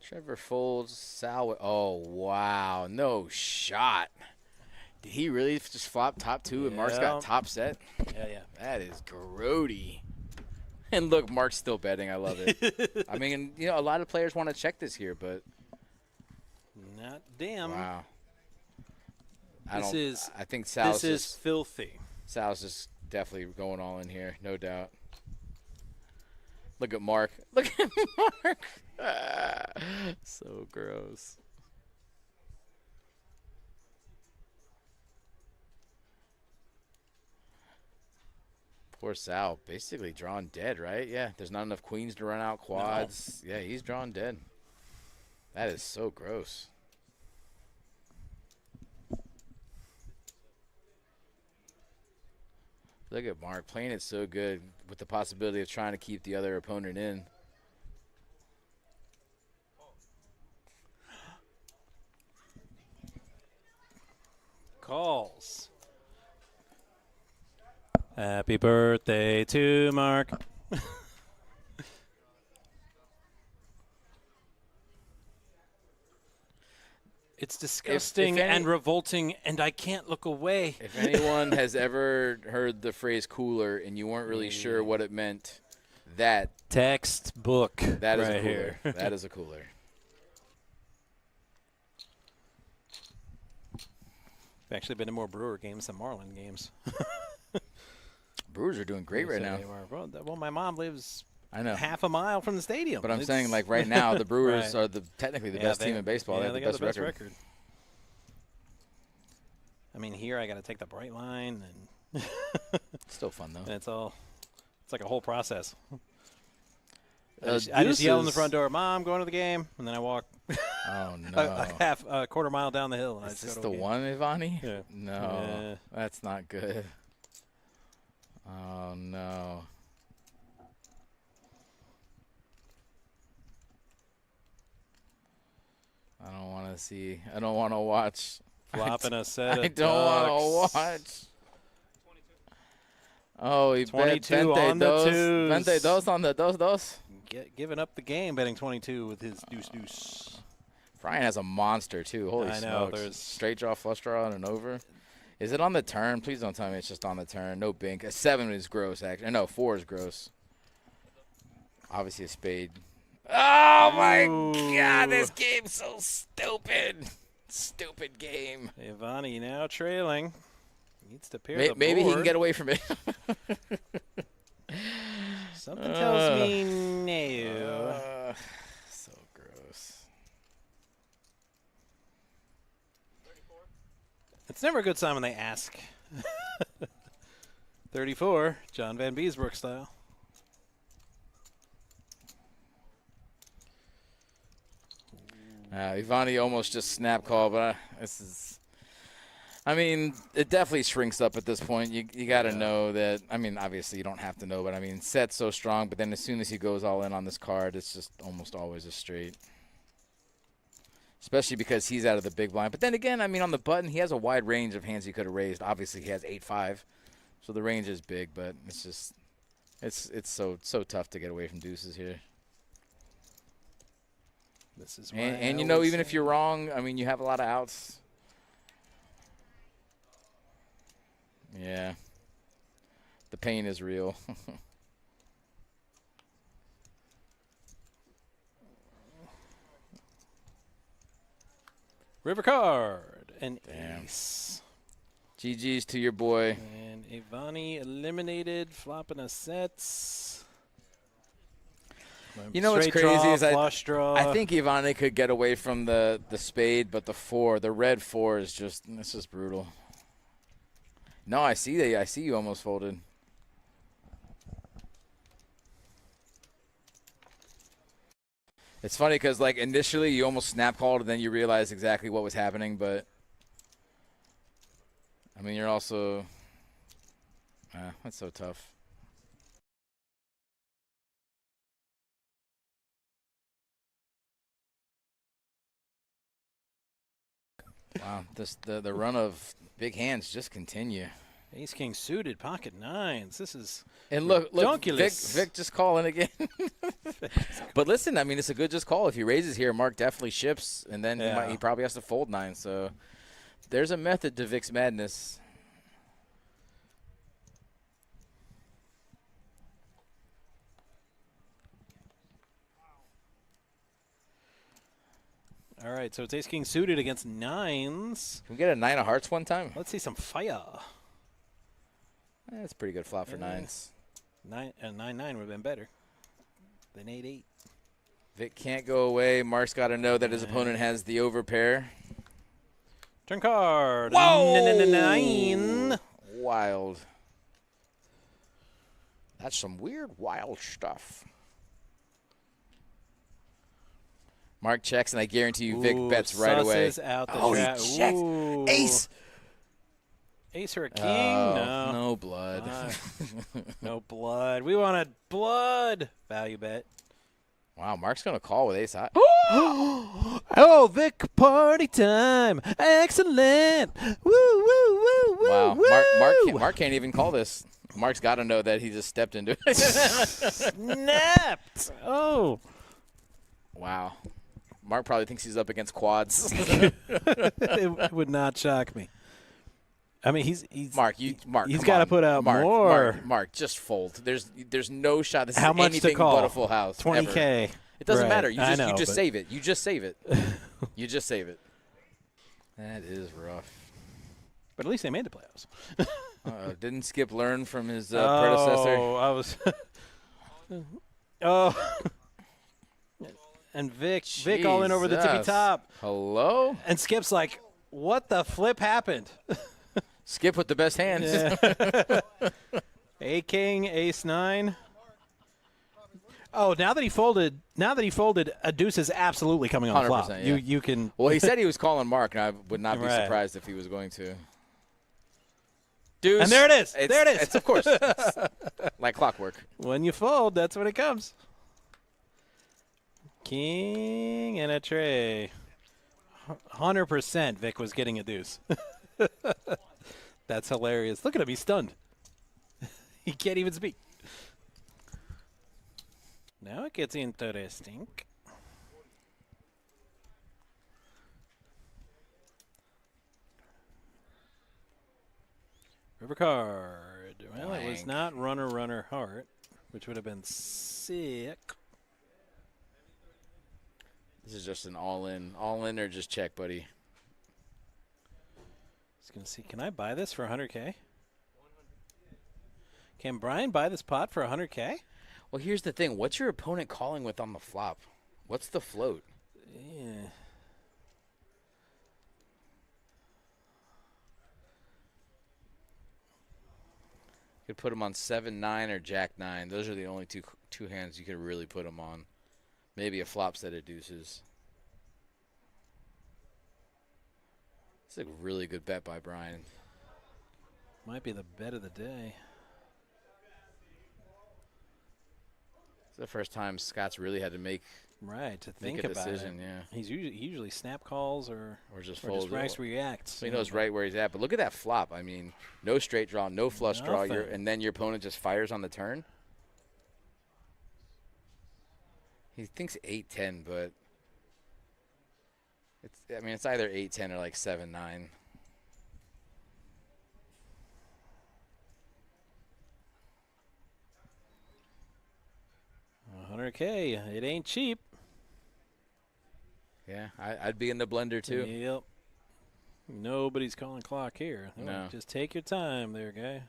Trevor folds. Sal. Oh, wow. No shot. Did he really just flop top two and Mark's got top set? Yeah. That is grody. And look, Mark's still betting. I love it. I mean, you know, a lot of players want to check this here, but. Not damn. Wow. I think Sal's this is filthy. Sal's just definitely going all in here, no doubt. Look at Mark. Look at Mark. So gross. Poor Sal, basically drawn dead, right? Yeah, there's not enough queens to run out quads. No. Yeah, he's drawn dead. That is so gross. Look at Mark playing it so good with the possibility of trying to keep the other opponent in. Calls. Happy birthday to Mark. It's disgusting and revolting, and I can't look away. If anyone has ever heard the phrase cooler and you weren't really sure what it meant, that textbook that is right a cooler. here. That is a cooler. I've actually been to more Brewer games than Marlin games. Brewers are doing great right now. Well, my mom lives half a mile from the stadium. But I'm saying, like, right now, the Brewers are technically the best team in baseball. Yeah, they got have the best record. I mean, here I got to take the bright line. And it's still fun, though. And it's like a whole process. I just yell in the front door, "Mom, going to the game," and then I walk. Oh no! a quarter mile down the hill. And Is this the one, Ivani? Yeah. No, that's not good. Oh no! I don't want to see. I don't want to watch. Flopping a set of I don't want to watch. Oh, he bet 22 on the twos. 22 on the dos. Giving up the game, betting 22 with his deuce. Brian has a monster, too. Holy smokes. There's straight draw, flush draw, and an over. Is it on the turn? Please don't tell me it's just on the turn. No bink. A 7 is gross, actually. No, 4 is gross. Obviously a spade. Oh, my God. This game's so stupid. Stupid game. Ivani now trailing. Needs to pair the Maybe board. He can get away from it. Something tells me no. So gross. It's never a good sign when they ask. 34, John Van Beesbrook style. Ivani almost just snap call, but this is. I mean, it definitely shrinks up at this point. You got to know that. I mean, obviously you don't have to know, but I mean, set's so strong. But then as soon as he goes all in on this card, it's just almost always a straight. Especially because he's out of the big blind. But then again, I mean, on the button, he has a wide range of hands he could have raised. Obviously, he has 8-5, so the range is big. But it's just, it's so tough to get away from deuces here. This is and you know, even if you're wrong, I mean, you have a lot of outs. Yeah. The pain is real. River card and ace. GG's to your boy. And Ivani eliminated, flopping a sets. You know what's crazy is I think Ivani could get away from the spade, but the red 4 is just brutal. No, I see that. I see you almost folded. It's funny because, like, initially you almost snap called and then you realize exactly what was happening. But, I mean, you're also – that's so tough. Wow, the run of big hands just continue. Ace King suited, pocket nines. This is And look, ridiculous. Vic just calling again. But listen, I mean, it's a good just call. If he raises here, Mark definitely ships, and then he probably has to fold 9. So there's a method to Vic's madness. All right, so it's Ace King suited against 9s. Can we get a 9 of hearts one time? Let's see some fire. That's a pretty good flop for 9s. 9-9 would have been better than 8-8. Vic can't go away. Mark's got to know that his opponent has the overpair. Turn card. Whoa! 9. Wild. That's some weird, wild stuff. Mark checks, and I guarantee you Vic bets right away. Out the he checks. Ooh. Ace. Ace or a king? Oh, no blood. No blood. We wanted blood. Value bet. Wow, Mark's going to call with ace high. Oh, Vic, party time. Excellent. Woo, woo, woo, woo, wow, woo. Mark can't even call this. Mark's got to know that he just stepped into it. Snapped. Oh. Wow. Mark probably thinks he's up against quads. It would not shock me. I mean, he's Mark. He's Come got to on. put out more. Mark, just fold. There's no shot. This How is much anything to call? but a full house. 20K. Ever. It doesn't Right. matter. You I just know, save it. You just save it. You just save it. That is rough. But at least they made the playoffs. Didn't Skip learn from his predecessor? Oh, I was. Oh. And Vic all in over the tippy top. Hello? And Skip's like, what the flip happened? Skip with the best hands. Yeah. A king, ace 9. Oh, now that he folded, a deuce is absolutely coming on the flop. Yeah. You can. Well, he said he was calling Mark, and I would not be surprised if he was going to. Deuce. And there it is. There it is. It's of course. It's like clockwork. When you fold, that's when it comes. King and a tray. 100% Vic was getting a deuce. That's hilarious. Look at him. He's stunned. He can't even speak. Now it gets interesting. River card. Well, it was not runner heart, which would have been sick. This is just an all-in or just check, buddy. Just gonna see. Can I buy this for 100K? Can Brian buy this pot for 100K? Well, here's the thing. What's your opponent calling with on the flop? What's the float? Yeah. You could put him on 7-9 or Jack-9. Those are the only two hands you could really put him on. Maybe a flop set of deuces. It's a really good bet by Brian. Might be the bet of the day. It's the first time Scott's really had to make a decision. It. Yeah, he usually snap calls or just folds. Or just reacts. So he knows right where he's at. But look at that flop. I mean, no straight draw, no flush draw, and then your opponent just fires on the turn. He thinks 8-10, but it's either 8-10 or like 7-9. $100K. It ain't cheap. Yeah, I'd be in the blender too. Yep. Nobody's calling clock here. No. Just take your time there, guy.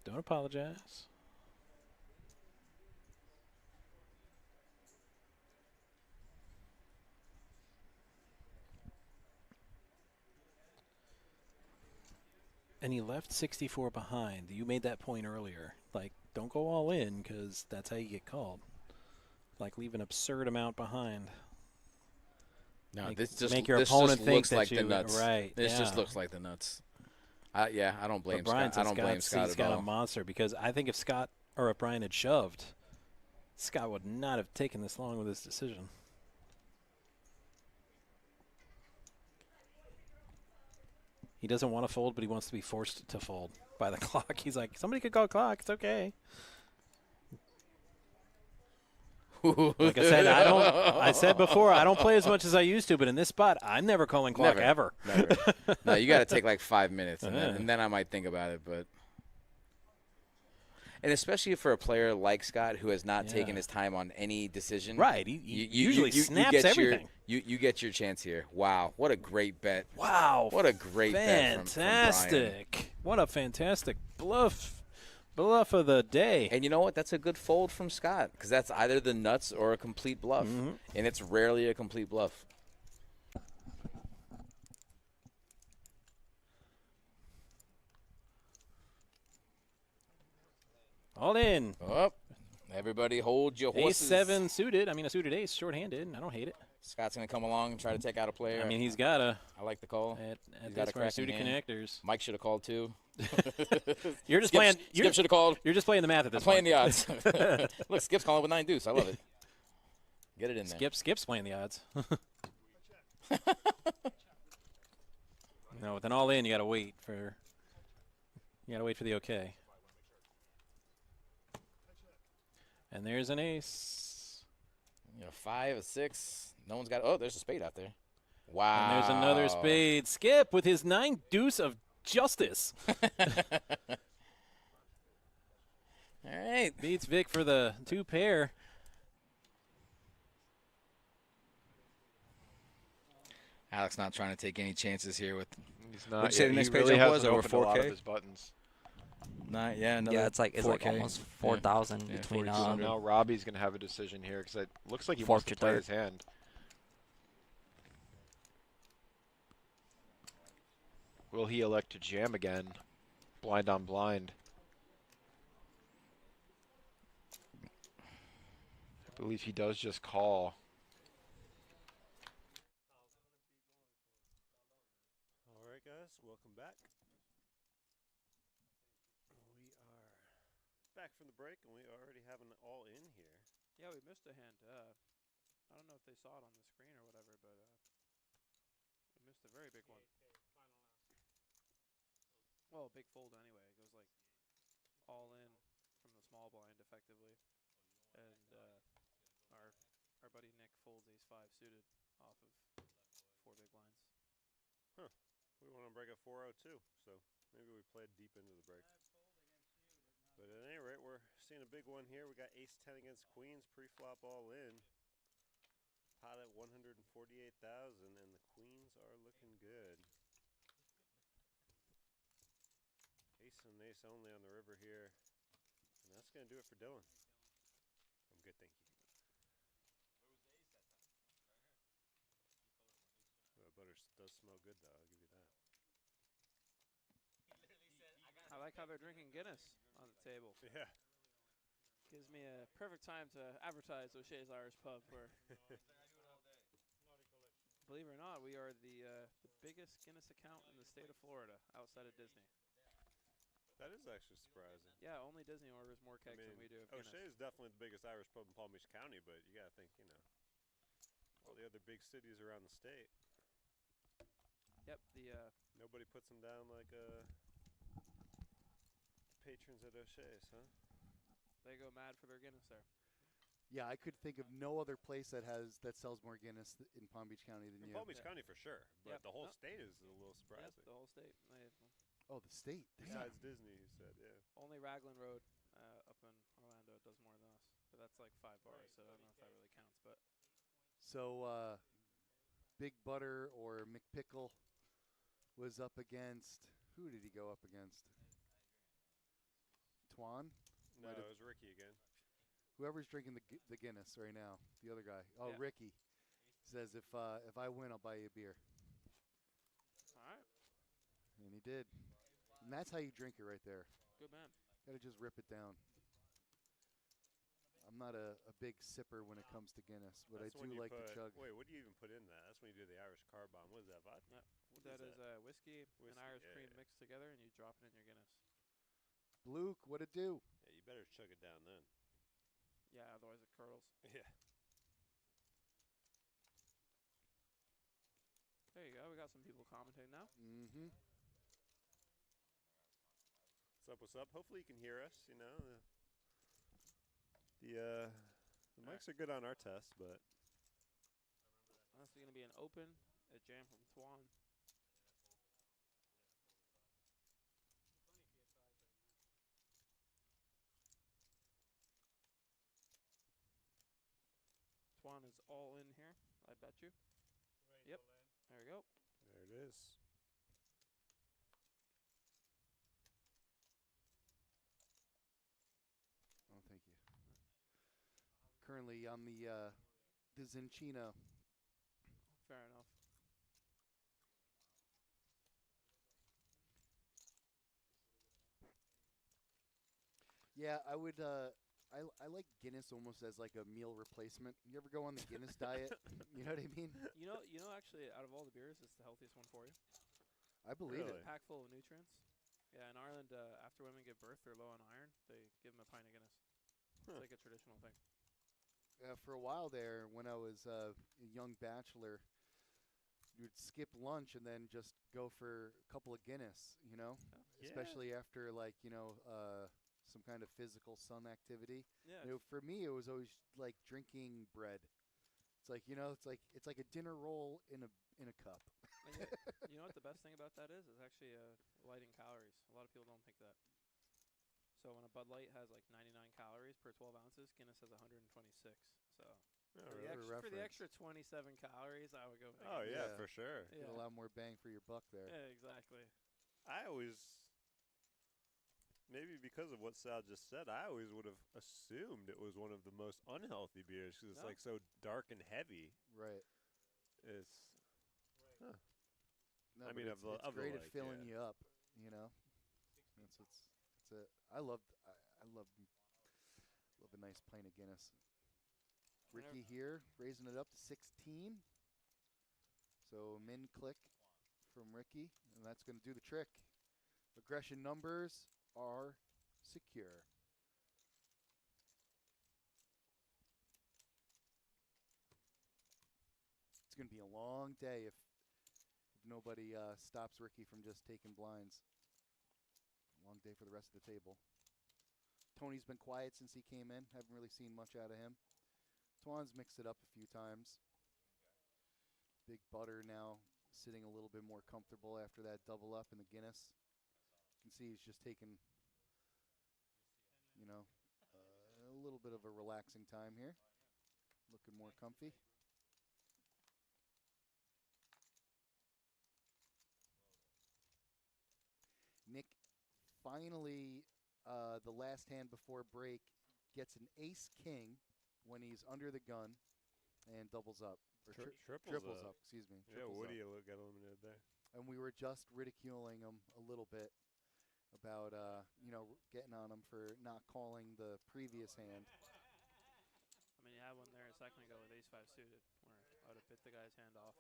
Don't apologize. And he left 64 behind. You made that point earlier. Like, don't go all in because that's how you get called. Like, leave an absurd amount behind. No, make, this just make your this opponent just think looks that like you, the nuts. Right. This just looks like the nuts. Yeah, I don't blame Scott. I don't blame Scott he's at all. got a monster because I think if Scott or if Brian had shoved, Scott would not have taken this long with his decision. He doesn't want to fold, but he wants to be forced to fold by the clock. He's like, somebody could call clock. It's okay. Like I said, I said before, I don't play as much as I used to, but in this spot, I'm never calling clock ever. Never. No, you got to take like 5 minutes, and then I might think about it. But and especially for a player like Scott who has not taken his time on any decision. Right. He usually snaps everything. You get your chance here. Wow. What a great bet. Wow. What a great bet from fantastic. What a fantastic bluff. Bluff of the day. And you know what? That's a good fold from Scott because that's either the nuts or a complete bluff. And it's rarely a complete bluff. All in. Up. Everybody hold your horses. Ace-7 suited. I mean, a suited ace, short-handed. I don't hate it. Scott's going to come along and try to take out a player. I mean, he's got to. I like the call. He's got a suited connectors. Mike should have called, too. You're just playing. Skip should have called. You're just playing the math at this point. I'm playing the odds. Look, Skip's calling with 9 deuce. I love it. Get it in there. Skip's playing the odds. No, with an all-in, you got to wait for. You got to wait for the okay. And there's an ace. 5, a 6. No one's got. Oh, there's a spade out there. Wow. And there's another spade. Skip with his 9 deuce of justice. All right. Beats Vic for the 2 pair. Alex not trying to take any chances here with. He's not. Would you say the next page really up was over opened a lot of 4K? his buttons. Yeah, it's like almost 4,000 between. So now Robbie's gonna have a decision here because it looks like he wants to play his hand. Will he elect to jam again? Blind on blind. I believe he does just call. All right, guys, welcome back. We are back from the break, and we already have an all-in here. Yeah, we missed a hand. I don't know if they saw it on the screen or whatever, but we missed a very big one. Well, a big fold anyway. It goes like all in from the small blind effectively. And our buddy Nick folds ace-5 suited off of 4 big blinds. Huh. We want to break a 4-0 too, so maybe we played deep into the break. But at any rate, we're seeing a big one here. We got ace-10 against queens, pre-flop all in. Pot at 148,000, and the queens are looking good. Ace and ace only on the river here. And that's going to do it for Dylan. I'm good, thank you. Butter does smell good, though. I'll give you that. I like how they're drinking Guinness on the table. Yeah. Gives me a perfect time to advertise O'Shea's Irish Pub. Where, believe it or not, we are the biggest Guinness account in the state of Florida outside of Disney. That is actually surprising. Yeah, only Disney orders more kegs than we do. O'Shea is definitely the biggest Irish pub in Palm Beach County, but you got to think, all the other big cities around the state. Yep. Nobody puts them down like patrons at O'Shea's, huh? They go mad for their Guinness there. Yeah, I could think of no other place that sells more Guinness in Palm Beach County than you. Palm Beach County for sure, but the whole state is a little surprising. Yep, the whole state. Oh, the state. Besides Disney, he said, yeah. Only Raglan Road up in Orlando does more than us, but that's like 5 bars, so I don't know if that really counts. But so Big Butter or McPickle was up against. Who did he go up against? Twan? No, it was Ricky again. Whoever's drinking the Guinness right now, the other guy. Oh, yeah. Ricky says if I win, I'll buy you a beer. All right. And he did. And that's how you drink it right there. Good man. Got to just rip it down. I'm not a big sipper when it comes to Guinness, but that's I do like to chug. Wait, what do you even put in that? That's when you do the Irish car bomb. What is that, vodka? That is whiskey and Irish cream mixed together, and you drop it in your Guinness. Luke, what'd it do? Yeah, you better chug it down then. Yeah, otherwise it curdles. Yeah. There you go. We got some people commentating now. Mm-hmm. What's up? What's up? Hopefully you can hear us. You know, the mics are good on our test, but This is gonna be an open, a jam from Twan. Twan is all in here, I bet you. Yep. There we go. there it is. Oh, thank you. Currently on the Zinchino. Fair enough. Yeah, I would. I like Guinness almost as like a meal replacement. You ever go on the Guinness diet? You know what I mean? You know, actually, out of all the beers, it's the healthiest one for you. I believe It's it. packed full of nutrients. Yeah, in Ireland, after women give birth, they're low on iron. They give them a pint of Guinness. It's like a traditional thing. For a while there, when I was a young bachelor, you would skip lunch and then just go for a couple of Guinness, you know? Yeah. Especially after, like, some kind of physical sun activity. Yeah. For me, it was always like drinking bread. It's like, it's like a dinner roll in a cup. And you know what the best thing about that is? It's actually light in calories. A lot of people don't think that. So when a Bud Light has like 99 calories per 12 ounces, Guinness has 126. So for the extra 27 calories, I would go with the Oh, Guinness. yeah, for sure. Get a lot more bang for your buck there. Yeah, exactly. I always, maybe because of what Sal just said, I always would have assumed it was one of the most unhealthy beers because it's like so dark and heavy. Right. It's, huh. No, I mean, it's great at filling you up, you know. That's it. I love a nice pint of Guinness. Ricky here, raising it up to 16. So min click from Ricky, and that's going to do the trick. Aggression numbers are secure. It's going to be a long day if nobody stops Ricky from just taking blinds. Long day for the rest of the table. Tony's been quiet since he came in. Haven't really seen much out of him. Twan's mixed it up a few times. Big Butter now sitting a little bit more comfortable after that double up in the Guinness. You can see he's just taking, a little bit of a relaxing time here. Looking more comfy. Nick finally, the last hand before break, gets an ace-king when he's under the gun and doubles up. Or triples up, excuse me. Yeah, Woody got eliminated there. And we were just ridiculing him a little bit about, getting on him for not calling the previous hand. I mean, you had one there a second ago with ace-5 suited where I would have bit the guy's hand off.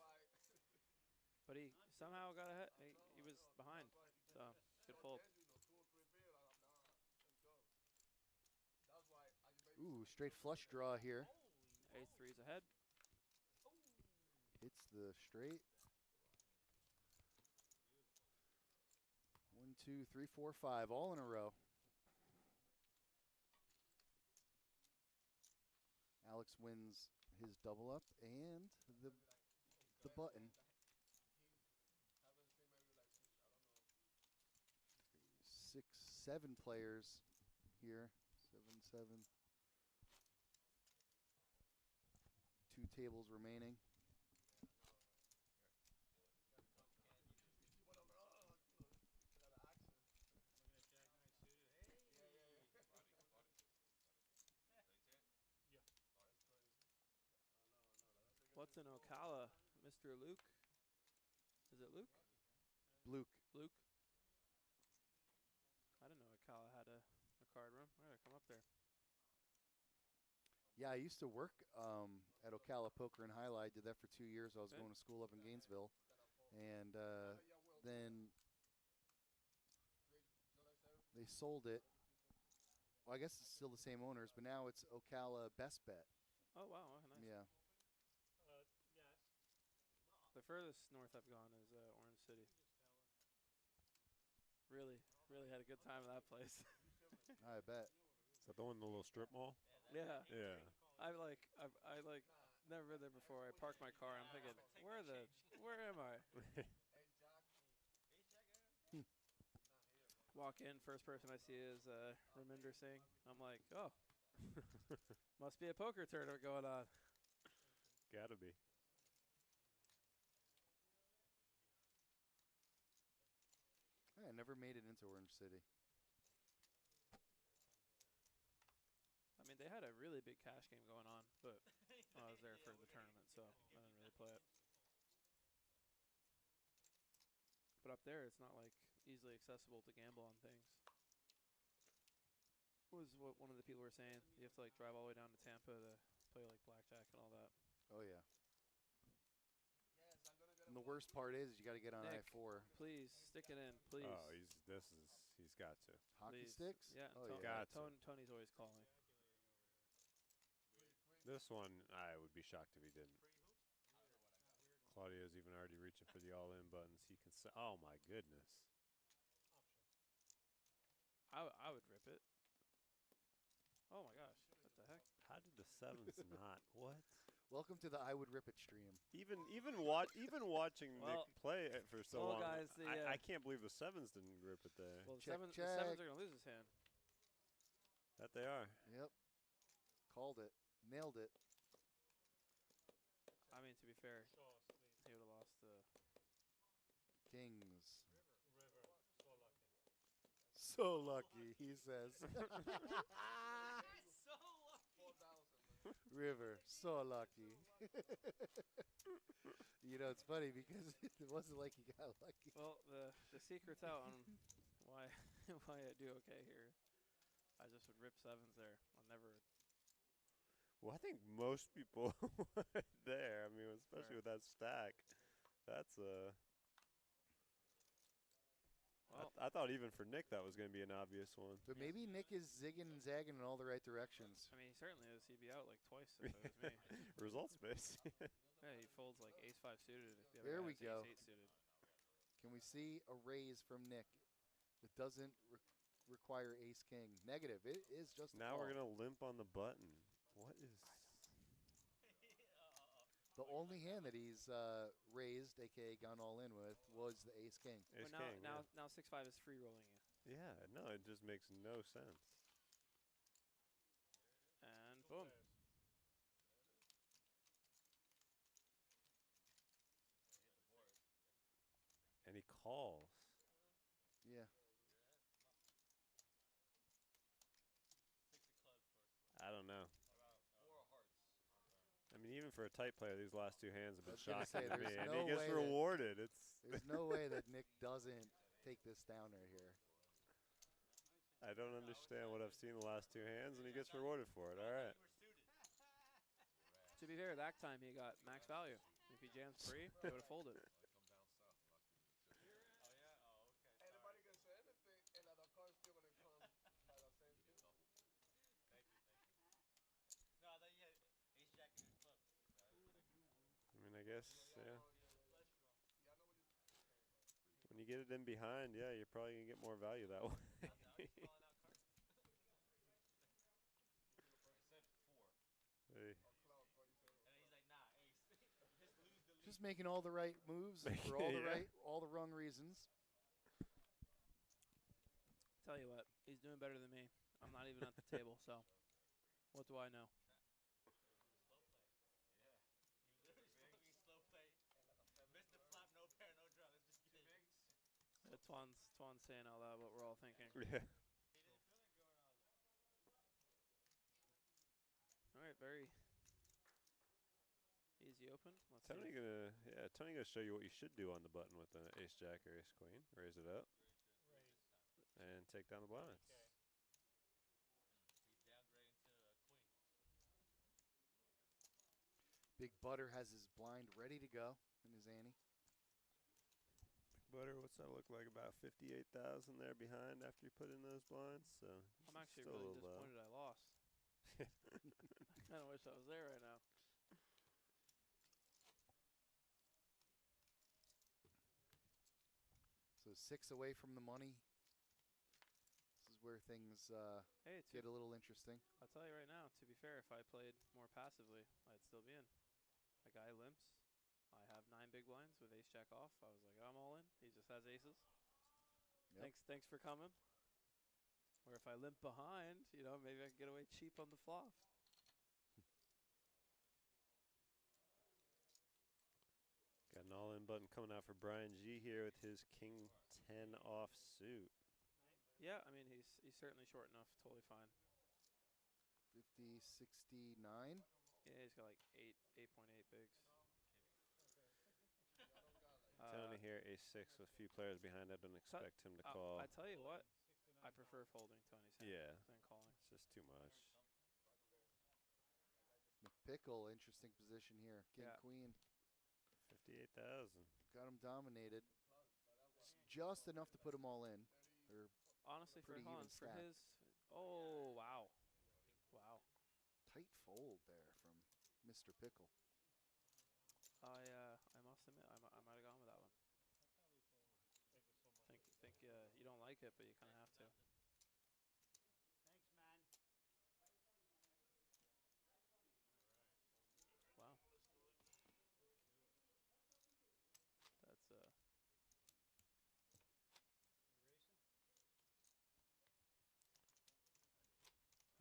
But he somehow got ahead. He was behind. So, good fold. Ooh, straight flush draw here. Ace-3's ahead. Hits the straight. 1, 2, 3, 4, 5, all in a row. Alex wins his double up and the button. 6, 7 players here. 7. 2 tables remaining. What's in Ocala, Mr. Luke? Is it Luke? Luke. Luke. I didn't know Ocala had a card room. I gotta come up there. Yeah, I used to work at Ocala Poker and Highlight. Did that for 2 years. I was going to school up in Gainesville. And then they sold it. Well, I guess it's still the same owners, but now it's Ocala Best Bet. Oh, wow. Okay, nice. Yeah. Yes. The furthest north I've gone is Orange City. Really had a good time at that place. I bet. Is that the one in the little strip mall? Yeah. Yeah. I never been there before. I parked my car. I'm thinking, where am I? Walk in, first person I see is Raminder Singh. I'm like, oh, must be a poker tournament going on. Gotta be. I never made it into Orange City. I mean, they had a really big cash game going on, but I was there for the tournament, so I didn't really play it. But up there, it's not like easily accessible to gamble on things. Was what one of the people were saying. You have to like drive all the way down to Tampa to play like blackjack and all that. Oh yeah. And the worst part is you got to get on I-4. Please stick it in, please. Oh, he's got to. Hockey sticks? Yeah, oh, yeah. Got to. Tony's always calling. This one, I would be shocked if he didn't. Claudio's even already reaching for the all-in buttons. He can. Oh my goodness. I would rip it. Oh my gosh! What the heck? How did the sevens not? What? Welcome to the I Would Rip It stream. Even watching Nick play it for so long, guys, I can't believe the sevens didn't rip it there. Well, the sevens are gonna lose his hand. That they are. Yep. Called it. Nailed it. I mean, to be fair, he would have lost the Kings. River, so lucky, he says. so lucky. River, so lucky. You know, it's funny because it wasn't like he got lucky. Well, the secret's out on why I do okay here. I just would rip sevens there. I'll never. Well, I think most people there. I mean, especially with that stack. That's Well, I thought even for Nick that was going to be an obvious one. But maybe Nick is zigging and zagging in all the right directions. I mean, he certainly is. He'd be out like twice if it was me. Results based. Yeah, he folds like ace-5 suited. If the other There guy we has go. Ace-8 suited. Can we see a raise from Nick that doesn't require ace-king? Negative. It is just now we're going to limp on the button. What is... The only hand that he's raised, a.k.a. gone all in with, was the ace-king. Ace-king, now 6-5 is free rolling you. Yeah, no, it just makes no sense. And boom. And he calls. Yeah. I don't know. I mean, even for a tight player, these last two hands have been shocking to me. And he gets rewarded. There's no way that Nick doesn't take this down right here. I don't understand what I've seen the last two hands, and he gets rewarded for it. All right. To be fair, that time he got max value. If he jams free, he would have folded. I mean, I guess, yeah. When you get it in behind, yeah, you're probably going to get more value that way. Hey. Just making all the right moves for all the wrong reasons. Tell you what, he's doing better than me. I'm not even at the table, so what do I know? Twan's saying out loud what we're all thinking. Yeah. All right, very easy open. Let's Tony gonna show you what you should do on the button with an ace jack or ace queen. Raise it up. And take down the blinds. Big Butter has his blind ready to go in his ante. Butter, what's that look like? About 58,000 there behind after you put in those blinds. So I'm actually still really a little disappointed I lost. I kind of wish I was there right now. So 6 away from the money. This is where things get a little interesting. I'll tell you right now, to be fair, if I played more passively, I'd still be in. A guy limps. I have 9 big blinds with ace jack off. I was like, I'm all in. He just has aces. Yep. Thanks for coming. Or if I limp behind, you know, maybe I can get away cheap on the flop. Got an all-in button coming out for Brian G here with his king 10 offsuit. Yeah, I mean, he's certainly short enough. Totally fine. 50, 69. Yeah, he's got like 8.8 bigs. Tony here, ace-6 with a few players behind. I don't expect him to call. I tell you what, I prefer folding Tony's hand than calling. It's just too much. McPickle, interesting position here. King, queen. 58,000. Got him dominated. It's just enough to put them all in. They're honestly pretty for even stacked. his. Oh wow, wow. Tight fold there from Mr. Pickle. I must admit I might have gone with that one. Think you don't like it, but you kind of have to. Thanks, man. Wow. That's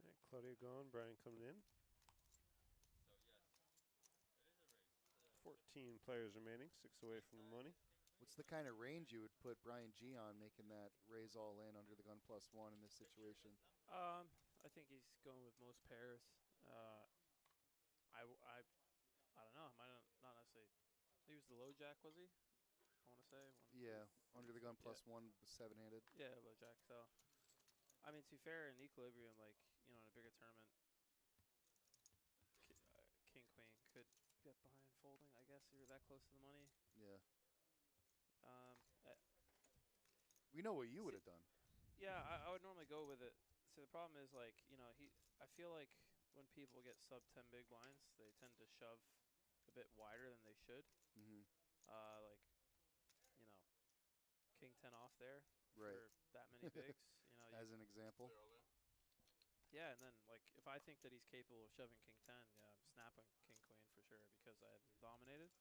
All right, Claudia gone, Brian coming in. So yes, it is a race. 14 players remaining, 6 away from the money. What's the kind of range you would put Brian G on, making that raise all in under the gun +1 in this situation? I think he's going with most pairs. I don't know. I might not necessarily. He was the low jack, was he? I want to say. Yeah, under the gun +1, 7-handed. Yeah, low jack. So, I mean, to be fair, in equilibrium, like in a bigger tournament, king queen could get behind folding. I guess if you're that close to the money. Yeah. We know what you would have done. Yeah, I would normally go with it. So the problem is, like, I feel like when people get sub 10 big blinds, they tend to shove a bit wider than they should. Mm-hmm. Like, king 10 off there right. for that many bigs. As an example. Yeah, and then, like, if I think that he's capable of shoving king 10, yeah, I'm snapping king queen for sure because I have dominated.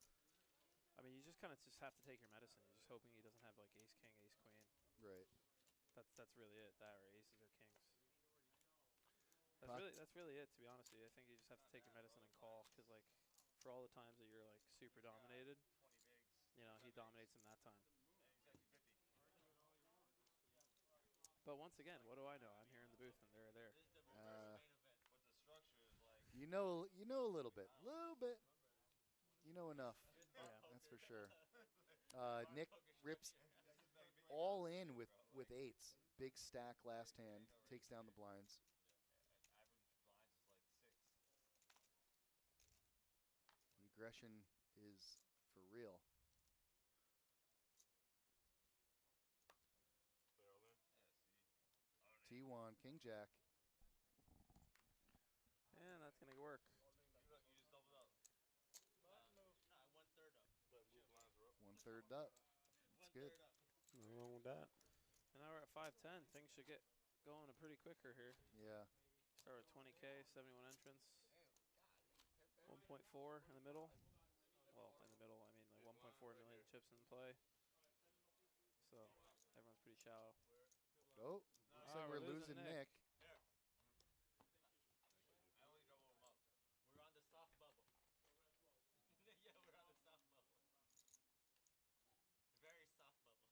I mean, you just kind of have to take your medicine. You're just hoping he doesn't have, like, ace king, ace queen. Right. That's really it. That or aces or kings. That's really it, to be honest with you. I think you just have to take your medicine and call because, like, for all the times that you're, like, super dominated, he dominates him that time. But once again, what do I know? I'm here in the booth and they're there. This is the reverse main event. What the structure is like. You know a little bit. You know enough. Yeah. That's for sure. Nick rips all in with 8s. Big stack last hand. Takes down the blinds. Average blinds is like 6. The aggression is for real. T1, King Jack. And that's going to work. You just doubled up. No, 1/3 up. 1/3 up. That's good. Nothing wrong with that. And now we're at 510. Things should get going pretty quicker here. Yeah. Start with 20K, 71 entrants. 1.4 in the middle. Well, in the middle, I mean like 1.4 million chips in play. So everyone's pretty shallow. Oh, looks like we're losing Nick. I only double him up. We're on the soft bubble. Yeah, we're on the soft bubble. Very soft bubble.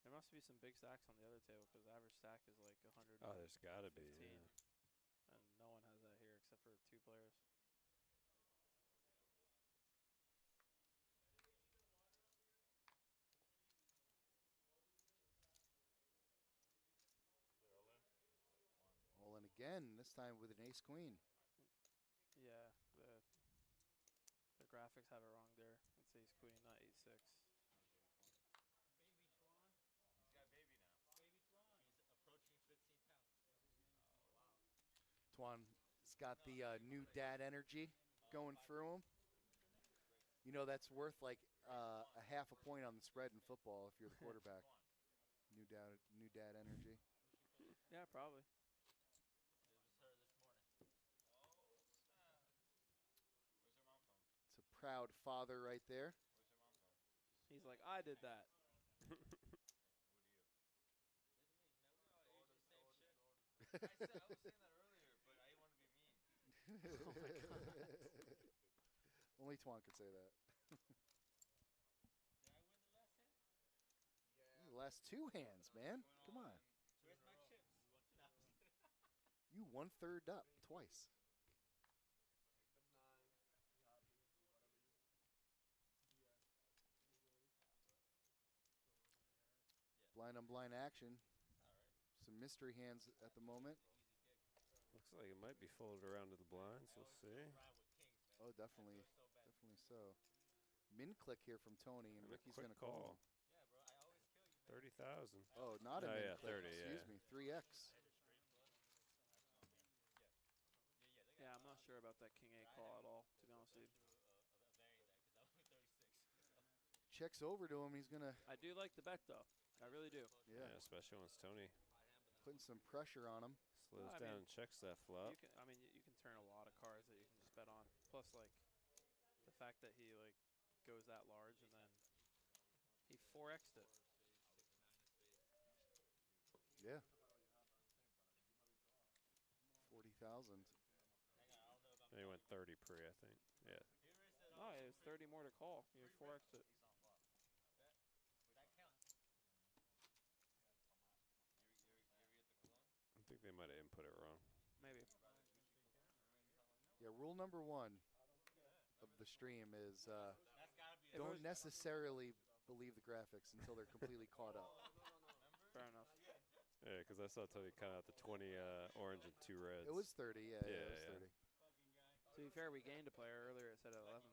There must be some big stacks on the other table because the average stack is like 100. Oh, there's got to be. Yeah. And no one has that here except for 2 players. All in again, this time with an ace queen. Yeah, the graphics have it wrong there. It's ace queen, not 8-6. got the new dad energy going through him. You know, that's worth like a half a point on the spread in football if you're the quarterback. New dad energy. Yeah, probably. It's a proud father right there. He's like, I did that. I was saying that earlier, but I didn't want to be mean. Oh my God. Only Twan could say that. Did I win the last hand? The last 2 hands, man. Come on. Where's my chips? You 1/3 up twice. Blind on blind action. Some mystery hands at the moment. Looks like it might be folded around to the blinds. We'll see. Oh, definitely. Definitely so. Min click here from Tony, and Ricky's going to call. Yeah, bro. I always kill you, man. 30,000. Oh, not a min click. 30, Excuse me. 3x. Yeah, I'm not sure about that King 8 call at all, to be honest with you. Checks over to him. He's going to. I do like the bet, though. I really do. Yeah, especially when it's Tony. Putting some pressure on him. Slows down and checks that flop. You can turn a lot of cards that you can just bet on. Plus, like, the fact that he, like, goes that large and then he 4x'd it. Yeah. 40,000. He went 30 pre, I think. Yeah. Oh, it was 30 more to call. You 4x'd it. I think they might have input it wrong. Maybe. Yeah, rule number 1 of the stream is don't necessarily believe the graphics until they're completely caught up. Fair enough. Yeah, because I saw Tony count out the 20 orange and 2 reds. It was 30, yeah, it was 30. To be fair, we gained a player earlier. It said at 11.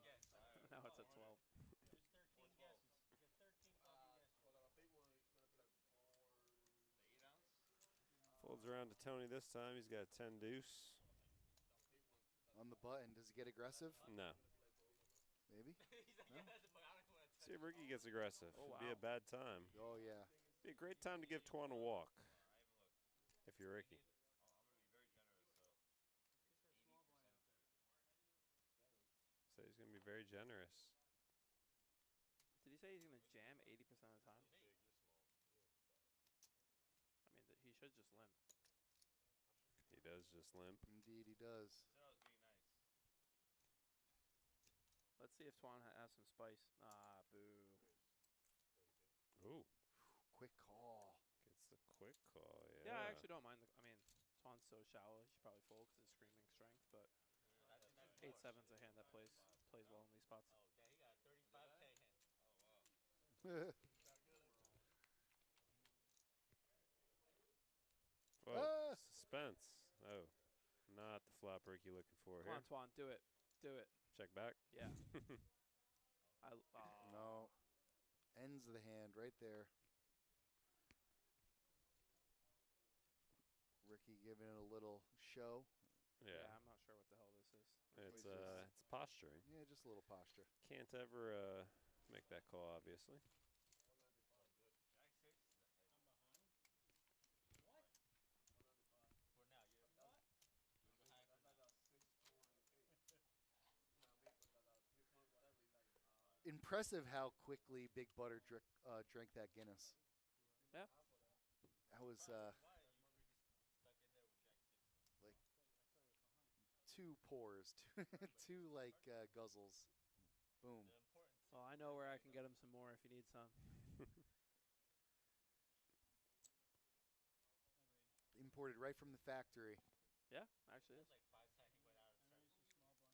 Now it's at 12. Folds around to Tony this time. He's got a 10 deuce. On the button, does he get aggressive? No. Maybe? No? See if Ricky gets aggressive. Oh, It'd be a bad time. Oh, yeah. Be a great time to give Twan a walk. If you're Ricky. So he's going to be very generous. Did he say he's going to jam 80% of the time? I mean, he should just limp. He does just limp. Indeed, he does. Let's see if Twan has some spice. Ah, boo. Ooh. Quick call. Gets the quick call, yeah. Yeah, I actually don't mind. I mean, Twan's so shallow, he should probably fold because it's screaming strength, but 8-7's a hand that plays well in these spots. Oh, yeah, he got a 35K hand. Oh, wow. Whoa, suspense. Oh, not the flop Ricky looking for Come here. on, Twan, do it. Do it. Check back? Yeah. No. Ends of the hand right there. Ricky giving it a little show. Yeah. I'm not sure what the hell this is. It's posturing. Yeah, just a little posture. Can't ever make that call, obviously. Jack 6? I'm behind. What? For now, you're what? You're behind for now. Impressive how quickly Big Butter drank that Guinness. Yeah. That was like 2 pours, 2 like guzzles. Boom. Well, I know where I can get him some more if you need some. Imported right from the factory. Yeah, actually is.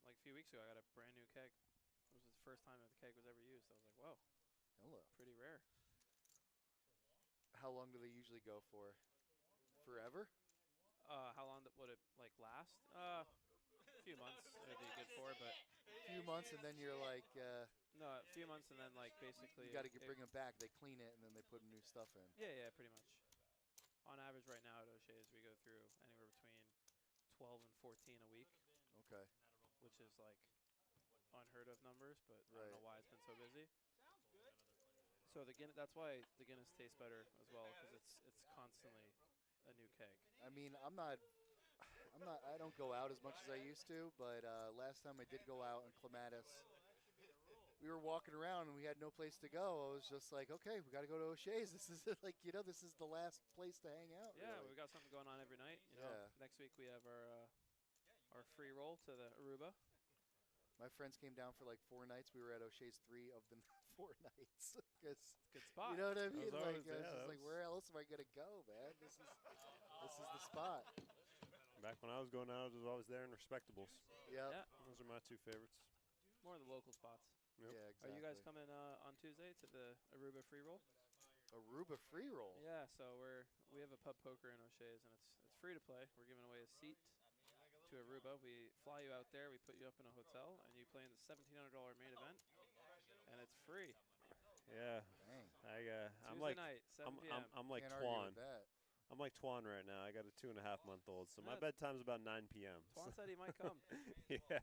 Like a few weeks ago, I got a brand new keg. It was the first time that the keg was ever used. I was like, whoa. Hello. Pretty rare. How long do they usually go for? Forever? How long would it like last? A few months it'd be good for, but a few months and then you're like no, a few months and then like basically you got to bring them back. They clean it and then they put new stuff in. Yeah, pretty much. On average right now at O'Shea's we go through anywhere between 12 and 14 a week. Okay. Which is like unheard of numbers, but I don't know why it's been so busy. So the Guinness, that's why the Guinness tastes better as well, because it's constantly a new keg. I mean, I don't go out as much as I used to, but last time I did go out in Clematis, we were walking around and we had no place to go. I was just like, okay, we got to go to O'Shea's. This is like, this is the last place to hang out. Yeah, really. we've got something going on every night. You know, next week we have our free roll to the Aruba. My friends came down for like 4 nights. We were at O'Shea's 3 of the 4 nights. Cause, good spot. You know what I mean? Like, I was just like, where else am I gonna go, man? This is the spot. Back when I was going out, I was always there in Respectables. Yep. Yeah. Those are my 2 favorites. More the local spots. Yep. Yeah, exactly. Are you guys coming on Tuesday to the Aruba free roll? Aruba free roll? Yeah, so we have a pub poker in O'Shea's, and it's free to play. We're giving away a seat to Aruba. We fly you out there, we put you up in a hotel, and you play in the $1,700 main event, and it's free. Yeah. I'm Tuesday like night, 7 p.m. I'm like Can't argue Twan. with that. I'm like Twan right now. I got a 2.5-month-old, so my bedtime's about 9 p.m. Twan said he might come. Yeah.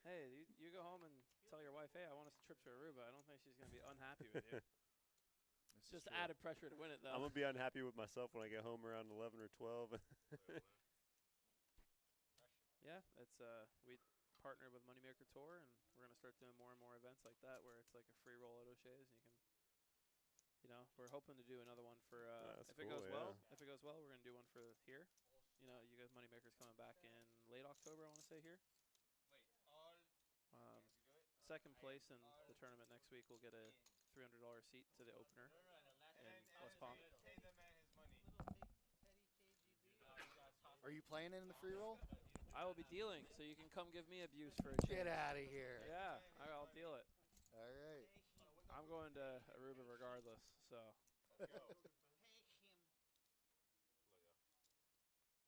Hey, you go home and tell your wife, hey, I want us a trip to Aruba. I don't think she's going to be unhappy with you. It's just added pressure to win it, though. I'm going to be unhappy with myself when I get home around 11 or 12. Yeah, it's we partner with Moneymaker Tour, and we're going to start doing more and more events like that where it's like a free roll at O'Shea's, and you know, we're hoping to do another one for if it goes well. If it goes well, we're going to do one for here. You know, you guys Moneymaker's coming back in late October, I want to say here. Second place in the tournament next week will get a $300 seat to the opener in West Palm. Are you playing in the free roll? I will be dealing, so you can come give me abuse for a change. Get out of here. Yeah, I'll deal it. All right. I'm going to Aruba regardless, so.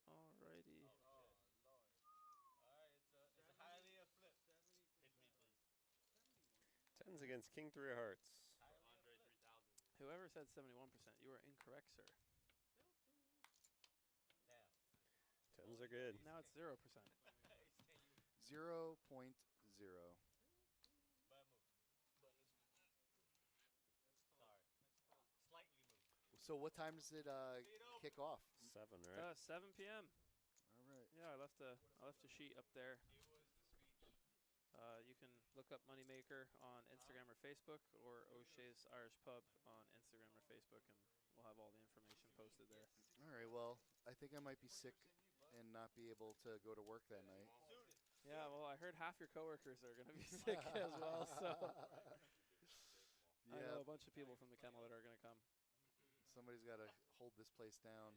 Alrighty. Tens against King 3 of Hearts. Whoever said 71%, you are incorrect, sir. Tens are good. Now it's 0%. 0.0. So what time does it kick off? 7, right? 7 p.m. All right. Yeah, I left a sheet up there. You can look up Moneymaker on Instagram or Facebook, or O'Shea's Irish Pub on Instagram or Facebook, and we'll have all the information posted there. All right. Well, I think I might be sick and not be able to go to work that night. Yeah. Well, I heard half your coworkers are going to be sick as well, so I know a bunch of people from the kennel that are going to come. Somebody's got to hold this place down.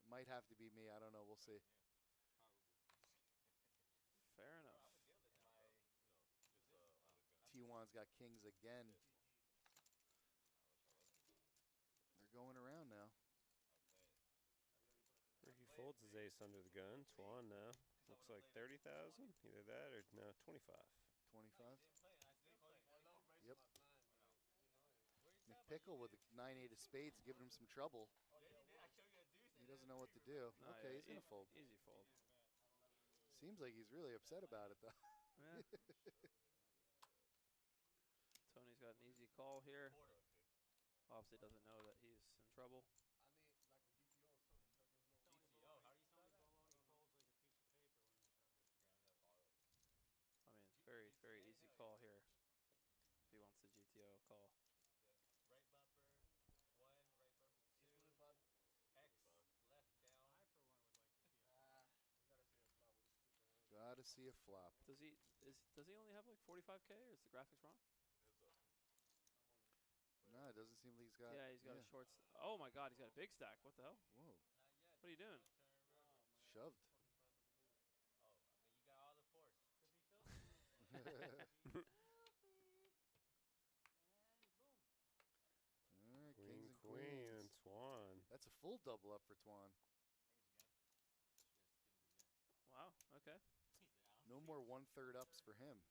It might have to be me. I don't know. We'll see. Fair enough. T1's got kings again. They're going around now. Ricky folds his ace under the gun. Twan now. Looks like 30,000. Either that or no, 25. 25? Yep. McPickle with a 9-8 of spades giving him some trouble. He doesn't know what to do. No, Okay, yeah, he's going to fold. Easy fold. Seems like he's really upset about it, though. Yeah. Tony's got an easy call here. Obviously doesn't know that he's in trouble. I mean, very, very easy call here if he wants the GTO call. Right bumper, 1, right bumper 2, X, left down. I, for one, would like to see a flop. We gotta see a flop with this stupid hand. Gotta see a flop. Does he only have like 45K, or is the graphics wrong? No, it doesn't seem like he's got. Yeah, he's got a short. Oh my God, he's got a big stack. What the hell? Whoa. What are you doing? Shoved. Oh, I mean, you got all the force. To be filthy. All right, Queen, kings and queen, queens. and Twan. That's a full double up for Twan. Wow. Okay. No more 1/3 ups for him.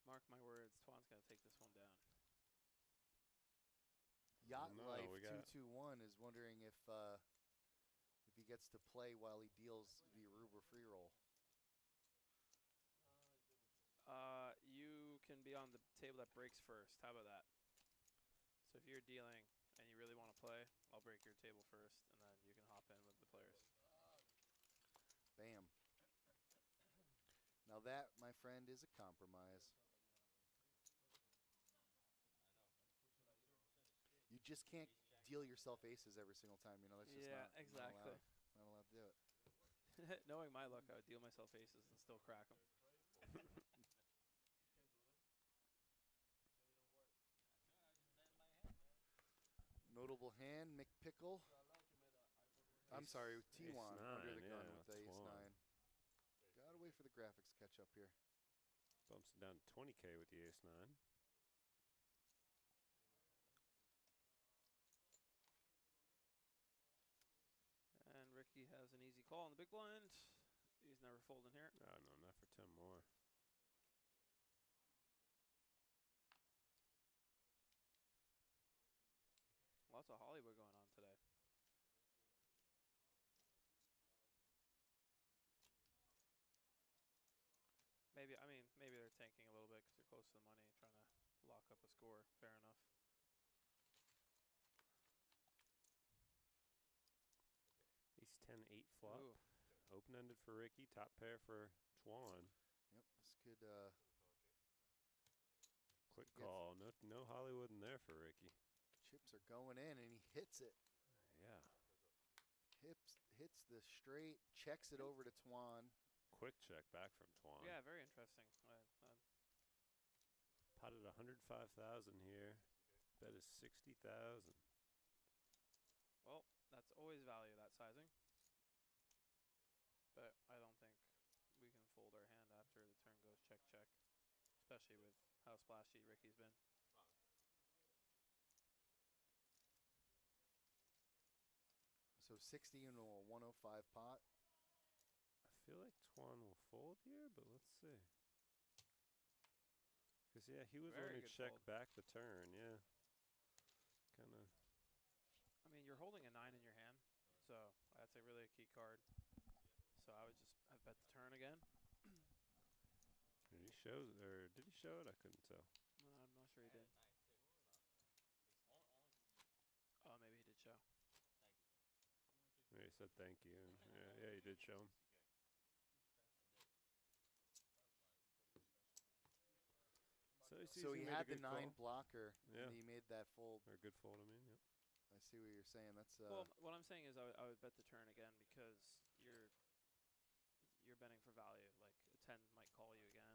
Mark my words, Twan's got to take this one down. Yacht No, Life we got 221 is wondering if he gets to play while he deals the Aruba free roll. You can be on the table that breaks first. How about that? So if you're dealing and you really want to play, I'll break your table first, and then you can hop in with the players. Bam. Now that, my friend, is a compromise. You just can't deal yourself aces every single time. You know, that's just not exactly. Not allowed to do it. Knowing my luck, I would deal myself aces and still crack them. Notable hand, McPickle. I'm sorry, T1 under the gun with the ace 9. Gotta wait for the graphics to catch up here. Bumps it down to 20K with the ace 9. And Ricky has an easy call on the big blind. He's never folding here. Oh, no, not for 10 more. Lots of Hollywood going on today. Maybe they're tanking a little bit because they're close to the money, trying to lock up a score. Fair enough. Ace 10-8 flop. Ooh. Open-ended for Ricky. Top pair for Twan. Yep, this could. Quick call. No Hollywood in there for Ricky. Chips are going in, and he hits it. Yeah. Hits the straight, checks it over to Twan. Quick check back from Twan. Yeah, very interesting. Potted 105,000 here. Bet is 60,000. Well, that's always value, that sizing. But I don't think we can fold our hand after the turn goes check, check. Especially with how splashy Ricky's been. So 60 into a 105 pot. I feel like Twan will fold here, but let's see. Because, yeah, he was going to check back the turn, yeah. Kind of. I mean, you're holding a 9 in your hand, so that's really a key card. So I bet the turn again. Did he show it? I couldn't tell. I'm not sure he did. Oh, maybe he did show. Yeah, he said thank you. Yeah, he did show him. So he had the 9 blocker, yeah. And he made that fold. Or a good fold, I mean, yep. I see what you're saying. That's well, what I'm saying is I would bet the turn again because you're betting for value. Like a 10 might call you again.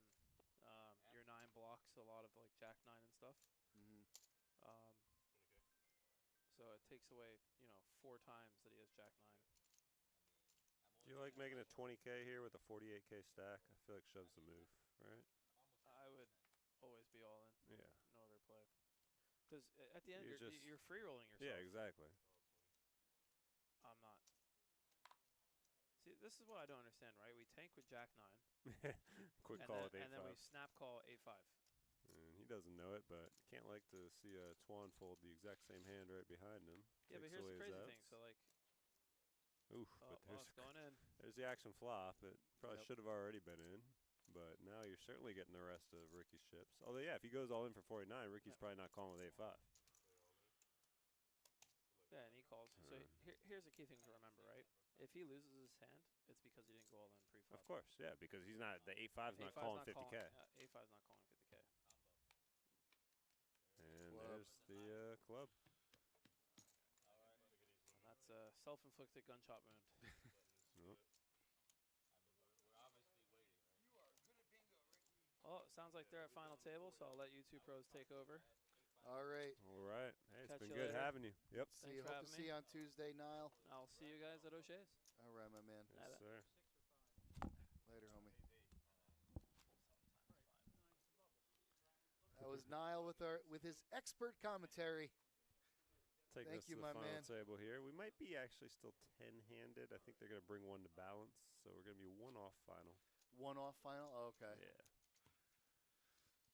Your 9 blocks a lot of like Jack 9 and stuff. Mm-hmm. So it takes away 4 times that he has Jack 9. Do you like making a 20K here with a 48K stack? I feel like shoves the move, right? I would always be all in. Yeah. No other play. Because at the end, you're free rolling yourself. Yeah, exactly. I'm not. See, this is what I don't understand, right? We tank with Jack 9. Quick call with 8-5. And then we snap call 8-5. And he doesn't know it, but can't like to see a Twan fold the exact same hand right behind him. Yeah, but here's the crazy thing. So, like. Oof, but there's going in. There's the action flop. It probably should have already been in. But now you're certainly getting the rest of Ricky's chips. Although, yeah, if he goes all in for 49, Ricky's probably not calling with 8-5. Yeah, and he calls. So here's a key thing to remember, right? If he loses his hand, it's because he didn't go all in pre-flop. Of course, yeah, because he's not. The 8-5's not calling 50K. 8-5's not calling 50K. And there's the club. And that's a self-inflicted gunshot wound. Nope. Well, it sounds like they're at final table, so I'll let you two pros take over. All right. All right. Hey, it's Catch been you good later. having you. Yep. Hope to see you on Tuesday, Niall. I'll see you guys at O'Shea's. All right, my man. Yes, sir. Later, homie. That was Niall with his expert commentary. Take Thank this you, to my the final man. table here. We might be actually still 10-handed. I think they're going to bring one to balance, so we're going to be one off final. One off final? Okay. Yeah.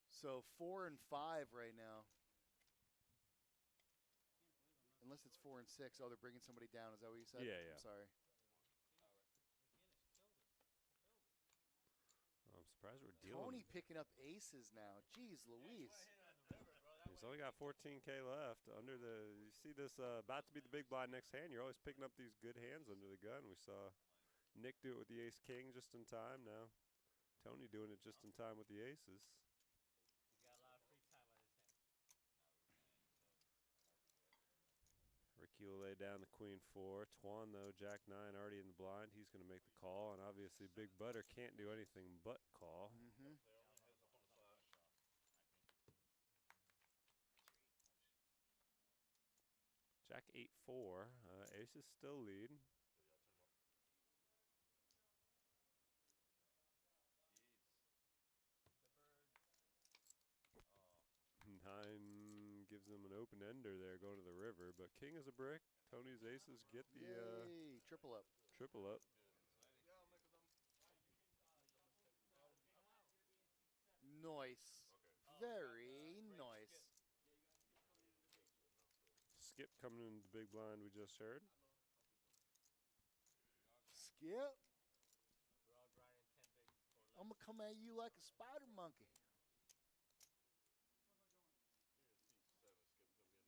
So 4 and 5 right now. unless it's 4 and 6. Oh, they're bringing somebody down. Is that what you said? Yeah, yeah. I'm sorry. I'm surprised we're dealing. Tony picking up aces now. Jeez Louise. He's only got 14K left. Under the, you see this about to be the big blind next hand. You're always picking up these good hands under the gun. We saw Nick do it with the ace king just in time. Now Tony doing it just in time with the aces. He's got a lot of free time on his hands. Ricky will lay down the queen 4. Twan, though, jack 9 already in the blind. He's going to make the call, and obviously Big Butter can't do anything but call. Mm-hmm. Jack 8-4. Aces still lead. Nine gives them an open ender there going to the river, but king is a brick. Tony's aces get the Yay, triple up. Triple up. Nice. Very nice. Skip coming into the big blind we just heard. Skip. We're all grinding 10 bigs or less. I'm going to come at you like a spider monkey.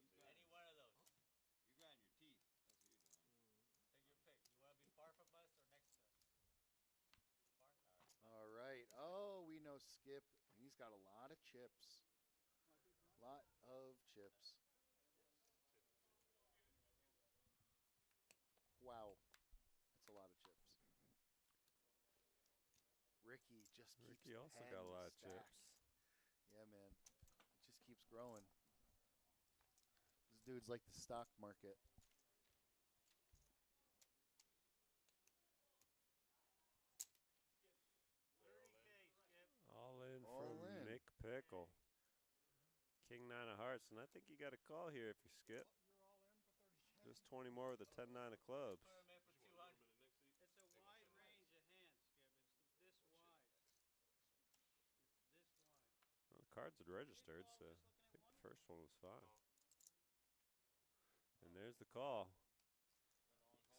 Any one of those. You grind your teeth. That's what you're doing. Take your pick. You want to be far from us or next to us? Far? All right. Oh, we know Skip, and he's got a lot of chips. Lot of chips. Wow. That's a lot of chips. Ricky just keeps Ricky also got a lot of stack. chips. Yeah, man. It just keeps growing. This dude's like the stock market. All in All from in. Mick Pickle. King 9 of hearts, and I think you got a call here if you skip. Just 20 more with a 10-9 of clubs. It's a wide range of hands, Skip. It's this wide. It's this wide. Well, the cards had registered, so I think the first one was fine. And there's the call.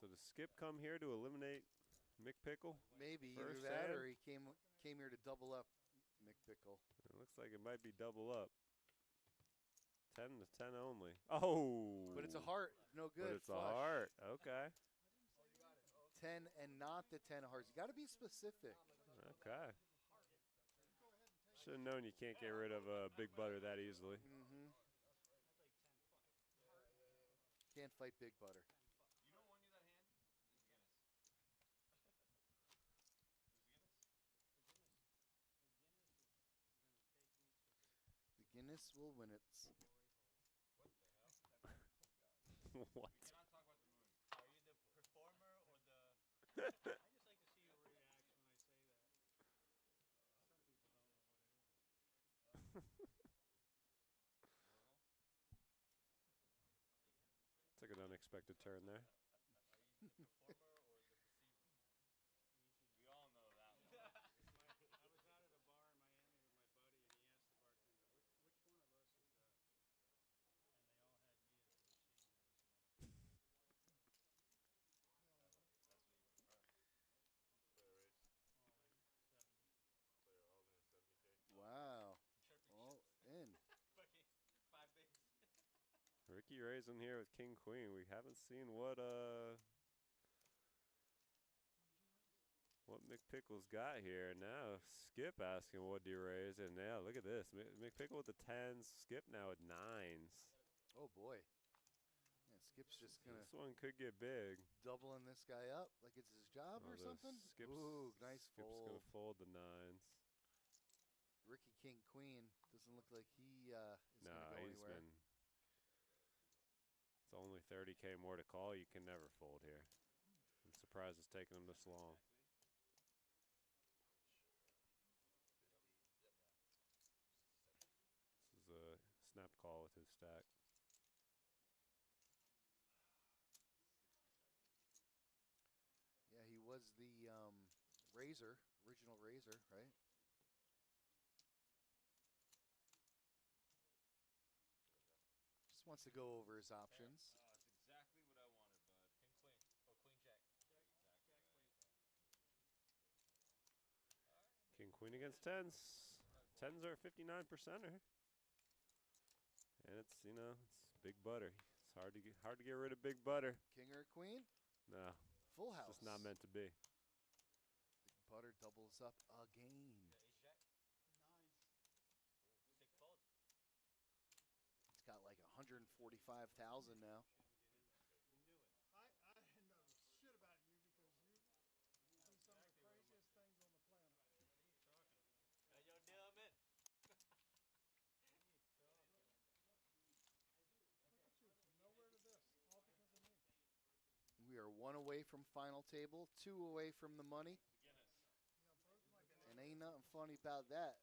So does Skip come here to eliminate Mick Pickle? Maybe either First that hand? or he came here to double up McPickle. It looks like it might be double up. 10 to 10 only. Oh! But it's a heart. No good. But it's Flush. a heart. Okay. 10 and not the 10 of hearts. You got to be specific. Okay. Should have known you can't get rid of Big Butter that easily. Mm-hmm. Can't fight Big Butter. You don't want to use that hand? Use The Guinness will win it. What the hell? What? We cannot talk about the moon. Are you the performer or the... I just like to see your reaction when I say that. Some people don't know what it is. Took an unexpected turn there. Are you the performer or the deceiver? We all know that one. I was out at a bar in Miami with my buddy, and he asked the bartender, which one of us is that? And they all had me as the receiver. That's what you prefer. Player race. All in 70. Player all in 70K. Wow. All in. Fucking 5 bigs. Ricky raising here with King Queen. We haven't seen what McPickle's got here. Now Skip asking what do you raise, and now look at this. McPickle with the 10s. Skip now with 9s. Oh boy. Man, Skip's just gonna. This one could get big. Doubling this guy up like it's his job or something. Ooh, nice Skip's fold. gonna fold the 9s. Ricky King Queen doesn't look like he is gonna go he's anywhere. been. It's only 30K more to call. You can never fold here. I'm surprised it's taking him this long. This is a snap call with his stack. Yeah, he was the original Razor, right? Just wants to go over his options. Queen against tens. Tens are 59%er. And it's, you know, it's big butter. It's hard to get rid of big butter. King or queen? No. Full house. It's just not meant to be. Big butter doubles up again. It's got like 145,000 now. I know shit about you because you do some of the craziest things on the planet. Hey, yo, deal him in. Look at you, from nowhere to this, all because of me. We are 1 away from final table, 2 away from the money. And ain't nothing funny about that.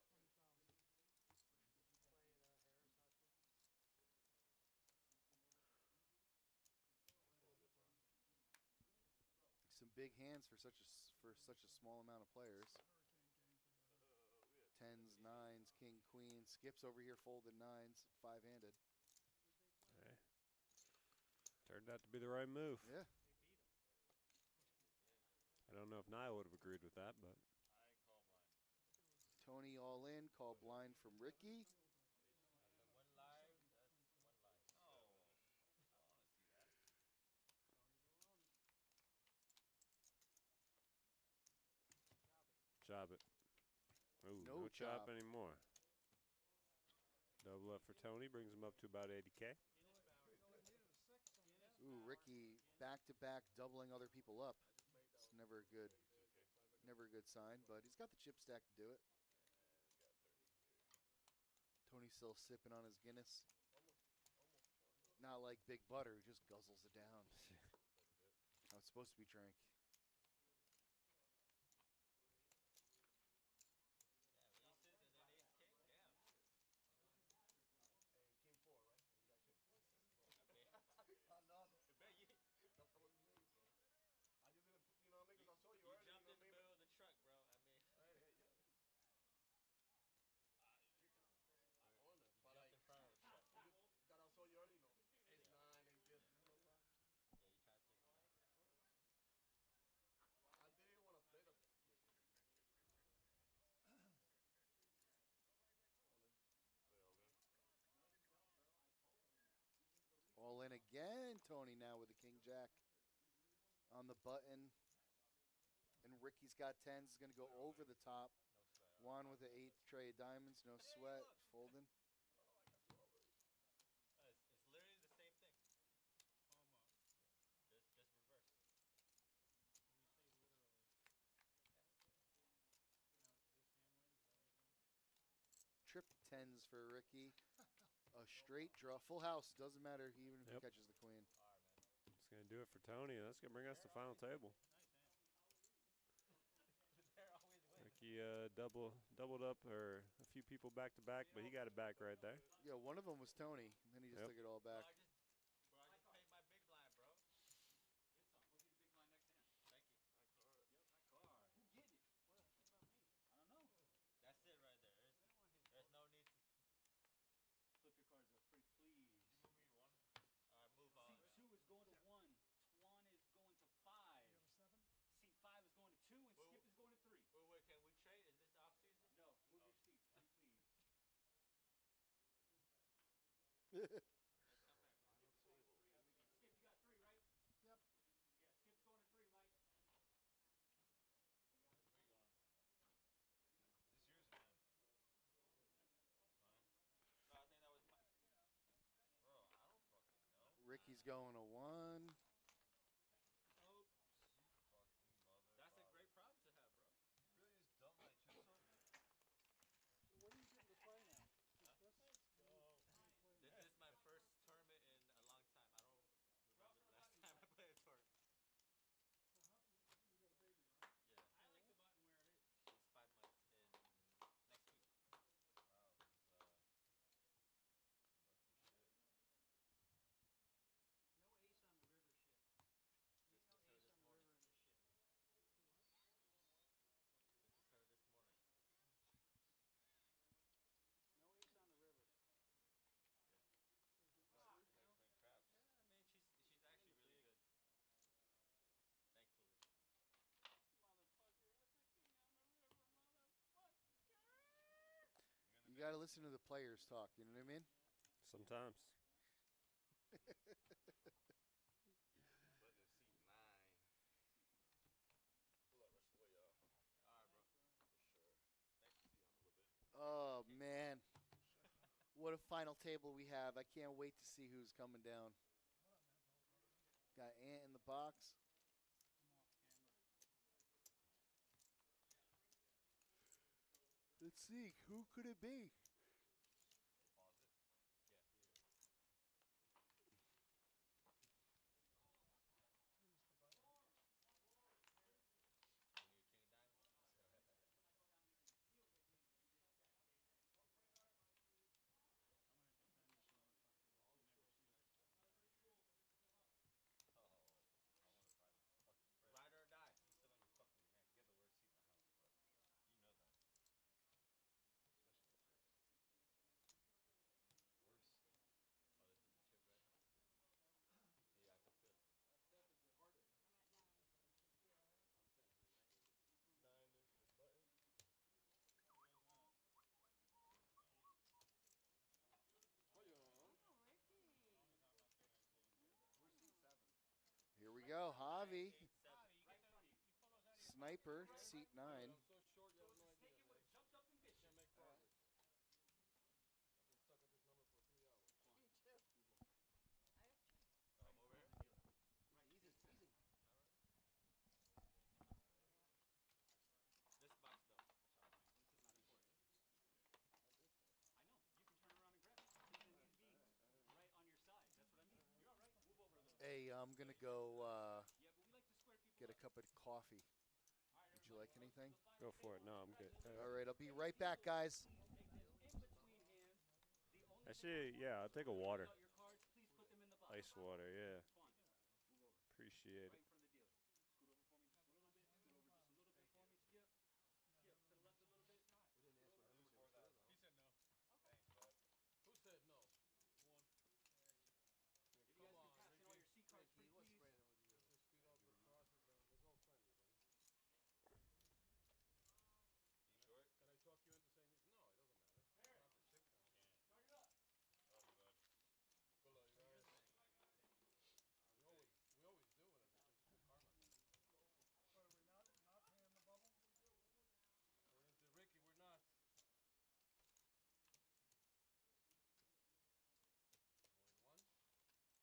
Some big hands for such a small amount of players. Tens, nines, king, queen. Skips over here folded nines, 5-handed. Hey. Turned out to be the right move. Yeah. I don't know if Niall would have agreed with that, but. Tony all in, call blind from Ricky. One live, that's one live. Oh, I want to see that. Chop it. Ooh, No no chop chop. anymore. Double up for Tony, brings him up to about 80K. Ooh, Ricky back-to-back doubling other people up. It's never a good sign, but he's got the chip stack to do it. Tony's still sipping on his Guinness. Not like Big Butter, who just guzzles it down. How it's supposed to be drank. You jumped in the middle of the truck, bro. I mean, jumped in front of the truck. That I saw you already know. Ace 9, ace this, you know what? Yeah, you tried to take it back. I didn't want to play the. All in again. Tony now with the King Jack on the button. And Ricky's got tens. He's going to go over the top. Juan with the 8th tray of diamonds. No sweat. Folding. It's literally the same thing. Almost. Yeah. Just reverse. When you say literally. Now we can do sand wins. Is that what you're saying? Trip tens for Ricky. A straight draw. Full house. Doesn't matter even if he catches the queen. That's going to do it for Tony. That's going to bring us to final table. Ricky doubled up or a few people back to back, but he got it back right there. Yeah, one of them was Tony, and then he just took it all back. Bro, I just paid my big blind, bro. Get some. Go get a big blind next hand. Thank you. High card. Yep, high card. Who getting it? What about me? I don't know. That's it right there. There's no need to flip your cards up. Pretty please. You move me one. All right, move on. C2 is going to 1. Twan is going to 5. You got a 7? C5 is going to 2, and Skip is going to 3. Wait, can we trade? Is this the off season? No, move your seats. Pretty please. Skip, you got 3, right? Yep. Yeah, Skip's going to 3, Mike. Where you going? Is this yours or mine? Mine? No, I think that was mine. Bro, I don't fucking know. Ricky's going to 1. Oops. Fucking mother. That's a great problem to have, bro. Really just dump my chips up? So what are you getting to play now? Just this? Let's go. This is my first tournament in a long time. I don't remember the last time I played a tournament. You got a baby, right? Yeah. I like the button where it is. It's 5 months in next week. Wow, this is rookie shit. No ace on the river got to listen to the players talk. You know what I mean? Sometimes. Button is seat 9. Pull that rest of the way, y'all. All right, bro. For sure. Thanks. See you on a little bit. Oh, man. What a final table we have. I can't wait to see who's coming down. Got Ant in the box. Let's see. Who could it be? Pause it. Yeah, here. When you king of diamonds? Oh, I want to find fucking ride or die. He's still on your fucking neck. You have the worst seat in the house, but you know that. Especially the chips. Worst. Oh, they put the chip right? Yeah, I can feel it. That's a good harder. I'm at 9. Just feel, right? I'm 10. I'm at 9. 9 is the button. Oh, Ricky. We're seat 7. Here we go. Javi. Right in front of you. Sniper, seat 9. I'm so short, you have no idea. Snake it would have jumped up and bit you. Can't make progress. I've been stuck at this number for 3 hours. Me too. I have 2. I'm over here. Easy, easy. All right. This box though. This is not important. I think so. I know. You can turn around and grab it. It doesn't need to be right on your side. That's what I mean. You're all right. Move over a little bit. Hey, I'm going to go Yeah, but we like to square people get a up. cup of coffee. Would you like anything? Go for it. No, I'm good. All right, I'll be right back, guys. Take them in between hands. The only Actually, yeah, I'll take a water. out your cards, please put them in the box. Ice water, yeah. Fun. Appreciate Right it. in front of the dealer. Scoot over for me just a little bit. Scoot over just a little bit for me. Skip. Skip to the left a little bit. We didn't ask what number they were still on. He said no. Thanks, bud. Who said no? 1. If you guys can pass in all your C cards, Ricky, what's please. spraying with you? Just speed up the process and let's go friendly, buddy. You short? Can I talk you into saying yes? No, it doesn't matter. It's not the chip count. Can't. Start it up. Oh, you bud. Good luck, you guys. We always do it. It's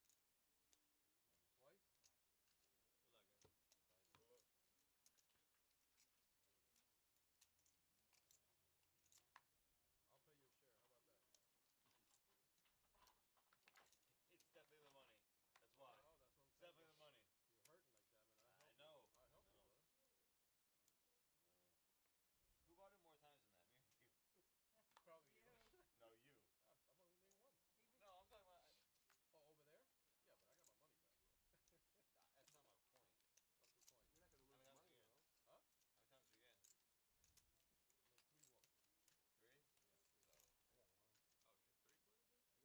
just good karma thing. But are we not paying the bubble? According to Ricky, we're not. Going once. Going twice. Good luck, guys. Silence. I'll pay your share. How about that? It's definitely the money. That's why. Oh, that's what I'm It's saying. definitely the money. You're hurting like that, man. I know. I help you, No. brother. No. Who bought it more times than that? Me or you? Probably you. No, you. I'm only made once. No, I'm talking about. Oh, over there? Yeah, but I got my money back, bro. That's not my point. What's your point? You're not going to How lose many times money, you though. in? Huh? How many times are you in? I made 3 wallets. 3? Yeah, 3. So. I got 1. Oh shit, 3 footed dude? I got 1.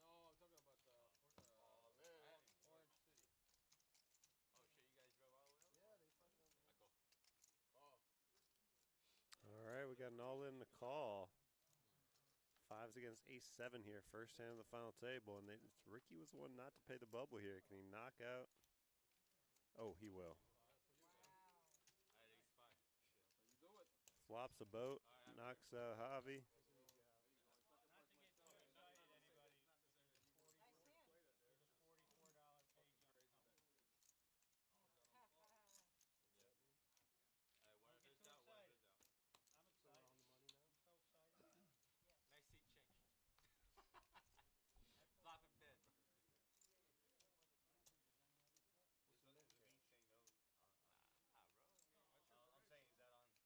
Nah, No, I'm talking about oh man, Orange City. Oh shit, you guys drove all the way up? Yeah, they fucking. Michael. Oh. All right, we got an all-in to call. 5s against ace-7 here, first hand of the final table, and Ricky was the one not to pay the bubble here. Can he knock out? Oh, he will. I had ace 5. Shit. That's how you do it. Flops a boat, knocks out Javi. Not to get too excited, anybody. There's a $44 page on it. Yeah. Alright, one of Don't get his too out, one of excited. his out. I'm excited. On the money now? I'm so excited. Nice seat change. Flop in bed, bro. Is the bean saying no? Nah, bro. I'm saying, is that on? Like, yes. Anybody need their water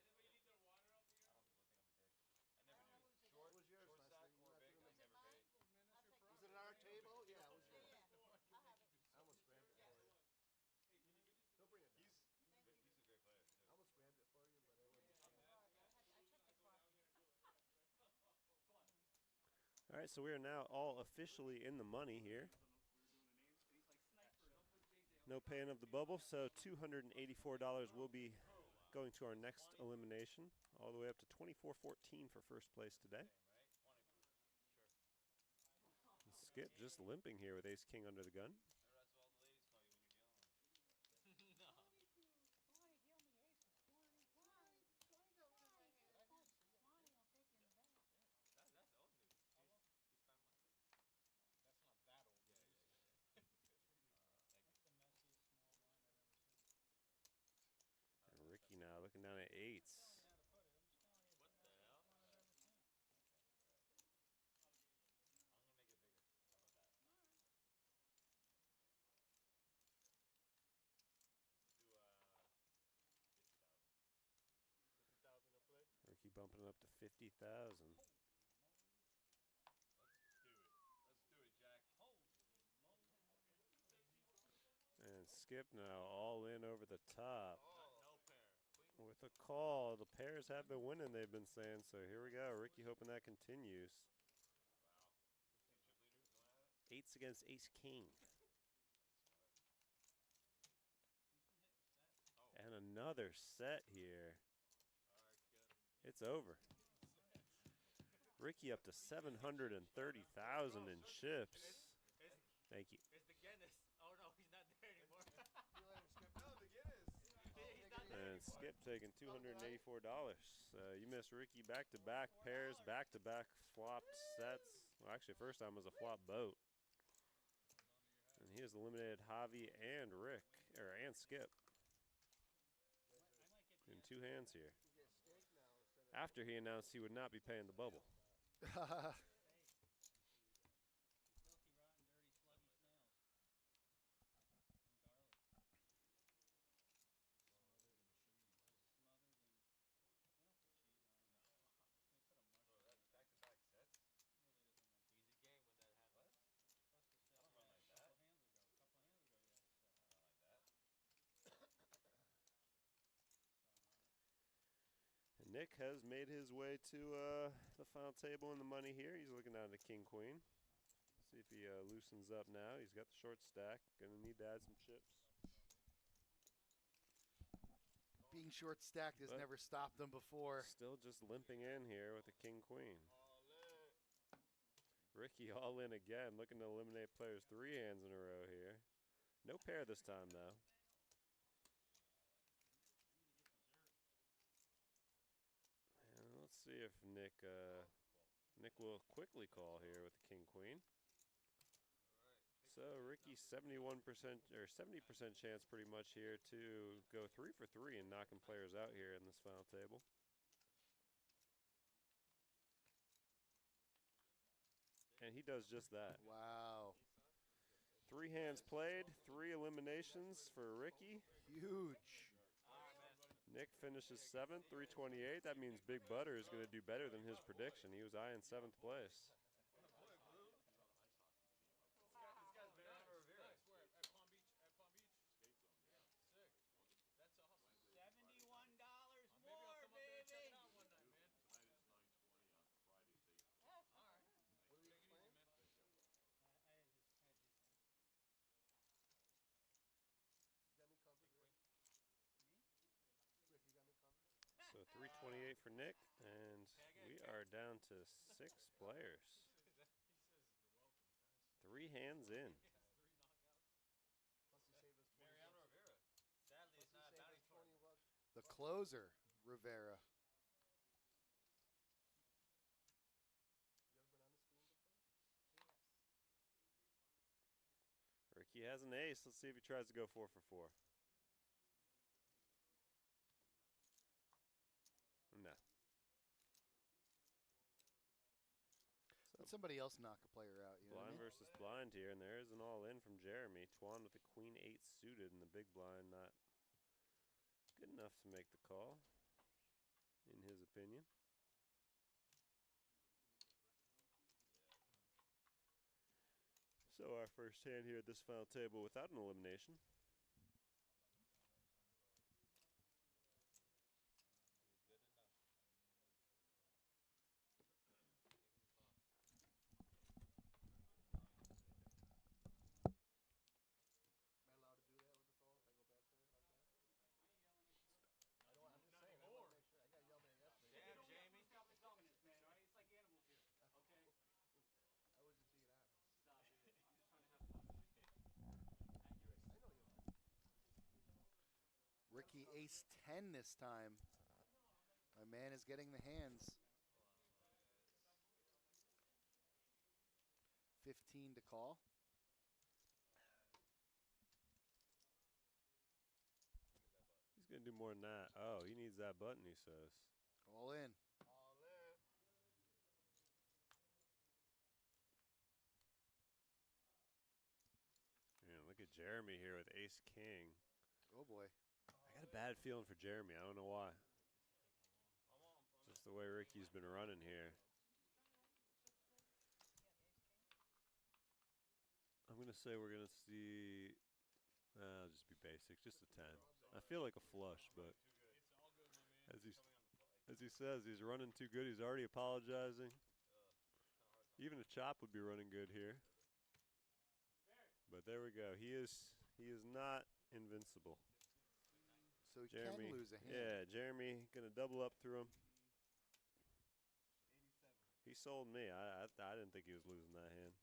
up here? I don't think I'm a dick. I never do. Short, What was yours, short stack Leslie? or You big, left I it never paid. Man, that's your problem. Was it at our table? Yeah, it was yours. Yeah, I'll have it. I almost grabbed it for you. He'll bring it down. He's a great player, too. I almost grabbed it for you, but I wouldn't. Sorry, I took the coffee. All right, so we are now all officially in the money here. No paying of the bubble, so $284 will be going to our next elimination, all the way up to 24-14 for first place today. Skip just limping here with ace king under the gun. That's what all the ladies call you when you're dealing them. No. That's old news. She's fine like that. That's not that old. Yeah. Good for you. Thank you. That's the messiest small blind I've ever seen. And Ricky now looking down at eights. What the hell? I've ever seen. I'm gonna make it bigger. How about that? Do 50,000. 50,000 to play. Ricky bumping it up to 50,000. Let's do it, Jack. And Skip now all in over the top. No pair. With a call, the pairs have been winning, they've been saying. So here we go. Ricky hoping that continues. Wow. Eights against ace king. And another set here. It's over. Ricky up to 730,000 in chips. Thank you. It's the Guinness. Oh no, he's not there anymore. No, the Guinness. He's not there And Skip taking $284. You missed Ricky back-to-back pairs, back-to-back flopped sets. Well, actually, first time was a flop boat. And he has eliminated Javi and Rick, and Skip. In 2 hands here. After he announced he would not be paying the bubble. Back-to-back sets? Easy game when that happens. I don't run like that. A couple hands ago, you had a set. I don't run like that. And Nick has made his way to the final table and the money here. He's looking down at the king queen. See if he loosens up now. He's got the short stack. Gonna need to add some chips. Being short stacked has never stopped them before. Still just limping in here with the king queen. Ricky all in again, looking to eliminate players 3 hands in a row here. No pair this time though. And let's see if Nick will quickly call here with the king queen. So Ricky 71% or 70% chance pretty much here to go 3 for 3 and knocking players out here in this final table. And he does just that. Wow. 3 hands played, 3 eliminations for Ricky. Huge. Nick finishes 7th, 328. That means Big Butter is going to do better than his prediction. He was eyeing 7th place. So 328 for Nick, and we are down to 6 players. 3 hands in. Sadly, it's not a bounty tournament. The closer, Rivera. Ricky has an ace. Let's see if he tries to go 4 for 4. No. Let somebody else knock a player out. You know Blind what I mean? versus blind here, and there is an all-in from Jeremy. Twan with the queen 8 suited, and the big blind not good enough to make the call, in his opinion. So our first hand here at this final table without an elimination. ace 10 this time. My man is getting the hands. 15 to call. He's going to do more than that. Oh, he needs that button, he says. All in. All in. Yeah, look at Jeremy here with ace king. Oh, boy. I got a bad feeling for Jeremy. I don't know why. Just the way Ricky's been running here. I'm going to say we're going to see, I'll just be basic, just a 10. I feel like a flush, but as he says, he's running too good. He's already apologizing. Even a chop would be running good here. But there we go. He is not invincible. So he Jeremy, can lose a hand. Yeah, Jeremy going to double up through him. He sold me. I didn't think he was losing that hand.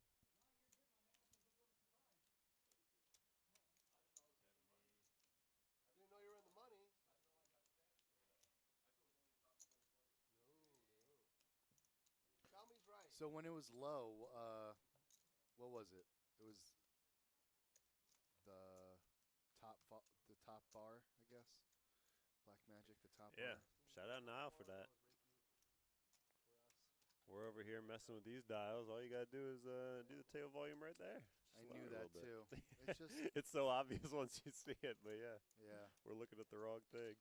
I didn't know you were in the money. No. Tell me's right. So when it was low, what was it? It was the top bar, I guess. Black Magic, the top bar. Yeah, shout out Niall for that. We're over here messing with these dials. All you got to do is do the tail volume right there. I knew that too. It's just it's so obvious once you see it, but yeah. Yeah. We're looking at the wrong thing.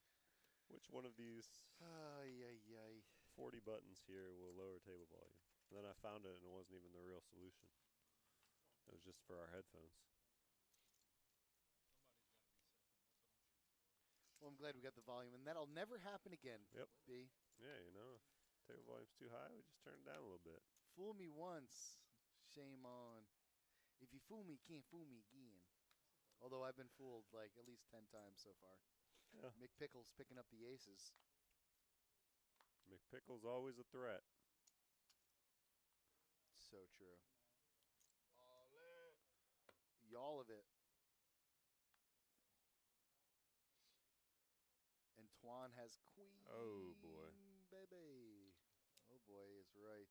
Which one of these 40 buttons here will lower table volume? And then I found it, and it wasn't even the real solution. It was just for our headphones. Well, I'm glad we got the volume, and that'll never happen again. Yep. B. Yeah, you know, if table volume's too high, we just turn it down a little bit. Fool me once, shame on. If you fool me, can't fool me again. Although I've been fooled like at least 10 times so far. Yeah. McPickle's picking up the aces. McPickle's always a threat. So true. All in. Y'all of it. And Twan has queen. Oh, boy. Baby. Oh, boy, is right.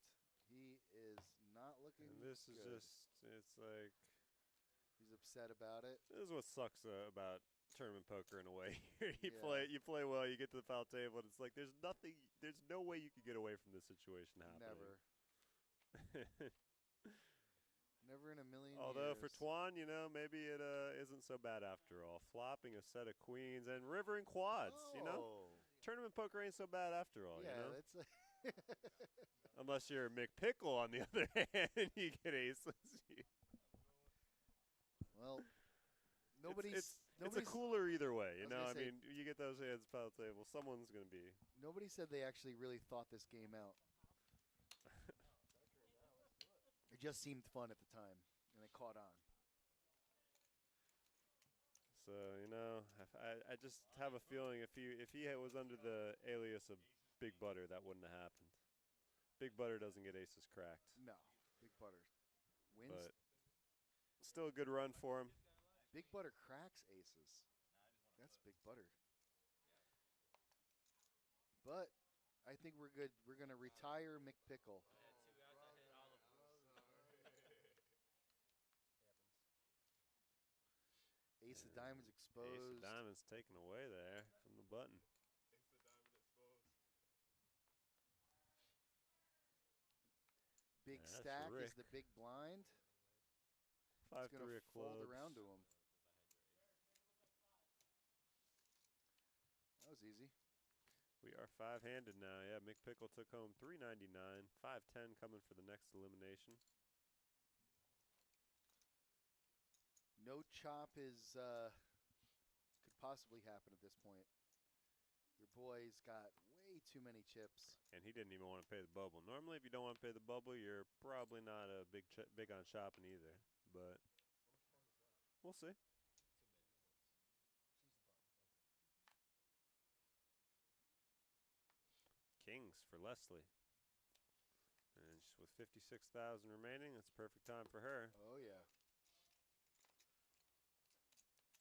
He is not looking And this is good. just, it's like. He's upset about it. This is what sucks about tournament poker in a way. you Yeah. play well, you get to the foul table, and it's like there's no way you could get away from this situation happening. Never. Never in a million Although years. for Twan, you know, maybe it isn't so bad after all. Flopping a set of queens and rivering quads, you know? Tournament poker ain't so bad after all, Yeah, you know? that's Unless you're McPickle on the other hand and you get aces. Well, it's a cooler either way, you know? I say- mean, you get those hands foul table, someone's going to be. Nobody said they actually really thought this game out. It just seemed fun at the time, and it caught on. So, you know, I just have a feeling if he was under the alias of Big Butter, that wouldn't have happened. Big Butter doesn't get aces cracked. No, Big Butter wins. But still a good run for him. Big Butter cracks aces. That's Big Butter. But I think we're good. We're going to retire McPickle. Ace of Diamonds exposed. Ace of Diamonds taken away there from the button. Ace of Diamond exposed. Big That's stack Rick. is the big blind. 5-3 It's going to of fold clubs. around to him. That was easy. We are 5-handed now. Yeah, McPickle took home $3.99. 5-10 coming for the next elimination. No chop is could possibly happen at this point. Your boy's got way too many chips. And he didn't even want to pay the bubble. Normally, if you don't want to pay the bubble, you're probably not a big on shopping either. But we'll see. Kings for Leslie. And with 56,000 remaining, that's perfect time for her. Oh, yeah.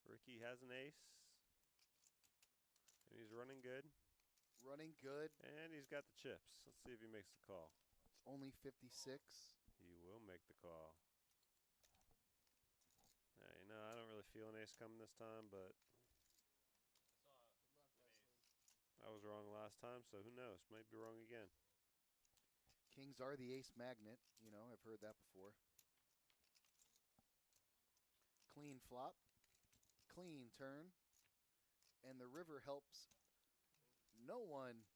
Ricky has an ace. he's running good. Running good. And he's got the chips. Let's see if he makes the call. It's only 56. He will make the call. You know, I don't really feel an ace coming this time, but I was wrong last time, so who knows? Might be wrong again. Kings are the ace magnet. You know, I've heard that before. Clean flop. Clean turn. And the river helps no one.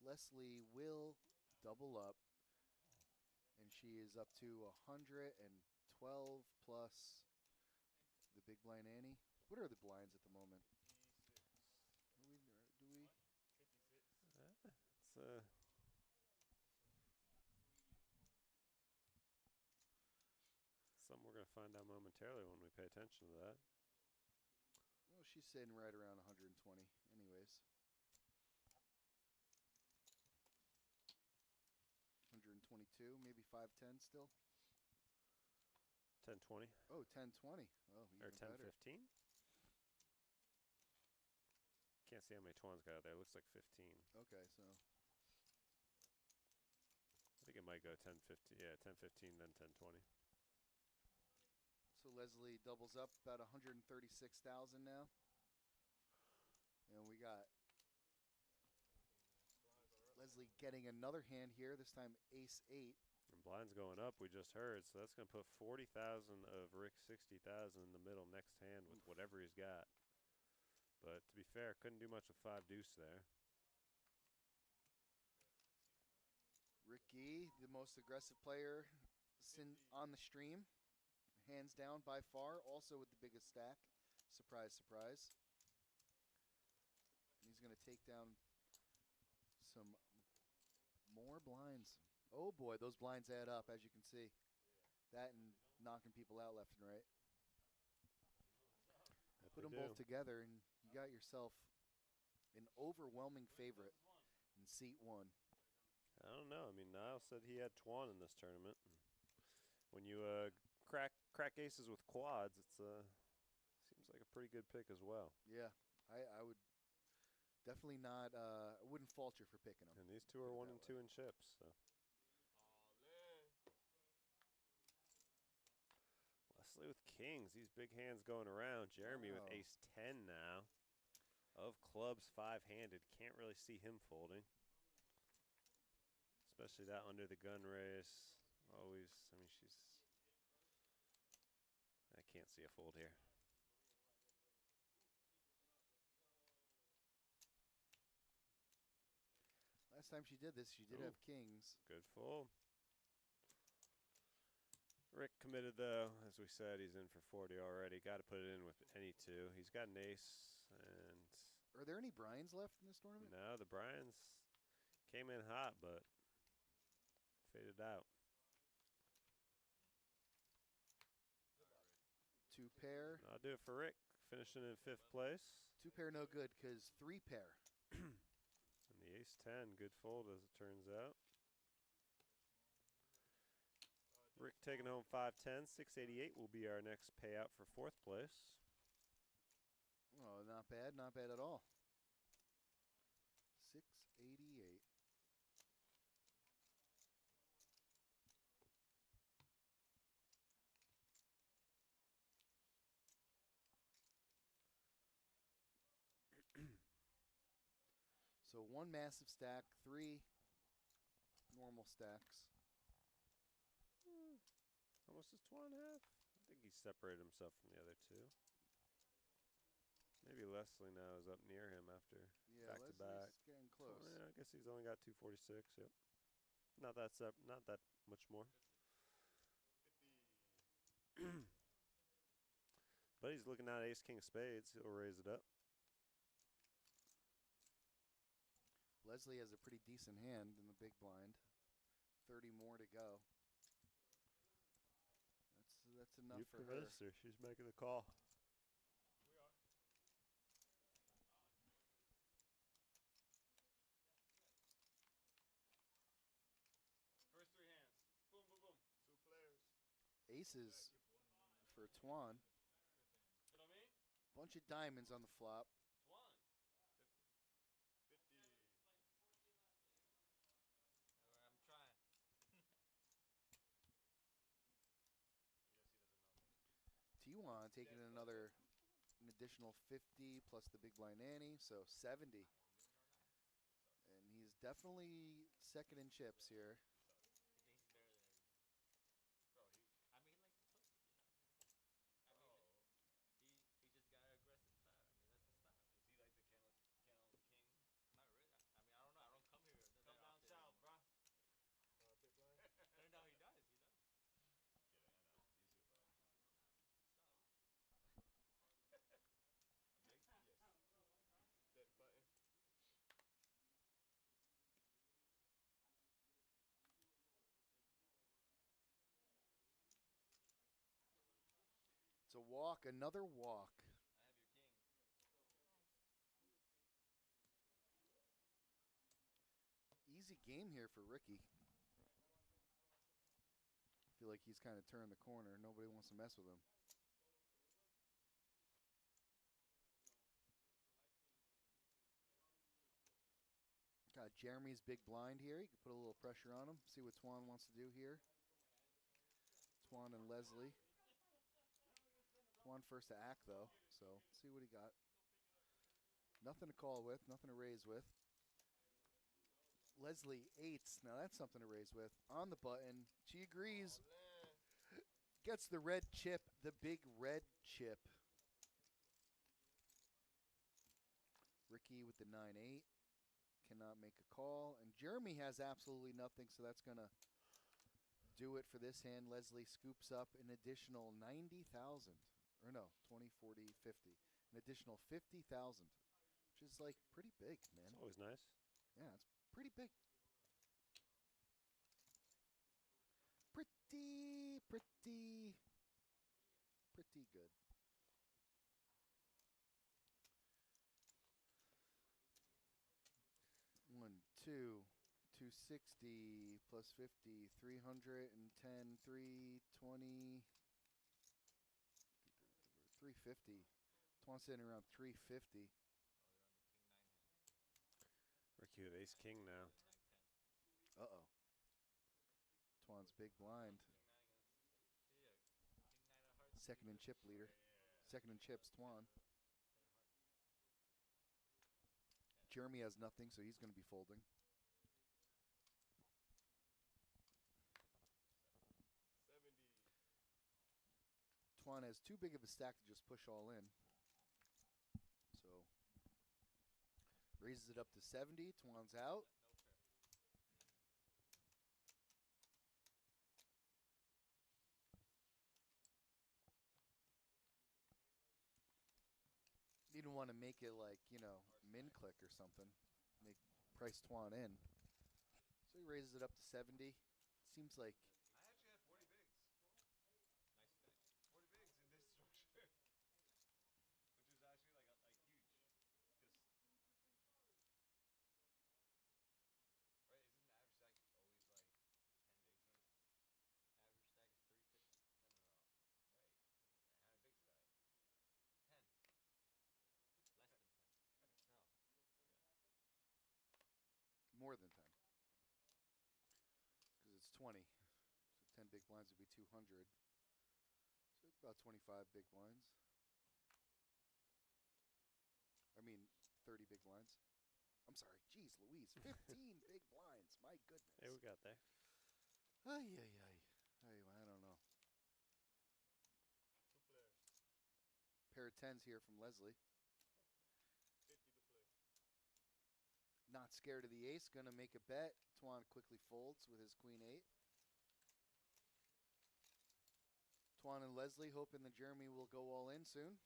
Leslie will double up. And she is up to 112 plus the big blind Annie. What are the blinds at the moment? Do we? 56. It's something we're going to find out momentarily when we pay attention to that. Well, she's sitting right around 120 anyways. 122, maybe 510 still. 10-20. Oh, 10-20. Oh, even or 10-15. better. Can't see how many Twan's got out there. It looks like 15. Okay, so. I think it might go 10-15. Yeah, 10-15, then 10-20. So Leslie doubles up about 136,000 now. And we got Leslie getting another hand here, this time ace-8. And blind's going up, we just heard, so that's going to put 40,000 of Rick's 60,000 in the middle next hand with whatever he's got. But to be fair, couldn't do much with 5 deuce there. Ricky, the most aggressive player on the stream, hands down by far, also with the biggest stack. Surprise, surprise. And he's going to take down some more blinds. Oh boy, those blinds add up, as you can see. That and knocking people out left and right. Put them both together, and you got yourself an overwhelming favorite in seat 1. I don't know. I mean, Niall said he had Twan in this tournament. When you crack aces with quads, it's seems like a pretty good pick as well. Yeah, I would definitely not. I wouldn't fault you for picking them. And these two are 1 and 2 in chips. So. Leslie with kings. These big hands going around. Jeremy with ace-10 now. Of clubs, 5-handed. Can't really see him folding. Especially that under the gun race. Always, I mean, I can't see a fold here. Last time she did this, she did have kings. Good fold. Rick committed, though. As we said, he's in for 40 already. Got to put it in with any 2. He's got an ace. And are there any Bryans left in this tournament? No, the Bryans came in hot, but faded out. 2 pair. I'll do it for Rick, finishing in 5th place. 2 pair no good, because 3 pair. And the ace-10, good fold as it turns out. Rick taking home 510. 688 will be our next payout for 4th place. Oh, not bad. Not bad at all. 688. So 1 massive stack, 3 normal stacks. How much does Twan have? I think he separated himself from the other 2. Maybe Leslie now is up near him after back-to-back. Getting close. Yeah, I guess he's only got 246. Yep. Not that much more. But he's looking at ace-king of spades. He'll raise it up. Leslie has a pretty decent hand in the big blind. 30 more to go. That's enough for her. You convinced her. She's making the call. We are. First 3 hands. Boom, boom, boom. 2 players. Aces for Twan. You know what I mean? Bunch of diamonds on the flop. Twan. Twan taking an additional 50 plus the big blind ante, so 70. And he's definitely second in chips here. He thinks he's better than everybody. Bro, I mean, he likes to play, you know. I mean, he just got an aggressive style. I mean, that's his style. Is he like the Kennel King? Not really. I mean, I don't know. I don't come here. Come down south, bro. Big blind. No, he does. He does. Kidding, I know. He's a good player. Nah, he's a stud. I'm big? Yes. Dead button. It's a walk, another walk. I have your king. Easy game here for Ricky. I feel like he's kind of turned the corner. Nobody wants to mess with him. Got Jeremy's big blind here. You can put a little pressure on him. See what Twan wants to do here. Twan and Leslie. Twan first to act, though. So let's see what he got. Nothing to call with. Nothing to raise with. Leslie eights. Now that's something to raise with. On the button. She agrees. Gets the red chip. The big red chip. Ricky with the 9-8. Cannot make a call. And Jeremy has absolutely nothing, so that's going to do it for this hand. Leslie scoops up an additional 90,000. Or no, 20, 40, 50. An additional 50,000, which is like pretty big, man. It's always nice. Yeah, it's pretty big. Pretty good. One, two, 260 plus 50, 310, 320, 350. Twan's sitting around 350. Oh, they're on the king 9 hand. Ricky with ace king now. Uh-oh. Twan's big blind. King 9 against, yeah, king 9 of hearts. Second in chip leader. Second in chips, Twan. 10 of hearts. Jeremy has nothing, so he's going to be folding. 70. Twan has too big of a stack to just push all in. So raises it up to 70. Twan's out. No pair. You don't want to make it like, you know, min click or something. Make price Twan in. So he raises it up to 70. Seems like I actually have 40 bigs. Nice stack. 40 bigs in this structure. Which is actually like huge. Because right, isn't the average stack always like 10 bigs in this? Average stack is 350. No. Right. And how many bigs is that? 10. Less than 10. No. Yeah. more than 10. Because it's 20. So 10 big blinds would be 200. So about 25 big blinds. I mean, 30 big blinds. I'm sorry. Jeez Louise. 15 big blinds. My goodness. Hey, we got there. Ay. I don't know. 2 players. Pair of 10s here from Leslie. 50 to play. Not scared of the ace. Going to make a bet. Twan quickly folds with his queen 8. Twan and Leslie hoping that Jeremy will go all in soon.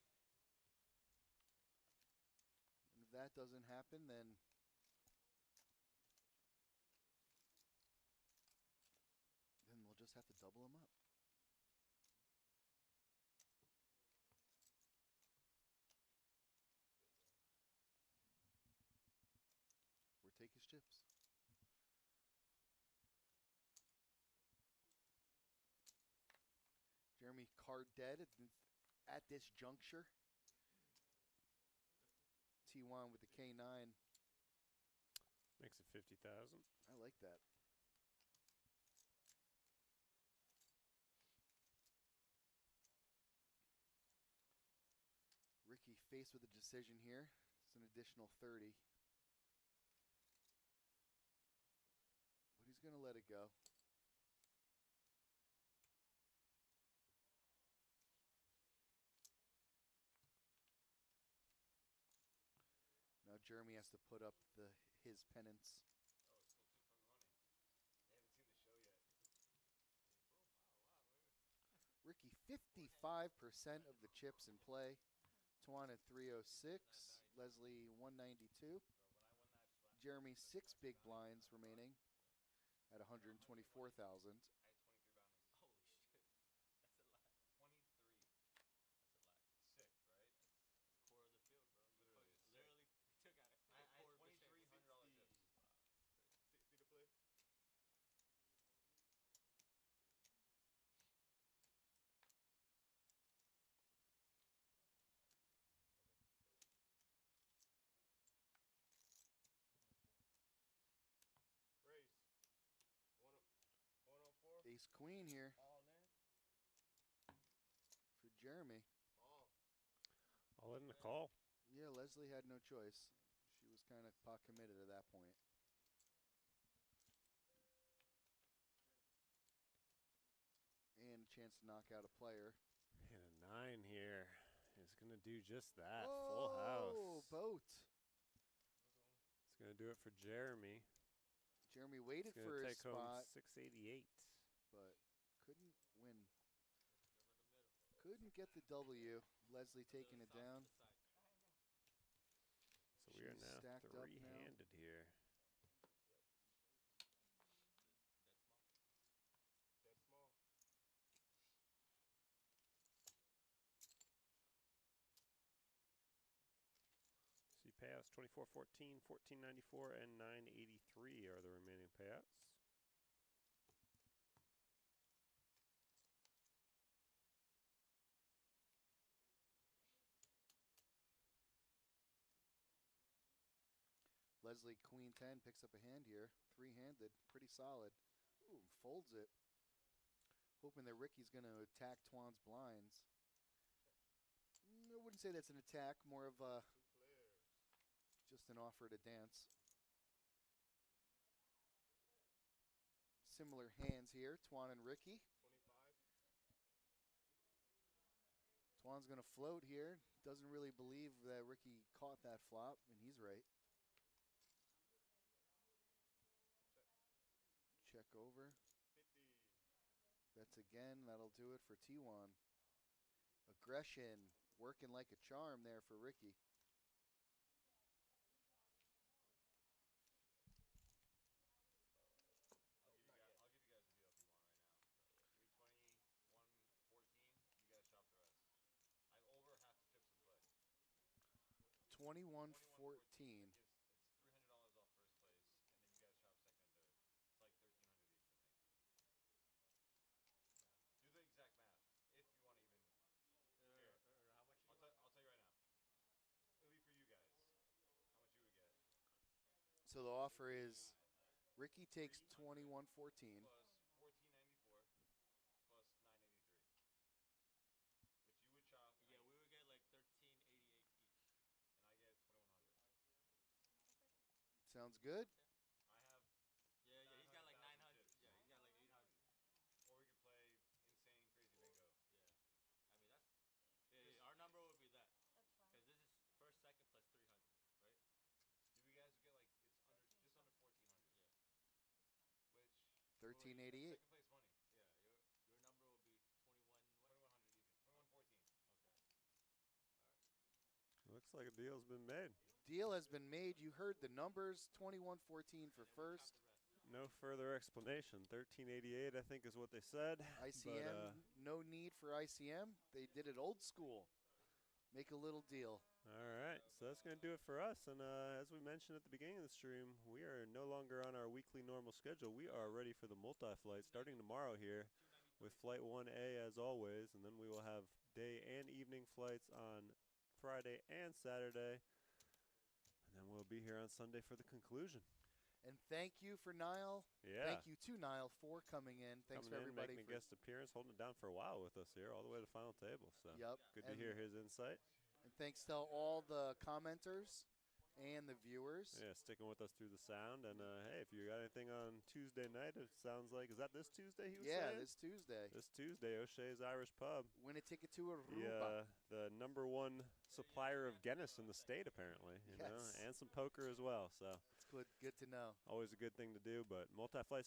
And if that doesn't happen, then we'll just have to double them up. Or take his chips. Jeremy card dead at this juncture. T1 with the K9. Makes it 50,000. I like that. faced with a decision here. It's an additional 30. But he's going to let it go. Now Jeremy has to put up his penance. Oh, it's still 2 from the money. They haven't seen the show yet. Boom. Wow. Ricky, 55% of the chips in play. Tuan at 306. Leslie 192. Jeremy 6 big blinds remaining at 124,000. I had 23 bounties. Holy shit. That's a lot. 23. That's a lot. It's sick, right? That's core of the field, bro. You Literally took out I had core of the $2,300 champions. chips. Wow, that's crazy. 60 to play. Race. 104. Ace queen here All in. for Jeremy. All in the call. Yeah, Leslie had no choice. She was kind of pot committed at that point. And a chance to knock out a player. And a 9 here is going to do just that. Oh, Full house. Boat. It's going to do it for Jeremy. Jeremy waited He's for his take home spot. 688. But couldn't win. Couldn't get the W. Leslie taking it down. So we are She's now stacked up now. three-handed here. Dead small. See payouts 2414, 1494, and 983 are the remaining payouts. Leslie, queen 10, picks up a hand here. Three-handed, pretty solid. Ooh, folds it. Hoping that Ricky's going to attack Tuan's blinds. I wouldn't say that's an attack, more of a just an offer to dance. Similar hands here, Tuan and Ricky. 25. Tuan's going to float here. Doesn't really believe that Ricky caught that flop, and he's right. Check over. 50. That's again, that'll do it for T1. Aggression, working like a charm there for Ricky. I'll give you guys a deal if you want right now. Give me 2114. You guys shop the rest. I have over half the chips in play. 2114. It's $300 off first place, and then you guys shop second and third. It's like $1,300 each, I think. Do the exact math if you want to even. Here, How much I'll tell you right now. It'll be for you guys. How much you would get? So the offer is Ricky takes 2114. Plus 1494 plus 983. Which you would chop. Yeah, we would get like 1388 each. And I get 2100. Sounds good. I have. Yeah, he's got like 900. Chips. Yeah, he's got like 800. Or we could play insane crazy bingo. Yeah, I mean that's. Yeah, our number would be that. That's fine. Because this is first, second plus 300, right? You guys would get like it's just under 1400. Yeah. Which 1388. Second place money. Yeah, your number will be 2100 even. 2114. Okay. All right. Looks like a deal's been made. Deal has been made. You heard the numbers. 2114 for first. No further explanation. 1388, I think, is what they said. ICM, no need for ICM. They did it old school. Make a little deal. All right, so that's going to do it for us. And as we mentioned at the beginning of the stream, we are no longer on our weekly normal schedule. We are ready for the multi-flight starting tomorrow here with Flight 1A as always. And then we will have day and evening flights on Friday and Saturday. And then we'll be here on Sunday for the conclusion. And thank you for Niall. Yeah. Thank you to Niall for coming in. Thanks for everybody making for a guest appearance, holding it down for a while with us here, all the way to the final table. So Yep. good to hear his insight. And thanks to all the commenters and the viewers. Yeah, sticking with us through the sound. And, hey, if you got anything on Tuesday night, it sounds like, is that this Tuesday he was saying? Yeah, this Tuesday. This Tuesday, O'Shea's Irish Pub. Win a ticket to Aruba. The #1 supplier of Guinness in the state, apparently. You know, and some poker as well. So it's good to know. Always a good thing to do. But Multi-Flight starts